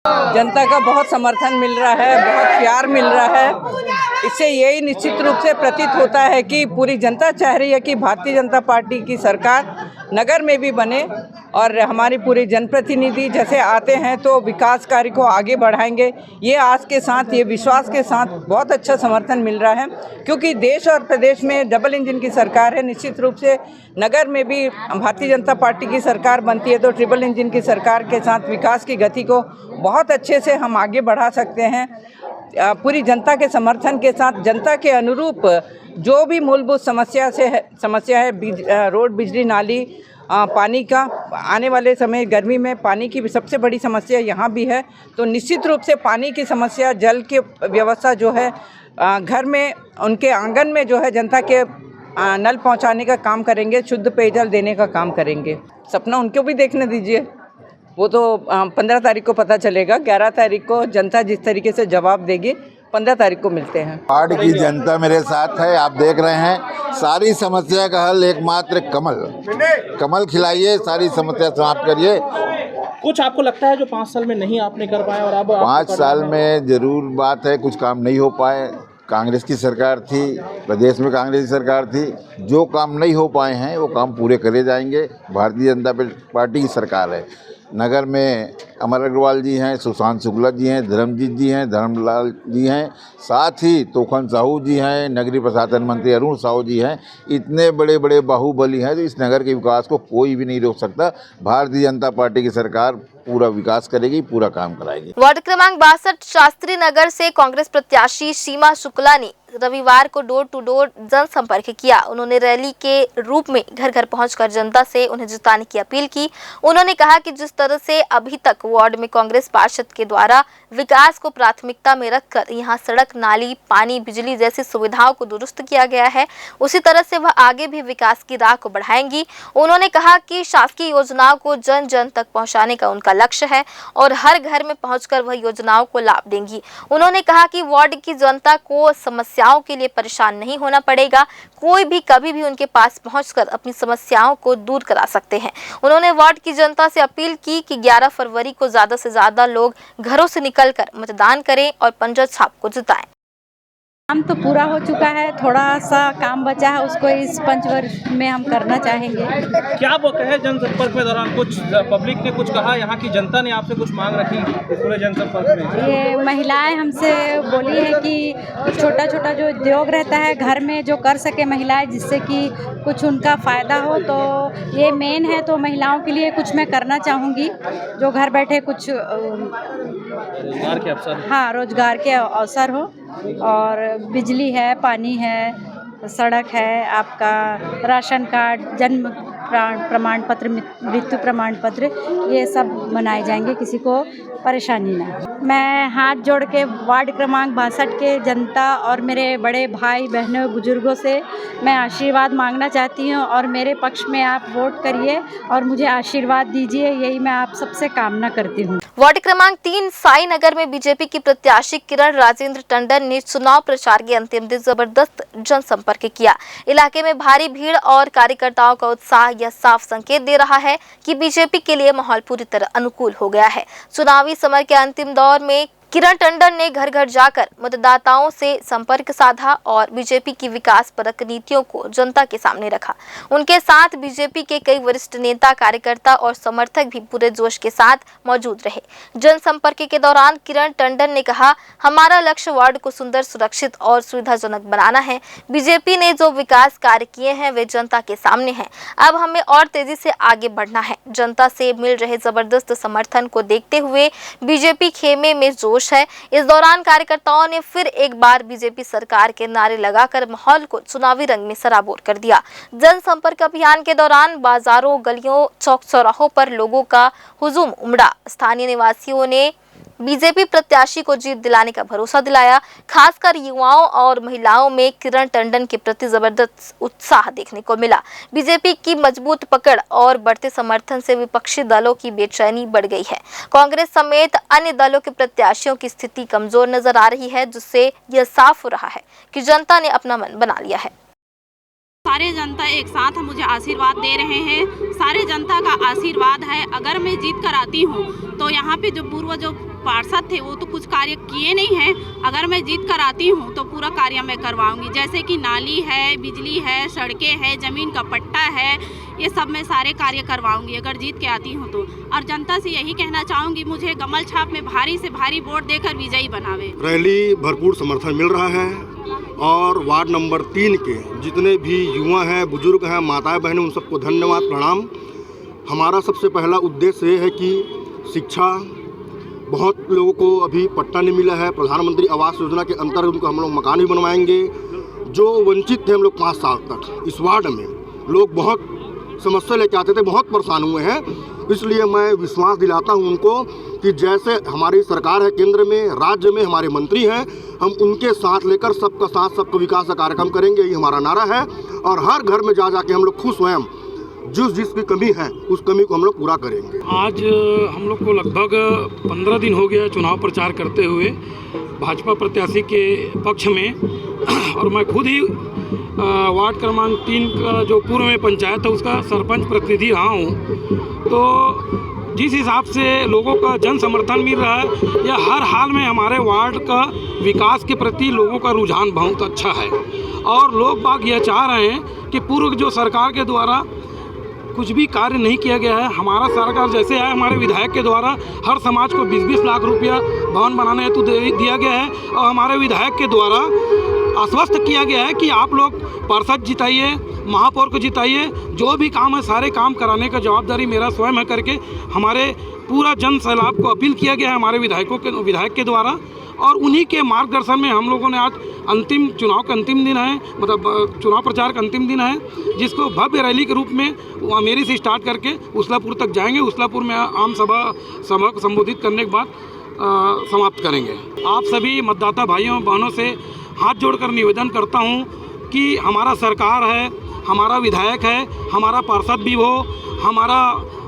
जनता का बहुत समर्थन मिल रहा है, बहुत प्यार मिल रहा है। इससे यही निश्चित रूप से प्रतीत होता है कि पूरी जनता चाह रही है कि भारतीय जनता पार्टी की सरकार नगर में भी बने और हमारी पूरी जनप्रतिनिधि जैसे आते हैं तो विकास कार्य को आगे बढ़ाएंगे। ये आस के साथ, ये विश्वास के साथ बहुत अच्छा समर्थन मिल रहा है, क्योंकि देश और प्रदेश में डबल इंजन की सरकार है। निश्चित रूप से नगर में भी भारतीय जनता पार्टी की सरकार बनती है तो ट्रिपल इंजन की सरकार के साथ विकास की गति को बहुत अच्छे से हम आगे बढ़ा सकते हैं। पूरी जनता के समर्थन के साथ, जनता के अनुरूप जो भी मूलभूत समस्या है, रोड, बिजली, नाली, पानी का, आने वाले समय गर्मी में पानी की भी सबसे बड़ी समस्या यहाँ भी है। तो निश्चित रूप से पानी की समस्या, जल की व्यवस्था जो है, घर में उनके आंगन में जो है जनता के नल पहुँचाने का काम करेंगे, शुद्ध पेयजल देने का काम करेंगे। सपना उनको भी देखने दीजिए, वो तो 15 तारीख को पता चलेगा। 11 तारीख को जनता जिस तरीके से जवाब देगी, 15 तारीख को मिलते हैं।
वार्ड की जनता मेरे साथ है, आप देख रहे हैं। सारी समस्या का हल एकमात्र कमल खिलाइए, सारी समस्या समाप्त करिए।
कुछ आपको लगता है जो 5 साल में नहीं आपने कर पाए और अब
5 साल में जरूर बात है, कुछ काम नहीं हो पाए। कांग्रेस की सरकार थी, प्रदेश में कांग्रेस की सरकार थी, जो काम नहीं हो पाए हैं वो काम पूरे करे जाएंगे। भारतीय जनता पार्टी की सरकार है। नगर में अमर अग्रवाल जी हैं, सुशांत शुक्ला जी हैं, धर्मजीत जी हैं, धर्मलाल जी हैं, साथ ही तोखन साहू जी हैं, नगरीय प्रशासन मंत्री अरुण साहू जी हैं। इतने बड़े बड़े बाहुबली हैं, तो इस नगर के विकास को कोई भी नहीं रोक सकता। भारतीय जनता पार्टी की सरकार पूरा विकास करेगी, पूरा काम कराएगी।
वार्ड क्रमांक 62 शास्त्री नगर से कांग्रेस प्रत्याशी सीमा शुक्ला ने रविवार को डोर टू डोर जनसंपर्क किया। उन्होंने रैली के रूप में घर घर पहुंचकर जनता से उन्हें जिताने की अपील की। उन्होंने कहा कि जिस तरह से अभी तक वार्ड में कांग्रेस पार्षद के द्वारा विकास को प्राथमिकता में रखकर यहां सड़क, नाली, पानी, बिजली जैसी सुविधाओं को दुरुस्त किया गया है, उसी तरह से वह आगे भी विकास की राह को बढ़ाएंगी। उन्होंने कहा कि शासकीय योजनाओं को जन जन तक पहुँचाने का उनका लक्ष्य है और हर घर में पहुँचकर वह योजनाओं को लाभ देंगी। उन्होंने कहा कि वार्ड की जनता को समस्याओं के लिए परेशान नहीं होना पड़ेगा, कोई भी कभी भी उनके पास पहुंचकर अपनी समस्याओं को दूर करा सकते हैं। उन्होंने वार्ड की जनता से अपील की कि 11 फरवरी को ज्यादा से ज्यादा लोग घरों से निकलकर मतदान करें और पंजा छाप को जिताएं।
काम तो पूरा हो चुका है, थोड़ा सा काम बचा है, उसको इस पंचवर्ष में हम करना चाहेंगे।
क्या वो कहे जनसंपर्क में दौरान कुछ पब्लिक ने कुछ कहा, यहाँ की जनता ने आपसे कुछ मांग रखी पूरे जनसंपर्क में?
ये महिलाएं हमसे बोली है कि छोटा छोटा जो उद्योग रहता है घर में जो कर सके महिलाएं, जिससे कि कुछ उनका फ़ायदा हो, तो ये मेन है। तो महिलाओं के लिए कुछ मैं करना चाहूँगी, जो घर बैठे कुछ
रोजगार के अवसर,
हाँ, रोजगार के अवसर हो। और बिजली है, पानी है, सड़क है, आपका राशन कार्ड, जन्म प्रमाण पत्र, मृत्यु प्रमाण पत्र, ये सब बनाए जाएंगे, किसी को परेशानी ना। मैं हाथ जोड़ के वार्ड क्रमांक 62 के जनता और मेरे बड़े भाई बहनों बुजुर्गों से मैं आशीर्वाद मांगना चाहती हूँ और मेरे पक्ष में आप वोट करिए और मुझे आशीर्वाद दीजिए, यही मैं आप सबसे कामना करती हूँ।
वार्ड क्रमांक 3 साई नगर में बीजेपी की प्रत्याशी किरण राजेंद्र टंडन ने चुनाव प्रचार के अंतिम दिन जबरदस्त जनसंपर्क किया। इलाके में भारी भीड़ और कार्यकर्ताओं का उत्साह यह साफ संकेत दे रहा है कि बीजेपी के लिए माहौल पूरी तरह अनुकूल हो गया है। चुनावी समय के अंतिम दौर में किरण टंडन ने घर घर जाकर मतदाताओं से संपर्क साधा और बीजेपी की विकास परक नीतियों को जनता के सामने रखा। उनके साथ बीजेपी के कई वरिष्ठ नेता, कार्यकर्ता और समर्थक भी पूरे जोश के साथ मौजूद रहे। जनसंपर्क के दौरान किरण टंडन ने कहा, हमारा लक्ष्य वार्ड को सुंदर, सुरक्षित और सुविधाजनक बनाना है। बीजेपी ने जो विकास कार्य किए हैं वे जनता के सामने हैं। अब हमें और तेजी से आगे बढ़ना है। जनता से मिल रहे जबरदस्त समर्थन को देखते हुए बीजेपी खेमे में जोश है। इस दौरान कार्यकर्ताओं ने फिर एक बार बीजेपी सरकार के नारे लगाकर माहौल को चुनावी रंग में सराबोर कर दिया। जनसंपर्क अभियान के दौरान बाजारों, गलियों, चौक चौराहों पर लोगों का हुजूम उमड़ा। स्थानीय निवासियों ने बीजेपी प्रत्याशी को जीत दिलाने का भरोसा दिलाया। खासकर युवाओं और महिलाओं में किरण टंडन के प्रति जबरदस्त उत्साह देखने को मिला। बीजेपी की मजबूत पकड़ और बढ़ते समर्थन से विपक्षी दलों की बेचैनी बढ़ गई है। कांग्रेस समेत अन्य दलों के प्रत्याशियों की स्थिति कमजोर नजर आ रही है, जिससे यह साफ हो रहा है कि जनता ने अपना मन बना लिया है।
सारे जनता एक साथ मुझे आशीर्वाद दे रहे हैं। सारे जनता का आशीर्वाद है। अगर मैं जीत कर आती हूँ तो यहाँ पे जो पूर्व जो पार्षद थे वो तो कुछ कार्य किए नहीं हैं। अगर मैं जीत कर आती हूँ तो पूरा कार्य मैं करवाऊंगी, जैसे कि नाली है, बिजली है, सड़कें है, ज़मीन का पट्टा है, ये सब मैं सारे कार्य करवाऊंगी अगर जीत के आती हूँ तो। और जनता से यही कहना चाहूँगी, मुझे कमल छाप में भारी से भारी वोट देकर विजयी बनावे।
रैली भरपूर समर्थन मिल रहा है और वार्ड नंबर 3 के जितने भी युवा हैं, बुजुर्ग हैं, माताएं बहनें, उन सबको धन्यवाद, प्रणाम। हमारा सबसे पहला उद्देश्य ये है कि शिक्षा, बहुत लोगों को अभी पट्टा नहीं मिला है, प्रधानमंत्री आवास योजना के अंतर्गत उनको हम लोग मकान भी बनवाएंगे। जो वंचित थे हम लोग 5 साल तक, इस वार्ड में लोग बहुत समस्या लेके आते थे, बहुत परेशान हुए हैं। इसलिए मैं विश्वास दिलाता हूं उनको कि जैसे हमारी सरकार है केंद्र में, राज्य में हमारे मंत्री हैं, हम उनके साथ लेकर सबका साथ सबको विकास का कार्यक्रम करेंगे, ये हमारा नारा है। और हर घर में जा जाके हम लोग खुद स्वयं जिसकी कमी है उस कमी को हम लोग पूरा करेंगे।
आज हम लोग को लगभग 15 दिन हो गया चुनाव प्रचार करते हुए भाजपा प्रत्याशी के पक्ष में, और मैं खुद ही वार्ड क्रमांक 3 का जो पूर्व में पंचायत है उसका सरपंच प्रतिनिधि रहा हूँ। तो जिस हिसाब से लोगों का जन समर्थन मिल रहा है, या हर हाल में हमारे वार्ड का विकास के प्रति लोगों का रुझान बहुत अच्छा है। और लोग बाग यह चाह रहे हैं कि पूर्व जो सरकार के द्वारा कुछ भी कार्य नहीं किया गया है, हमारा सरकार जैसे है, हमारे विधायक के द्वारा हर समाज को 20-20 लाख रुपया भवन बनाने हेतु दिया गया है। और हमारे विधायक के द्वारा आश्वस्त किया गया है कि आप लोग पार्षद जिताइए, महापौर को जिताइए, जो भी काम है सारे काम कराने का जवाबदारी मेरा स्वयं है करके हमारे पूरा जन सैलाब को अपील किया गया है हमारे विधायक के द्वारा। और उन्हीं के मार्गदर्शन में हम लोगों ने आज चुनाव का अंतिम दिन है, मतलब चुनाव प्रचार का अंतिम दिन है, जिसको भव्य रैली के रूप में अमेरी से स्टार्ट करके उसलापुर तक जाएंगे। उसलापुर में आम सभा को संबोधित करने के बाद समाप्त करेंगे। आप सभी मतदाता भाइयों बहनों से हाथ जोड़कर निवेदन करता हूं कि हमारा सरकार है, हमारा विधायक है, हमारा पार्षद भी हो, हमारा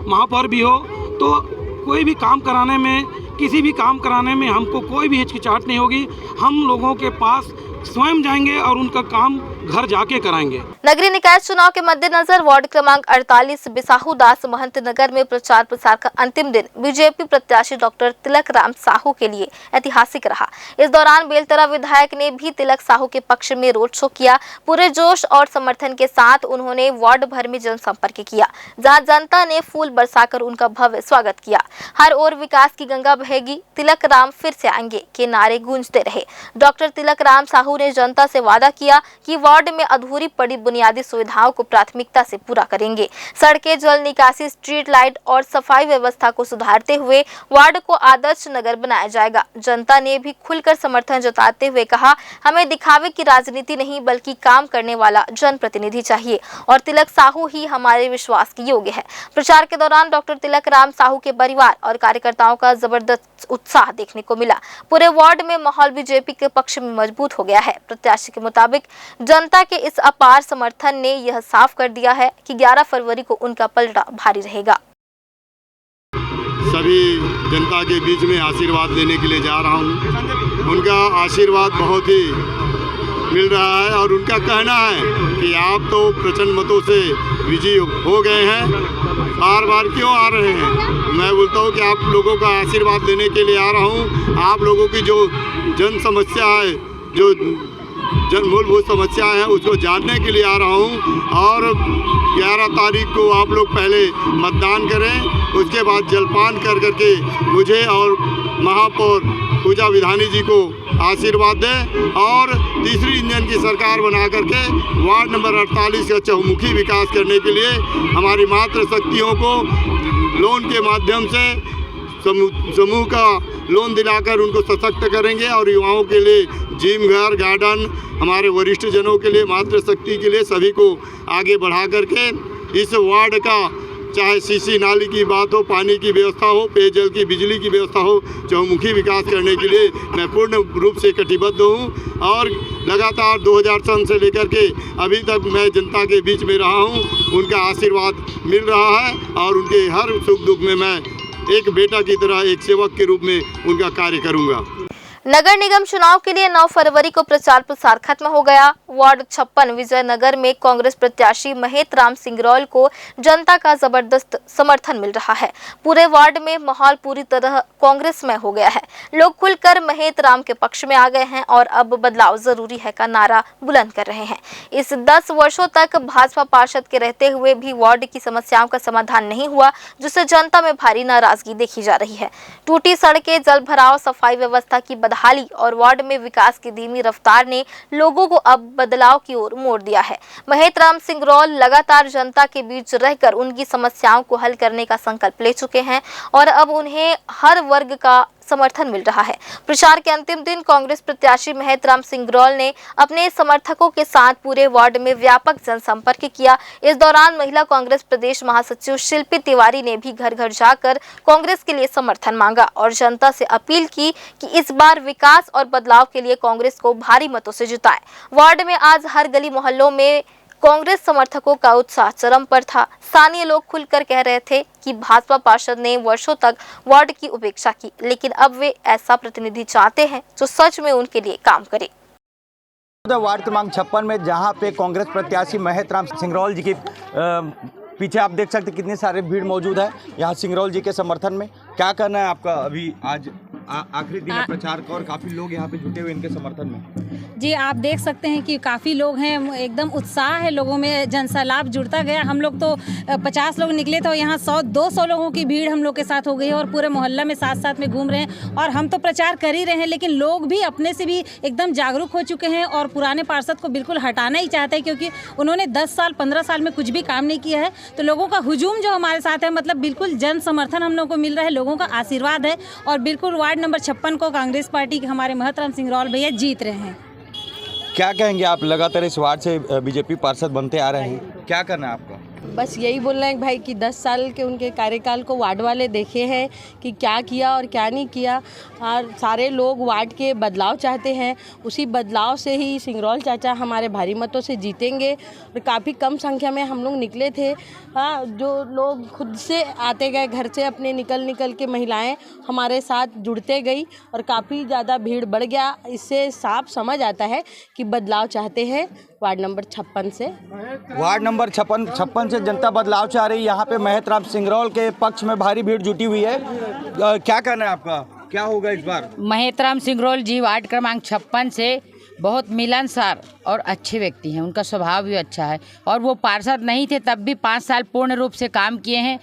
महापौर भी हो, तो कोई भी काम कराने में, किसी भी काम कराने में हमको कोई भी हिचकिचाहट नहीं होगी। हम लोगों के पास स्वयं जाएंगे और उनका काम घर जाके कराएंगे।
नगरीय निकाय चुनाव के मद्देनजर वार्ड क्रमांक 48 बिसाहू दास महंत नगर में प्रचार प्रसार का अंतिम दिन बीजेपी प्रत्याशी डॉक्टर तिलक राम साहू के लिए ऐतिहासिक रहा। इस दौरान बेलतरा विधायक ने भी तिलक साहू के पक्ष में रोड शो किया। पूरे जोश और समर्थन के साथ उन्होंने वार्ड भर में जनसंपर्क किया, जहां जनता ने फूल बरसाकर उनका भव्य स्वागत किया। हर ओर विकास की गंगा बहेगी, तिलक राम फिर से आएंगे के नारे गूंजते रहे। डॉक्टर तिलक राम साहू ने जनता से वादा किया कि वार्ड में अधूरी पड़ी बुनियादी सुविधाओं को प्राथमिकता से पूरा करेंगे। सड़कें, जल निकासी, स्ट्रीट लाइट और सफाई व्यवस्था को सुधारते हुए वार्ड को आदर्श नगर बनाया जाएगा। जनता ने भी खुलकर समर्थन जताते हुए कहा, हमें दिखावे की राजनीति नहीं बल्कि काम करने वाला जनप्रतिनिधि चाहिए और तिलक साहू ही हमारे विश्वास के योग्य है। प्रचार के दौरान डॉक्टर तिलक राम साहू के परिवार और कार्यकर्ताओं का जबरदस्त उत्साह देखने को मिला। पूरे वार्ड में माहौल बीजेपी के पक्ष में मजबूत हो गया है। प्रत्याशी के मुताबिक जनता के इस अपार समर्थन ने यह साफ कर दिया है कि 11 फरवरी को उनका पलड़ा भारी रहेगा।
सभी जनता के बीच में आशीर्वाद लेने के लिए जा रहा हूं। उनका आशीर्वाद बहुत ही मिल रहा है और उनका कहना है कि आप तो प्रचंड मतों से विजयी हो गए हैं, बार बार क्यों आ रहे हैं। मैं बोलता हूं कि आप लोगों का आशीर्वाद लेने के लिए आ रहा हूं। आप लोगों की जो जन समस्या है, जो जन मूलभूत समस्या है, उसको जानने के लिए आ रहा हूं। और 11 तारीख को आप लोग पहले मतदान करें, उसके बाद जलपान कर करके मुझे और महापौर पूजा विधानी जी को आशीर्वाद दें और तीसरी इंजन की सरकार बना करके वार्ड नंबर 48 का चहुमुखी विकास करने के लिए हमारी मातृ शक्तियों को लोन के माध्यम से समूह का लोन दिलाकर उनको सशक्त करेंगे और युवाओं के लिए जिम घर, गार्डन, हमारे वरिष्ठ जनों के लिए, मातृ शक्ति के लिए सभी को आगे बढ़ा करके इस वार्ड का चाहे सीसी नाली की बात हो, पानी की व्यवस्था हो, पेयजल की, बिजली की व्यवस्था हो, चहुमुखी विकास करने के लिए मैं पूर्ण रूप से कटिबद्ध हूँ। और लगातार 2000 सन से लेकर के अभी तक मैं जनता के बीच में रहा हूँ। उनका आशीर्वाद मिल रहा है और उनके हर सुख दुख में मैं एक बेटा की तरह, एक सेवक के रूप में उनका कार्य करूँगा।
नगर निगम चुनाव के लिए 9 फरवरी को प्रचार प्रसार खत्म हो गया। वार्ड 56 विजयनगर में कांग्रेस प्रत्याशी महेत राम सिंगरौल को जनता का जबरदस्त समर्थन मिल रहा है। पूरे वार्ड में माहौल पूरी तरह कांग्रेसमय हो गया है। लोग खुलकर महेत राम के पक्ष में आ गए हैं और अब बदलाव जरूरी है का नारा बुलंद कर रहे हैं। इस 10 वर्षों तक भाजपा पार्षद के रहते हुए भी वार्ड की समस्याओं का समाधान नहीं हुआ, जिससे जनता में भारी नाराजगी देखी जा रही है। टूटी सड़कें, जल भराव, सफाई व्यवस्था की बदहाली और वार्ड में विकास की धीमी रफ्तार ने लोगों को अब बदलाव की ओर मोड़ दिया है। महेत राम सिंगरौल लगातार जनता के बीच रहकर उनकी समस्याओं को हल करने का संकल्प ले चुके हैं और अब उन्हें हर वर्ग का समर्थन मिल रहा है। प्रचार के अंतिम दिन कांग्रेस प्रत्याशी महेत राम सिंगरौल ने अपने समर्थकों के साथ पूरे वार्ड में व्यापक जनसंपर्क किया। इस दौरान महिला कांग्रेस प्रदेश महासचिव शिल्पी तिवारी ने भी घर घर जाकर कांग्रेस के लिए समर्थन मांगा और जनता से अपील की कि इस बार विकास और बदलाव के लिए कांग्रेस को भारी मतों से जिताएं। वार्ड में आज हर गली मोहल्लों में कांग्रेस समर्थकों का उत्साह चरम पर था। स्थानीय लोग खुलकर कह रहे थे कि भाजपा पार्षद ने वर्षों तक वार्ड की उपेक्षा की, लेकिन अब वे ऐसा प्रतिनिधि चाहते हैं जो सच में उनके लिए काम करे।
वार्ड क्रमांक 56 में जहां पे कांग्रेस प्रत्याशी महेत राम सिंगरौल जी के पीछे आप देख सकते कितनी सारी भीड़ मौजूद है यहाँ सिंगरौल जी के समर्थन में। क्या कहना है आपका? अभी आज आखिरी दिन है प्रचार का और काफ़ी लोग यहाँ पे जुटे हुए इनके समर्थन में।
जी, आप देख सकते हैं कि काफ़ी लोग हैं, एकदम उत्साह है लोगों में, जनसैलाब जुड़ता गया। हम लोग तो 50 लोग निकले थे और यहाँ 100-200 लोगों की भीड़ हम लोग के साथ हो गई है और पूरे मोहल्ला में साथ साथ में घूम रहे हैं और हम तो प्रचार कर ही रहे हैं, लेकिन लोग भी अपने से भी एकदम जागरूक हो चुके हैं और पुराने पार्षद को बिल्कुल हटाना ही चाहते हैं क्योंकि उन्होंने 10 साल 15 साल में कुछ भी काम नहीं किया है। तो लोगों का हुजूम जो हमारे साथ है, मतलब बिल्कुल जन समर्थन हम लोग को मिल रहा है, लोगों का आशीर्वाद है और बिल्कुल वार्ड नंबर 56 को कांग्रेस पार्टी के हमारे महेत राम सिंगरौल भैया जीत रहे हैं।
क्या कहेंगे आप? लगातार इस वार्ड से बीजेपी पार्षद बनते आ रहे हैं, क्या करना है आपका?
बस यही बोलना है भाई कि 10 साल के उनके कार्यकाल को वार्ड वाले देखे हैं कि क्या किया और क्या नहीं किया और सारे लोग वार्ड के बदलाव चाहते हैं। उसी बदलाव से ही सिंगरौल चाचा हमारे भारी मतों से जीतेंगे और काफ़ी कम संख्या में हम लोग निकले थे। हाँ, जो लोग खुद से आते गए घर से अपने निकल के महिलाएं हमारे साथ जुड़ते गई और काफ़ी ज़्यादा भीड़ बढ़ गया। इससे साफ समझ आता है कि बदलाव चाहते हैं वार्ड नंबर 56 से।
वार्ड नंबर 56 से जनता बदलाव चाह रही है। यहाँ पे महेत राम सिंगरौल के पक्ष में भारी भीड़ जुटी हुई है। क्या कहना है आपका? क्या होगा इस बार?
महेत राम सिंगरौल जी वार्ड क्रमांक 56 से बहुत मिलनसार और अच्छे व्यक्ति हैं, उनका स्वभाव भी अच्छा है और वो पार्षद नहीं थे तब भी 5 साल पूर्ण रूप से काम किए हैं।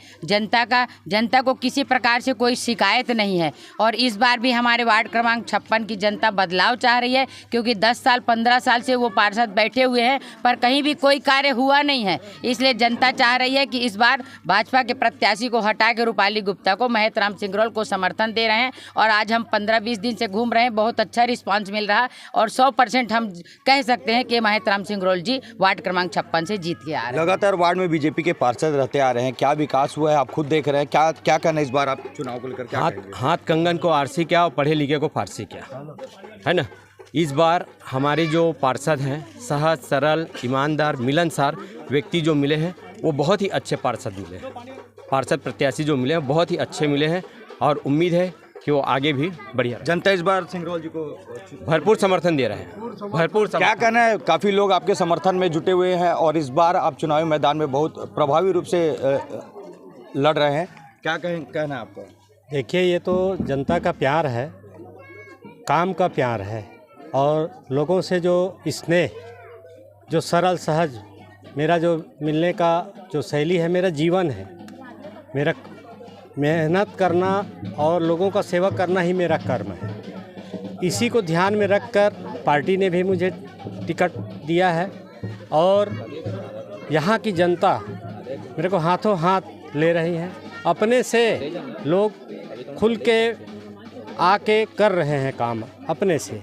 जनता को किसी प्रकार से कोई शिकायत नहीं है और इस बार भी हमारे वार्ड क्रमांक 56 की जनता बदलाव चाह रही है क्योंकि 10 साल 15 साल से वो पार्षद बैठे हुए हैं पर कहीं भी कोई कार्य हुआ नहीं है। इसलिए जनता चाह रही है कि इस बार भाजपा के प्रत्याशी को हटा के रूपाली गुप्ता को महेत राम सिंगरौल को समर्थन दे रहे हैं और आज हम 15-20 दिन से घूम रहे हैं, बहुत अच्छा रिस्पॉन्स मिल रहा है और 100% हम कह सकते हैं कि महेत राम सिंगरौल जी वार्ड क्रमांक 56 से जीत के आ रहे हैं।
लगातार वार्ड में बीजेपी के पार्षद रहते आ रहे हैं, क्या विकास हुआ है आप खुद देख रहे हैं? क्या करना इस बार आप चुनाव को लेकर?
हाथ कंगन को आरसी क्या और पढ़े लिखे को फारसी क्या, है ना? इस बार हमारे जो पार्षद हैं सहज सरल ईमानदार मिलनसार व्यक्ति जो मिले हैं वो बहुत ही अच्छे पार्षद मिले हैं। पार्षद प्रत्याशी जो मिले हैं बहुत ही अच्छे मिले हैं और उम्मीद है कि वो आगे भी बढ़िया।
जनता इस बार सिंगरौल जी को
भरपूर समर्थन दे रहे हैं, भरपूर।
क्या कहना है? काफ़ी लोग आपके समर्थन में जुटे हुए हैं और इस बार आप चुनावी मैदान में बहुत प्रभावी रूप से लड़ रहे हैं, क्या कहना है आपका?
देखिए, ये तो जनता का प्यार है, काम का प्यार है और लोगों से जो स्नेह, जो सरल सहज मेरा जो मिलने का जो शैली है, मेरा जीवन है। मेरा मेहनत करना और लोगों का सेवा करना ही मेरा कर्म है। इसी को ध्यान में रखकर पार्टी ने भी मुझे टिकट दिया है और यहाँ की जनता मेरे को हाथों हाथ ले रही है। अपने से लोग खुल के आके कर रहे हैं काम अपने से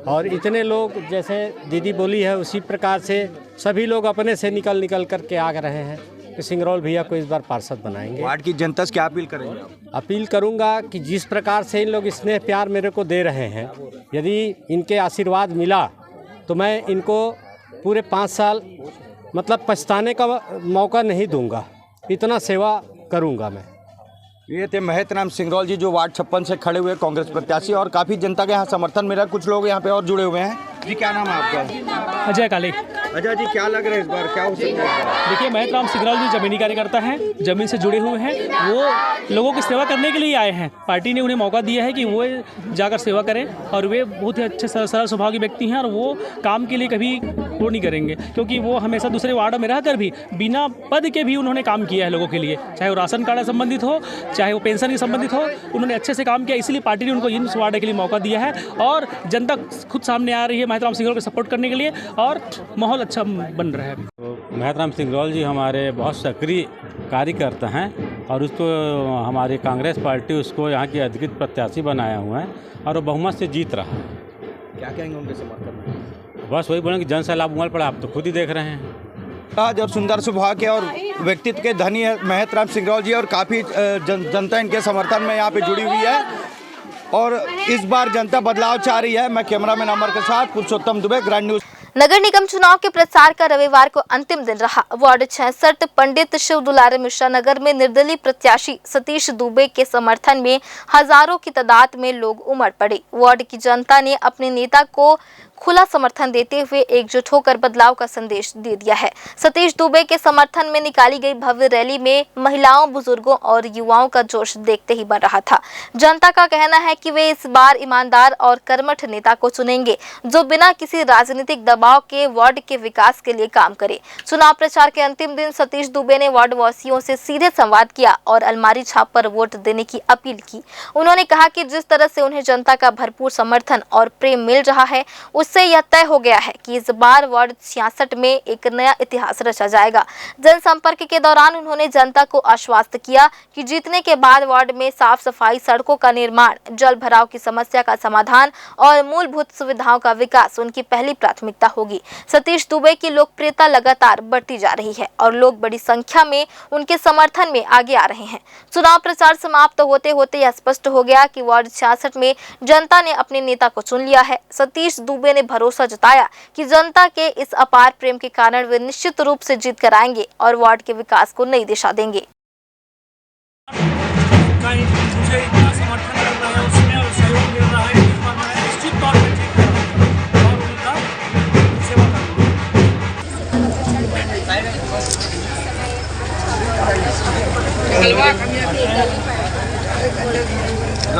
और इतने लोग जैसे दीदी बोली है उसी प्रकार से सभी लोग अपने से निकल कर के आ रहे हैं कि सिंगरौल भैया को इस बार पार्षद बनाएंगे।
वार्ड की जनता से क्या अपील करेंगे आप?
अपील करूंगा कि जिस प्रकार से इन लोग स्नेह प्यार मेरे को दे रहे हैं, यदि इनके आशीर्वाद मिला तो मैं इनको पूरे 5 साल मतलब पछताने का मौका नहीं दूंगा, इतना सेवा करूंगा मैं।
ये थे महतराम सिंगरौल जी जो वार्ड 56 से खड़े हुए कांग्रेस प्रत्याशी और काफ़ी जनता के यहाँ समर्थन मिला। कुछ लोग यहाँ पे और जुड़े हुए हैं। जी क्या नाम है आपका?
अजय काले।
अजय जी क्या लग रहा है इस बार, क्या हो सकता है?
देखिए महतराम सिंगरौल जी जमीनी कार्यकर्ता हैं, जमीन से जुड़े हुए हैं, वो लोगों की सेवा करने के लिए आए हैं। पार्टी ने उन्हें मौका दिया है कि वो जाकर सेवा करें और वे बहुत ही अच्छे सरल स्वभाव के व्यक्ति हैं और वो काम के लिए कभी वो नहीं करेंगे, क्योंकि वो हमेशा दूसरे वार्ड में रहकर भी बिना पद के भी उन्होंने काम किया है लोगों के लिए, चाहे वो राशन कार्ड से संबंधित हो, चाहे वो पेंशन से संबंधित हो, उन्होंने अच्छे से काम किया। इसलिए पार्टी ने उनको इस वार्ड के लिए मौका दिया है और जनता खुद सामने आ रही है महतराम सिंगरौल को सपोर्ट करने के लिए और माहौल अच्छा बन रहा है।
तो महतराम सिंगरौल जी हमारे बहुत सक्रिय कार्यकर्ता हैं और उसको हमारी कांग्रेस पार्टी उसको यहाँ की अधिकृत प्रत्याशी बनाया हुआ है और वो बहुमत से जीत रहा है।
क्या कहेंगे उनके समर्थन में?
बस वही बोलेंगे जन सैलाब उमड़ पड़ा, आप तो खुद ही देख रहे हैं।
आज और सुंदर स्वभाव के और व्यक्तित्व के धनी है महतराम सिंगरौल जी और काफ़ी जनता इनके समर्थन में यहाँ पे जुड़ी हुई है और इस बार जनता बदलाव चाह रही है। मैं कैमरामैन अमर के साथ पुरुषोत्तम दुबे, ग्रैंड न्यूज।
नगर निगम चुनाव के प्रचार का रविवार को अंतिम दिन रहा। वार्ड 66 पंडित शिव दुलारे मिश्रा नगर में निर्दलीय प्रत्याशी सतीश दुबे के समर्थन में हजारों की तादाद में लोग उमड़ पड़े। वार्ड की जनता ने अपने नेता को खुला समर्थन देते हुए एकजुट होकर बदलाव का संदेश दे दिया है। सतीश दुबे के समर्थन में निकाली गई भव्य रैली में महिलाओं, बुजुर्गों और युवाओं का जोश देखते ही बन रहा था। जनता का कहना है कि वे इस बार ईमानदार और कर्मठ नेता को चुनेंगे जो बिना किसी राजनीतिक दबाव के वार्ड के विकास के लिए काम करे। चुनाव प्रचार के अंतिम दिन सतीश दुबे ने वार्ड वासियों से सीधे संवाद किया और अलमारी छाप पर वोट देने की अपील की। उन्होंने कहा कि जिस तरह से उन्हें जनता का भरपूर समर्थन और प्रेम मिल रहा है उससे यह तय हो गया है कि इस बार वार्ड 66 में एक नया इतिहास रचा जाएगा। जनसंपर्क के दौरान उन्होंने जनता को आश्वस्त किया कि जीतने के बाद वार्ड में साफ सफाई, सड़कों का निर्माण, जल भराव की समस्या का समाधान और मूलभूत सुविधाओं का विकास उनकी पहली प्राथमिकता होगी। सतीश दुबे की लोकप्रियता लगातार बढ़ती जा रही है और लोग बड़ी संख्या में उनके समर्थन में आगे आ रहे हैं। चुनाव प्रचार समाप्त होते होते यह स्पष्ट हो गया कि वार्ड 66 में जनता ने अपने नेता को चुन लिया है। सतीश दुबे ने भरोसा जताया कि जनता के इस अपार प्रेम के कारण वे निश्चित रूप से जीत कर आएंगे और वार्ड के विकास को नई दिशा देंगे।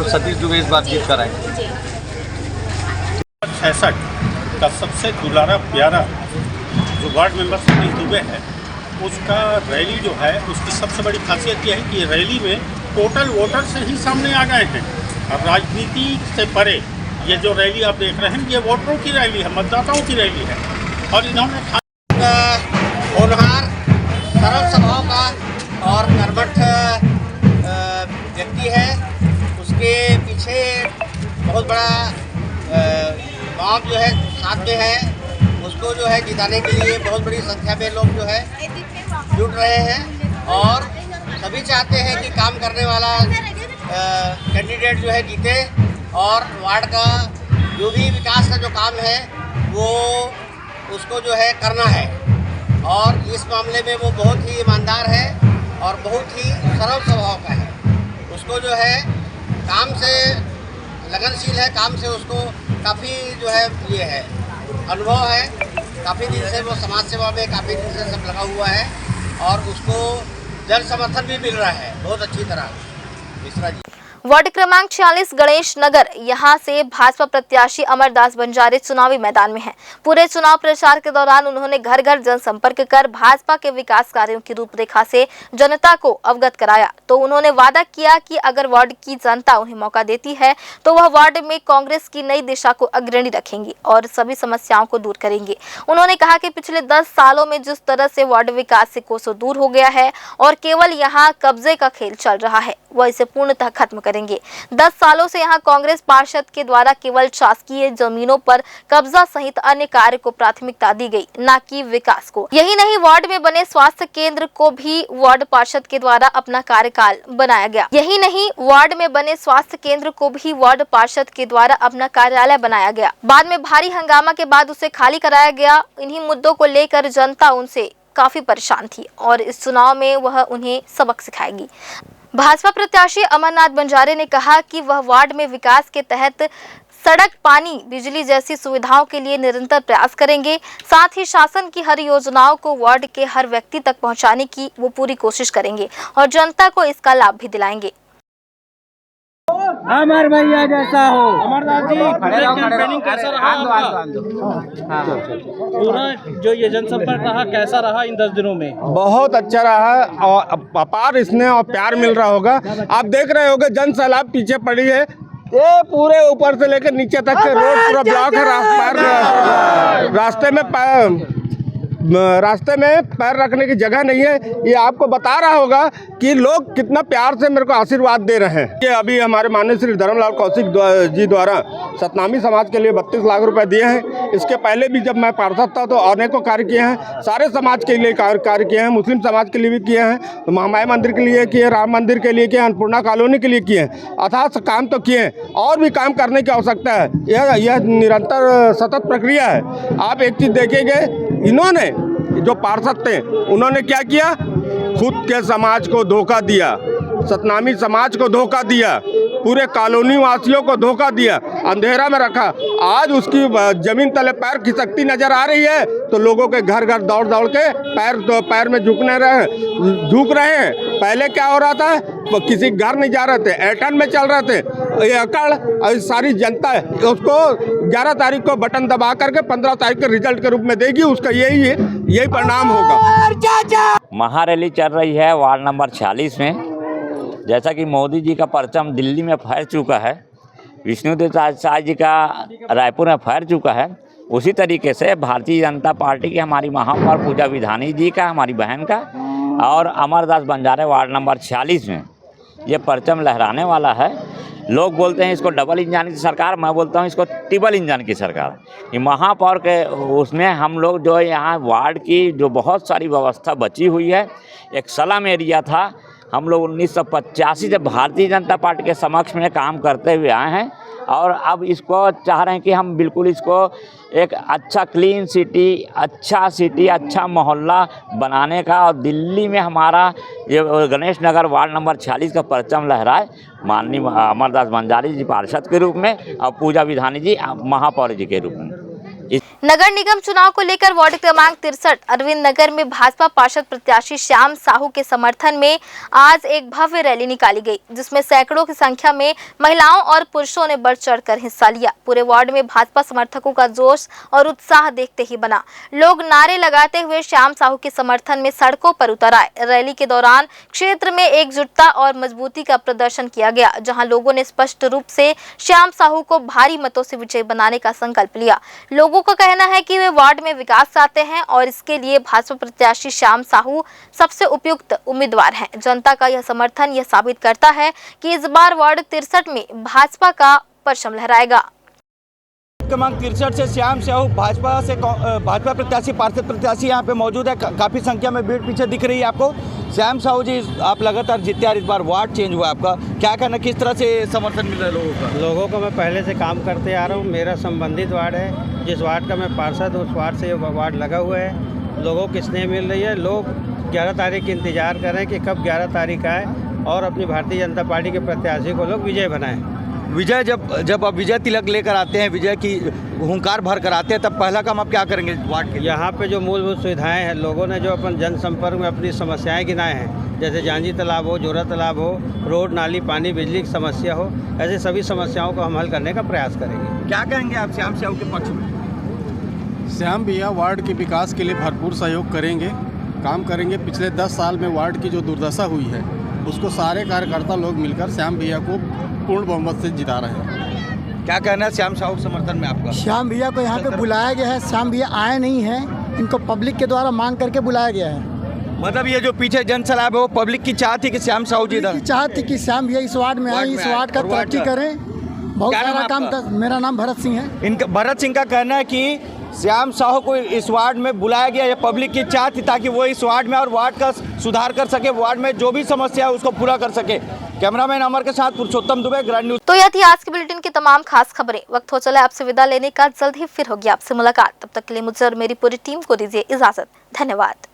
सतीश दुबे इस बार जीत कर आएंगे।
66 का सबसे दुलारा प्यारा जो वार्ड मेंबर सतीश दुबे है, उसका रैली जो है उसकी सबसे बड़ी खासियत यह है कि रैली में टोटल वोटर से ही सामने आ गए हैं और राजनीति से परे ये जो रैली आप देख रहे हैं ये वोटरों की रैली है, मतदाताओं की रैली है और इन्होंने
होनहार, सरल स्वभाव का और कर्मठ व्यक्ति है। उसके पीछे बहुत बड़ा गाँव जो है साथ में है, उसको जो है जिताने के लिए बहुत बड़ी संख्या में लोग जो है जुट रहे हैं और सभी चाहते हैं कि काम करने वाला कैंडिडेट जो है जीते और वार्ड का जो भी विकास का जो काम है वो उसको जो है करना है और इस मामले में वो बहुत ही ईमानदार है और बहुत ही सरल स्वभाव का है। उसको जो है काम से लगनशील है, काम से उसको काफ़ी जो है ये है अनुभव है, काफ़ी दिन से वो समाज सेवा में काफ़ी दिन से सब लगा हुआ है और उसको जन समर्थन भी मिल रहा है बहुत अच्छी तरह। मिश्रा जी
वार्ड क्रमांक 46 गणेश नगर, यहाँ से भाजपा प्रत्याशी अमरदास बंजारे चुनावी मैदान में हैं। पूरे चुनाव प्रचार के दौरान उन्होंने घर घर जनसंपर्क कर भाजपा के विकास कार्यों की रूपरेखा से जनता को अवगत कराया। तो उन्होंने वादा किया कि अगर वार्ड की जनता उन्हें मौका देती है तो वह वार्ड में कांग्रेस की नई दिशा को अग्रणी रखेंगी और सभी समस्याओं को दूर करेंगे। उन्होंने कहा कि पिछले 10 सालों में जिस तरह से वार्ड विकास से कोसों दूर हो गया है और केवल यहाँ कब्जे का खेल चल रहा है, वह इसे पूर्णतः खत्म करेंगे। 10 सालों से यहाँ कांग्रेस पार्षद के द्वारा केवल शासकीय जमीनों पर कब्जा सहित अन्य कार्य को प्राथमिकता दी गई, न कि विकास को। यही नहीं, वार्ड में बने स्वास्थ्य केंद्र को भी वार्ड पार्षद के द्वारा अपना कार्यकाल बनाया गया। यही नहीं, वार्ड में बने स्वास्थ्य केंद्र को भी वार्ड पार्षद के द्वारा अपना कार्यालय बनाया गया। बाद में भारी हंगामा के बाद उसे खाली कराया गया। इन्हीं मुद्दों को लेकर जनता उनसे काफी परेशान थी और इस चुनाव में वह उन्हें सबक सिखाएगी। भाजपा प्रत्याशी अमरनाथ बंजारे ने कहा कि वह वार्ड में विकास के तहत सड़क, पानी, बिजली जैसी सुविधाओं के लिए निरंतर प्रयास करेंगे। साथ ही शासन की हर योजनाओं को वार्ड के हर व्यक्ति तक पहुंचाने की वो पूरी कोशिश करेंगे और जनता को इसका लाभ भी दिलाएंगे।
अमर भैया जैसा हो। अमरनाथ जी, कैंपेनिंग कैसा रहा आपका? पूरा जो ये जनसंपर्क रहा कैसा रहा इन 10 दिनों में?
बहुत अच्छा रहा और अपार स्नेह और प्यार मिल रहा होगा। आप देख रहे होगे जन सैलाब पीछे पड़ी है, ये पूरे ऊपर से लेकर नीचे तक के रोड पूरा ब्लॉक है। रास्ते में पैर रखने की जगह नहीं है। ये आपको बता रहा होगा कि लोग कितना प्यार से मेरे को आशीर्वाद दे रहे हैं। कि अभी हमारे माननीय श्री धर्मलाल कौशिक जी द्वारा सतनामी समाज के लिए 32 लाख रुपए दिए हैं। इसके पहले भी जब मैं पार्षद था तो अनेकों कार्य किए हैं। सारे समाज के लिए कार्य किए हैं, मुस्लिम समाज के लिए भी किए हैं, महामाया मंदिर के लिए किए, राम मंदिर के लिए किए, अन्नपूर्णा कॉलोनी के लिए किए हैं। अथाह काम तो किए हैं और भी काम करने की आवश्यकता है। यह निरंतर सतत प्रक्रिया है। आप एक चीज़ देखेंगे, इन्होंने जो पार्षद थे उन्होंने क्या किया, खुद के समाज को धोखा दिया, सतनामी समाज को धोखा दिया, पूरे कॉलोनी वासियों को धोखा दिया, अंधेरा में रखा। आज उसकी जमीन तले पैर खिसकती नजर आ रही है तो लोगों के घर घर दौड़ दौड़ के पैर में झुक रहे हैं। पहले क्या हो रहा था, किसी घर नहीं जा रहे थे, एयरटेल में चल रहे थे। ये अकड़ सारी जनता उसको 11 तारीख को बटन दबा करके 15 तारीख के रिजल्ट के रूप में देगी। उसका यही परिणाम होगा।
महारैली चल रही है वार्ड नंबर 46 में। जैसा कि मोदी जी का परचम दिल्ली में फहर चुका है, विष्णुदेव साय जी का रायपुर में फहर चुका है, उसी तरीके से भारतीय जनता पार्टी की हमारी महापौर पूजा विधानी जी का, हमारी बहन का, और अमरदास बंजारे वार्ड नंबर 46 में ये परचम लहराने वाला है। लोग बोलते हैं इसको डबल इंजन की सरकार, मैं बोलता हूँ इसको ट्रिपल इंजन की सरकार। ये महापौर के उसमें हम लोग जो यहाँ वार्ड की जो बहुत सारी व्यवस्था बची हुई है, एक स्लम एरिया था, हम लोग 1985 से भारतीय जनता पार्टी के समक्ष में काम करते हुए आए हैं और अब इसको चाह रहे हैं कि हम बिल्कुल इसको एक अच्छा क्लीन सिटी, अच्छा मोहल्ला बनाने का, और दिल्ली में हमारा ये गणेश नगर वार्ड नंबर 46 का परचम लहराए माननीय अमरदास बंजारे जी पार्षद के रूप में और पूजा विधानी जी महापौर जी के रूप में।
नगर निगम चुनाव को लेकर वार्ड क्रमांक 63 अरविंद नगर में भाजपा पार्षद प्रत्याशी श्याम साहू के समर्थन में आज एक भव्य रैली निकाली गई, जिसमें सैकड़ों की संख्या में महिलाओं और पुरुषों ने बढ़ चढ़कर हिस्सा लिया। पूरे वार्ड में भाजपा समर्थकों का जोश और उत्साह देखते ही बना। लोग नारे लगाते हुए श्याम साहू के समर्थन में सड़कों पर उतर आए। रैली के दौरान क्षेत्र में एकजुटता और मजबूती का प्रदर्शन किया गया, जहाँ लोगों ने स्पष्ट रूप से श्याम साहू को भारी मतों से विजयी बनाने का संकल्प लिया। लोगों का कहना है कि वे वार्ड में विकास चाहते हैं और इसके लिए भाजपा प्रत्याशी श्याम साहू सबसे उपयुक्त उम्मीदवार हैं। जनता का यह समर्थन यह साबित करता है कि इस बार वार्ड 63 में भाजपा का परचम लहराएगा।
क्रमांक 63 से श्याम साहू भाजपा प्रत्याशी, पार्षद प्रत्याशी यहाँ पे मौजूद है। काफ़ी संख्या में भीड़ पीछे दिख रही है आपको। श्याम साहू जी, आप लगातार जीते और इस बार वार्ड चेंज हुआ आपका, क्या कहना, किस तरह से समर्थन मिल रहा है लोगों का?
लोगों को मैं पहले से काम करते आ रहा हूँ। मेरा संबंधित वार्ड है, जिस वार्ड का मैं पार्षद उस वार्ड से वार्ड लगा हुआ है। लोगों को स्नेह मिल रही है। लोग 11 तारीख की इंतज़ार कर रहे हैं कि कब 11 तारीख आए और अपनी भारतीय जनता पार्टी के प्रत्याशी को लोग विजय बनाएं।
विजय जब आप विजय तिलक लेकर आते हैं, विजय की हुंकार भर कर आते हैं, तब पहला काम आप क्या करेंगे वार्ड के?
यहाँ पे जो मूलभूत सुविधाएं हैं, लोगों ने जो अपन जनसंपर्क में अपनी समस्याएं गिनाए हैं, जैसे जांजी तालाब हो, जोरा तालाब हो, रोड, नाली, पानी, बिजली की समस्या हो, ऐसे सभी समस्याओं को हम हल करने का प्रयास करेंगे।
क्या कहेंगे आप श्याम साहू के पक्ष में?
श्याम भैया वार्ड के विकास के लिए भरपूर सहयोग करेंगे, काम करेंगे। पिछले 10 साल में वार्ड की जो दुर्दशा हुई है उसको सारे कार्यकर्ता लोग मिलकर श्याम भैया को पूर्ण बहुमत से जिता रहे हैं।
क्या कहना है श्याम साहू समर्थन में आपका?
श्याम भैया को यहाँ पे बुलाया गया है। श्याम भैया आए नहीं हैं, इनको पब्लिक के द्वारा मांग करके बुलाया गया है।
मतलब ये जो पीछे जन सैलाब है वो पब्लिक की चाह थी कि श्याम साहू जी
चाह थी कि श्याम भैया इस वार्ड में आए, इस वार्ड का तरक्की करें, बहुत सारा काम कर। मेरा नाम भरत सिंह है।
इनका भरत सिंह का कहना है कि श्याम साहू को इस वार्ड में बुलाया गया, ये पब्लिक की चाह थी ताकि वो इस वार्ड में और वार्ड का सुधार कर सके, वार्ड में जो भी समस्या है उसको पूरा कर सके। कैमरामैन अमर के साथ पुरुषोत्तम दुबे, ग्रैंड न्यूज।
तो यह थी आज के बुलेटिन की तमाम खास खबरें। वक्त हो चला आपसे विदा लेने का, जल्द ही फिर होगी आपसे मुलाकात। तब तक के लिए मुझे और मेरी पूरी टीम को दीजिए इजाजत। धन्यवाद।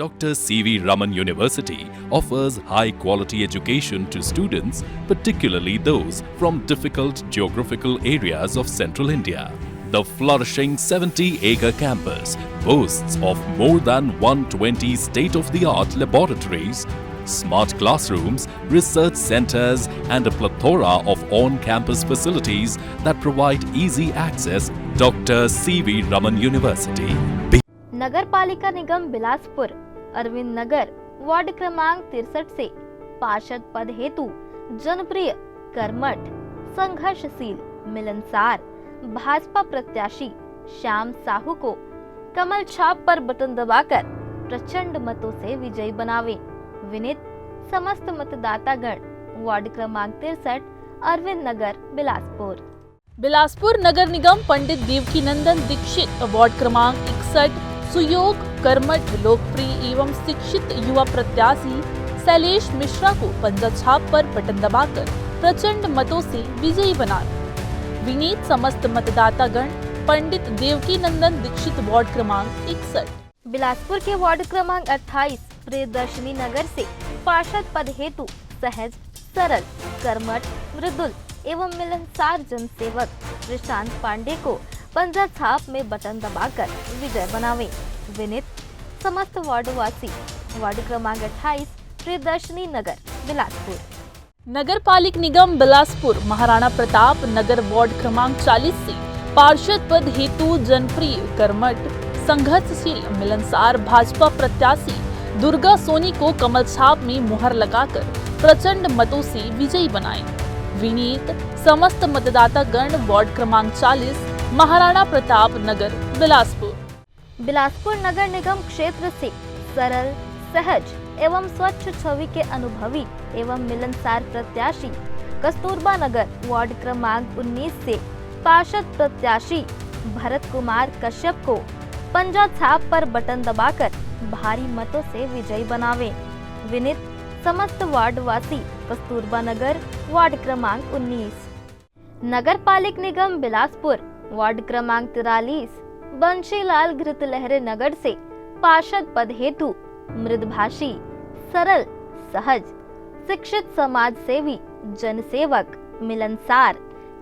Dr. C.V. Raman University offers high-quality education to students, particularly those from difficult geographical areas of central India. The flourishing 70-acre campus boasts of more than 120 state-of-the-art laboratories, smart classrooms, research centers, and a plethora of on-campus facilities that provide easy access. Dr. C.V. Raman University.
नगर पालिका निगम बिलासपुर अरविंद नगर ward क्रमांक 63 से पार्षद पद हेतु जनप्रिय, कर्मठ, संघर्षशील, मिलनसार भाजपा प्रत्याशी श्याम साहू को कमल छाप पर बटन दबाकर प्रचंड मतों से विजयी बनावे। विनीत समस्त मतदातागण वार्ड क्रमांक 63 अरविंद नगर बिलासपुर।
बिलासपुर नगर निगम पंडित देवकीनंदन दीक्षित वार्ड क्रमांक 61 सुयोग, कर्मठ, लोकप्रिय एवं शिक्षित युवा प्रत्याशी शैलेश मिश्रा को पंजा छाप पर बटन दबाकर प्रचंड मतों से विजयी बना। विनीत समस्त मतदातागण पंडित देवकीनंदन दीक्षित वार्ड क्रमांक 61।
बिलासपुर के वार्ड क्रमांक 28 प्रियदर्शनी नगर से पार्षद पद हेतु सहज, सरल, कर्मठ, मृदुल एवं मिलनसार जनसेवक प्रशांत पांडे को पंजा छाप में बटन दबाकर विजय बनावे। विनीत समस्त वार्डवासी वार्ड क्रमांक 28 प्रियदर्शनी नगर बिलासपुर।
नगर पालिक निगम बिलासपुर महाराणा प्रताप नगर वार्ड क्रमांक 40 से पार्षद पद हेतु जनप्रिय, कर्मठ, संघर्षशील, मिलनसार भाजपा प्रत्याशी दुर्गा सोनी को कमल छाप में मुहर लगाकर प्रचंड मतों से विजयी बनाए। विनीत समस्त मतदाता गण वार्ड क्रमांक 40 महाराणा प्रताप नगर बिलासपुर।
बिलासपुर नगर निगम क्षेत्र से सरल, सहज एवं स्वच्छ छवि के अनुभवी एवं मिलनसार प्रत्याशी कस्तूरबा नगर वार्ड क्रमांक 19 से पार्षद प्रत्याशी भरत कुमार कश्यप को पंजा छाप पर बटन दबाकर भारी मतों से विजयी बनावे। विनीत समस्त वार्डवासी कस्तूरबा नगर वार्ड क्रमांक 19। नगर पालिक निगम बिलासपुर वार्ड क्रमांक 43 बंशीलाल घृतलहरे नगर से पार्षद पद हेतु मृदभाषी, सरल, सहज, शिक्षित, समाज सेवी, जनसेवक, मिलनसार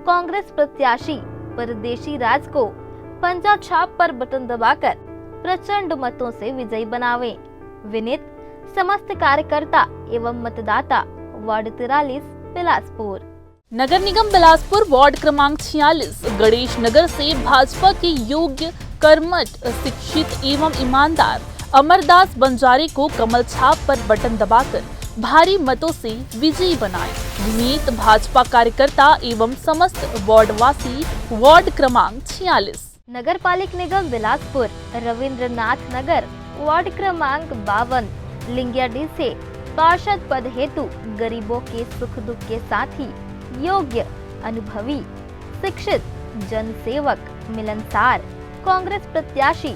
कांग्रेस प्रत्याशी परदेशी राज को पंजा छाप पर बटन दबाकर प्रचंड मतों से विजयी बनावे। विनीत समस्त कार्यकर्ता एवं मतदाता वार्ड 43 बिलासपुर।
नगर निगम बिलासपुर वार्ड क्रमांक 46 गणेश नगर से भाजपा के योग्य, कर्मठ, शिक्षित एवं ईमानदार अमरदास बंजारे को कमल छाप पर बटन दबाकर भारी मतों से विजयी बनाए। विनीत भाजपा कार्यकर्ता एवं समस्त वार्डवासी वार्ड क्रमांक 46।
नगर पालिक निगम बिलासपुर रविंद्रनाथ नगर वार्ड क्रमांक 52 लिंगियाडी से पार्षद पद हेतु गरीबों के सुख दुख के साथी, योग्य, अनुभवी, शिक्षित, जनसेवक, मिलनसार कांग्रेस प्रत्याशी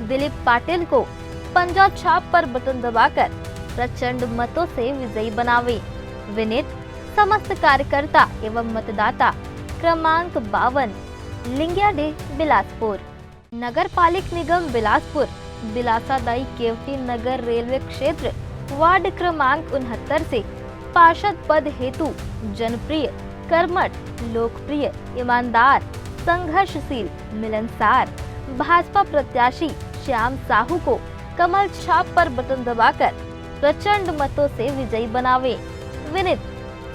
दिलीप पाटिल को पंजा छाप पर बटन दबाकर प्रचंड मतों से विजयी बनावे। विनीत समस्त कार्यकर्ता एवं मतदाता क्रमांक 52 लिंगियाडी बिलासपुर। नगर पालिक निगम बिलासपुर बिलासादाई केवटी नगर रेलवे क्षेत्र वार्ड क्रमांक 69 से पार्षद पद हेतु जनप्रिय, कर्मठ, लोकप्रिय, ईमानदार, संघर्षशील, मिलनसार भाजपा प्रत्याशी श्याम साहू को कमल छाप पर बटन दबाकर प्रचंड मतों से विजयी बनावे। विनीत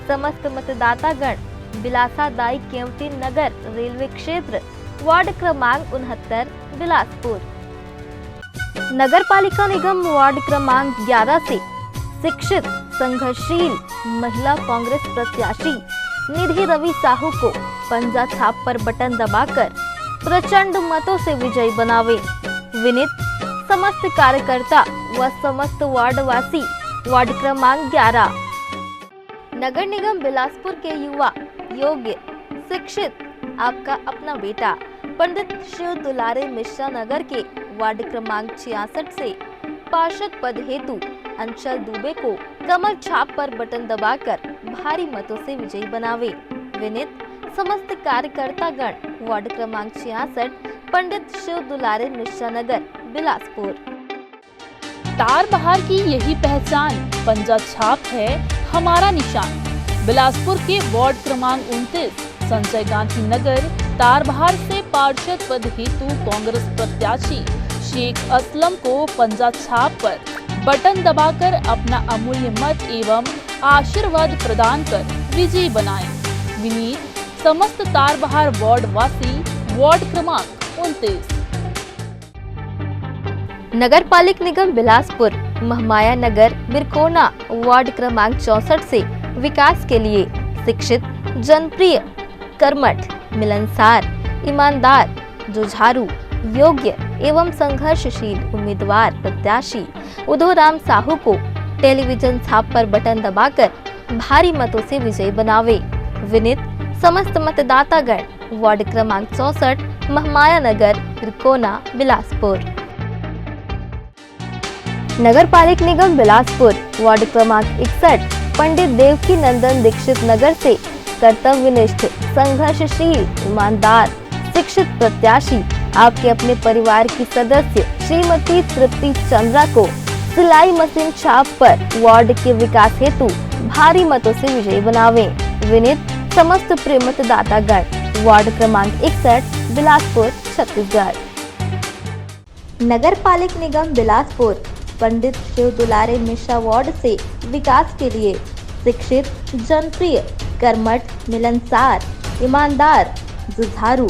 समस्त मतदाता गण बिलासादाई केवटी नगर रेलवे क्षेत्र वार्ड क्रमांक 69 बिलासपुर। नगर पालिका निगम वार्ड क्रमांक 11 से शिक्षित, संघर्षशील महिला कांग्रेस प्रत्याशी निधि रवि साहू को पंजा छाप पर बटन दबाकर प्रचंड मतों से विजयी बनावे। विनीत समस्त कार्यकर्ता व समस्त वार्डवासी वार्ड क्रमांक 11। नगर निगम बिलासपुर के युवा, योग्य, शिक्षित आपका अपना बेटा पंडित शिव दुलारे मिश्रा नगर के वार्ड क्रमांक 66 से पार्षद पद हेतु अंशल दुबे को कमल छाप पर बटन दबाकर भारी मतों से विजयी बनावे। विनीत समस्त कार्यकर्ता गण वार्ड क्रमांक 66 पंडित शिव दुलारे मिश्रा नगर बिलासपुर।
तारबहार की यही पहचान, पंजा छाप है हमारा निशान। बिलासपुर के वार्ड क्रमांक 29 संजय गांधी नगर तारबहार से पार्षद पद हेतु कांग्रेस प्रत्याशी शेख असलम को पंजा छाप पर बटन दबाकर अपना अमूल्य मत एवं आशीर्वाद प्रदान कर विजयी बनाए। विनीत समस्त तारबहार वार्ड वासी, वार्ड क्रमांक 29।
नगर पालिक निगम बिलासपुर महमाया नगर बिरकोना वार्ड क्रमांक 64 से विकास के लिए शिक्षित, जनप्रिय, कर्मठ, मिलनसार, ईमानदार, जुझारू, योग्य एवं संघर्षशील उम्मीदवार प्रत्याशी उदोराम साहू को टेलीविजन छाप पर बटन दबाकर भारी मतों से विजयी बनावे। विनीत समस्त मतदातागण, वार्ड क्रमांक 64 महमाया नगर बिरकोना बिलासपुर। नगर पालिक निगम बिलासपुर वार्ड क्रमांक 61 पंडित देवकी नंदन दीक्षित नगर से कर्तव्यनिष्ठ, संघर्षशील, ईमानदार, शिक्षित प्रत्याशी आपके अपने परिवार की सदस्य श्रीमती तृप्ति चंद्रा को सिलाई मशीन छाप पर वार्ड के विकास हेतु भारी मतों से विजयी बनावे। विनीत समस्त प्रिय मतदातागण, वार्ड क्रमांक 61 बिलासपुर छत्तीसगढ़। नगर पालिक निगम बिलासपुर पंडित शिव दुलारे मिश्रा वार्ड से विकास के लिए शिक्षित, जनप्रिय, कर्मठ, मिलनसार, ईमानदार, जुझारू,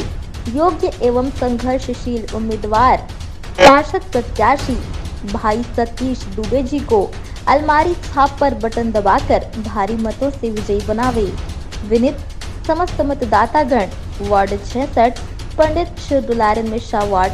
योग्य एवं संघर्षशील उम्मीदवार पार्षद प्रत्याशी भाई सतीश दुबे जी को अलमारी छाप पर बटन दबाकर भारी मतों से विजयी बनावे। विनीत समस्त मतदातागण, वार्ड 66 पंडित शिव दुलारे मिश्रा वार्ड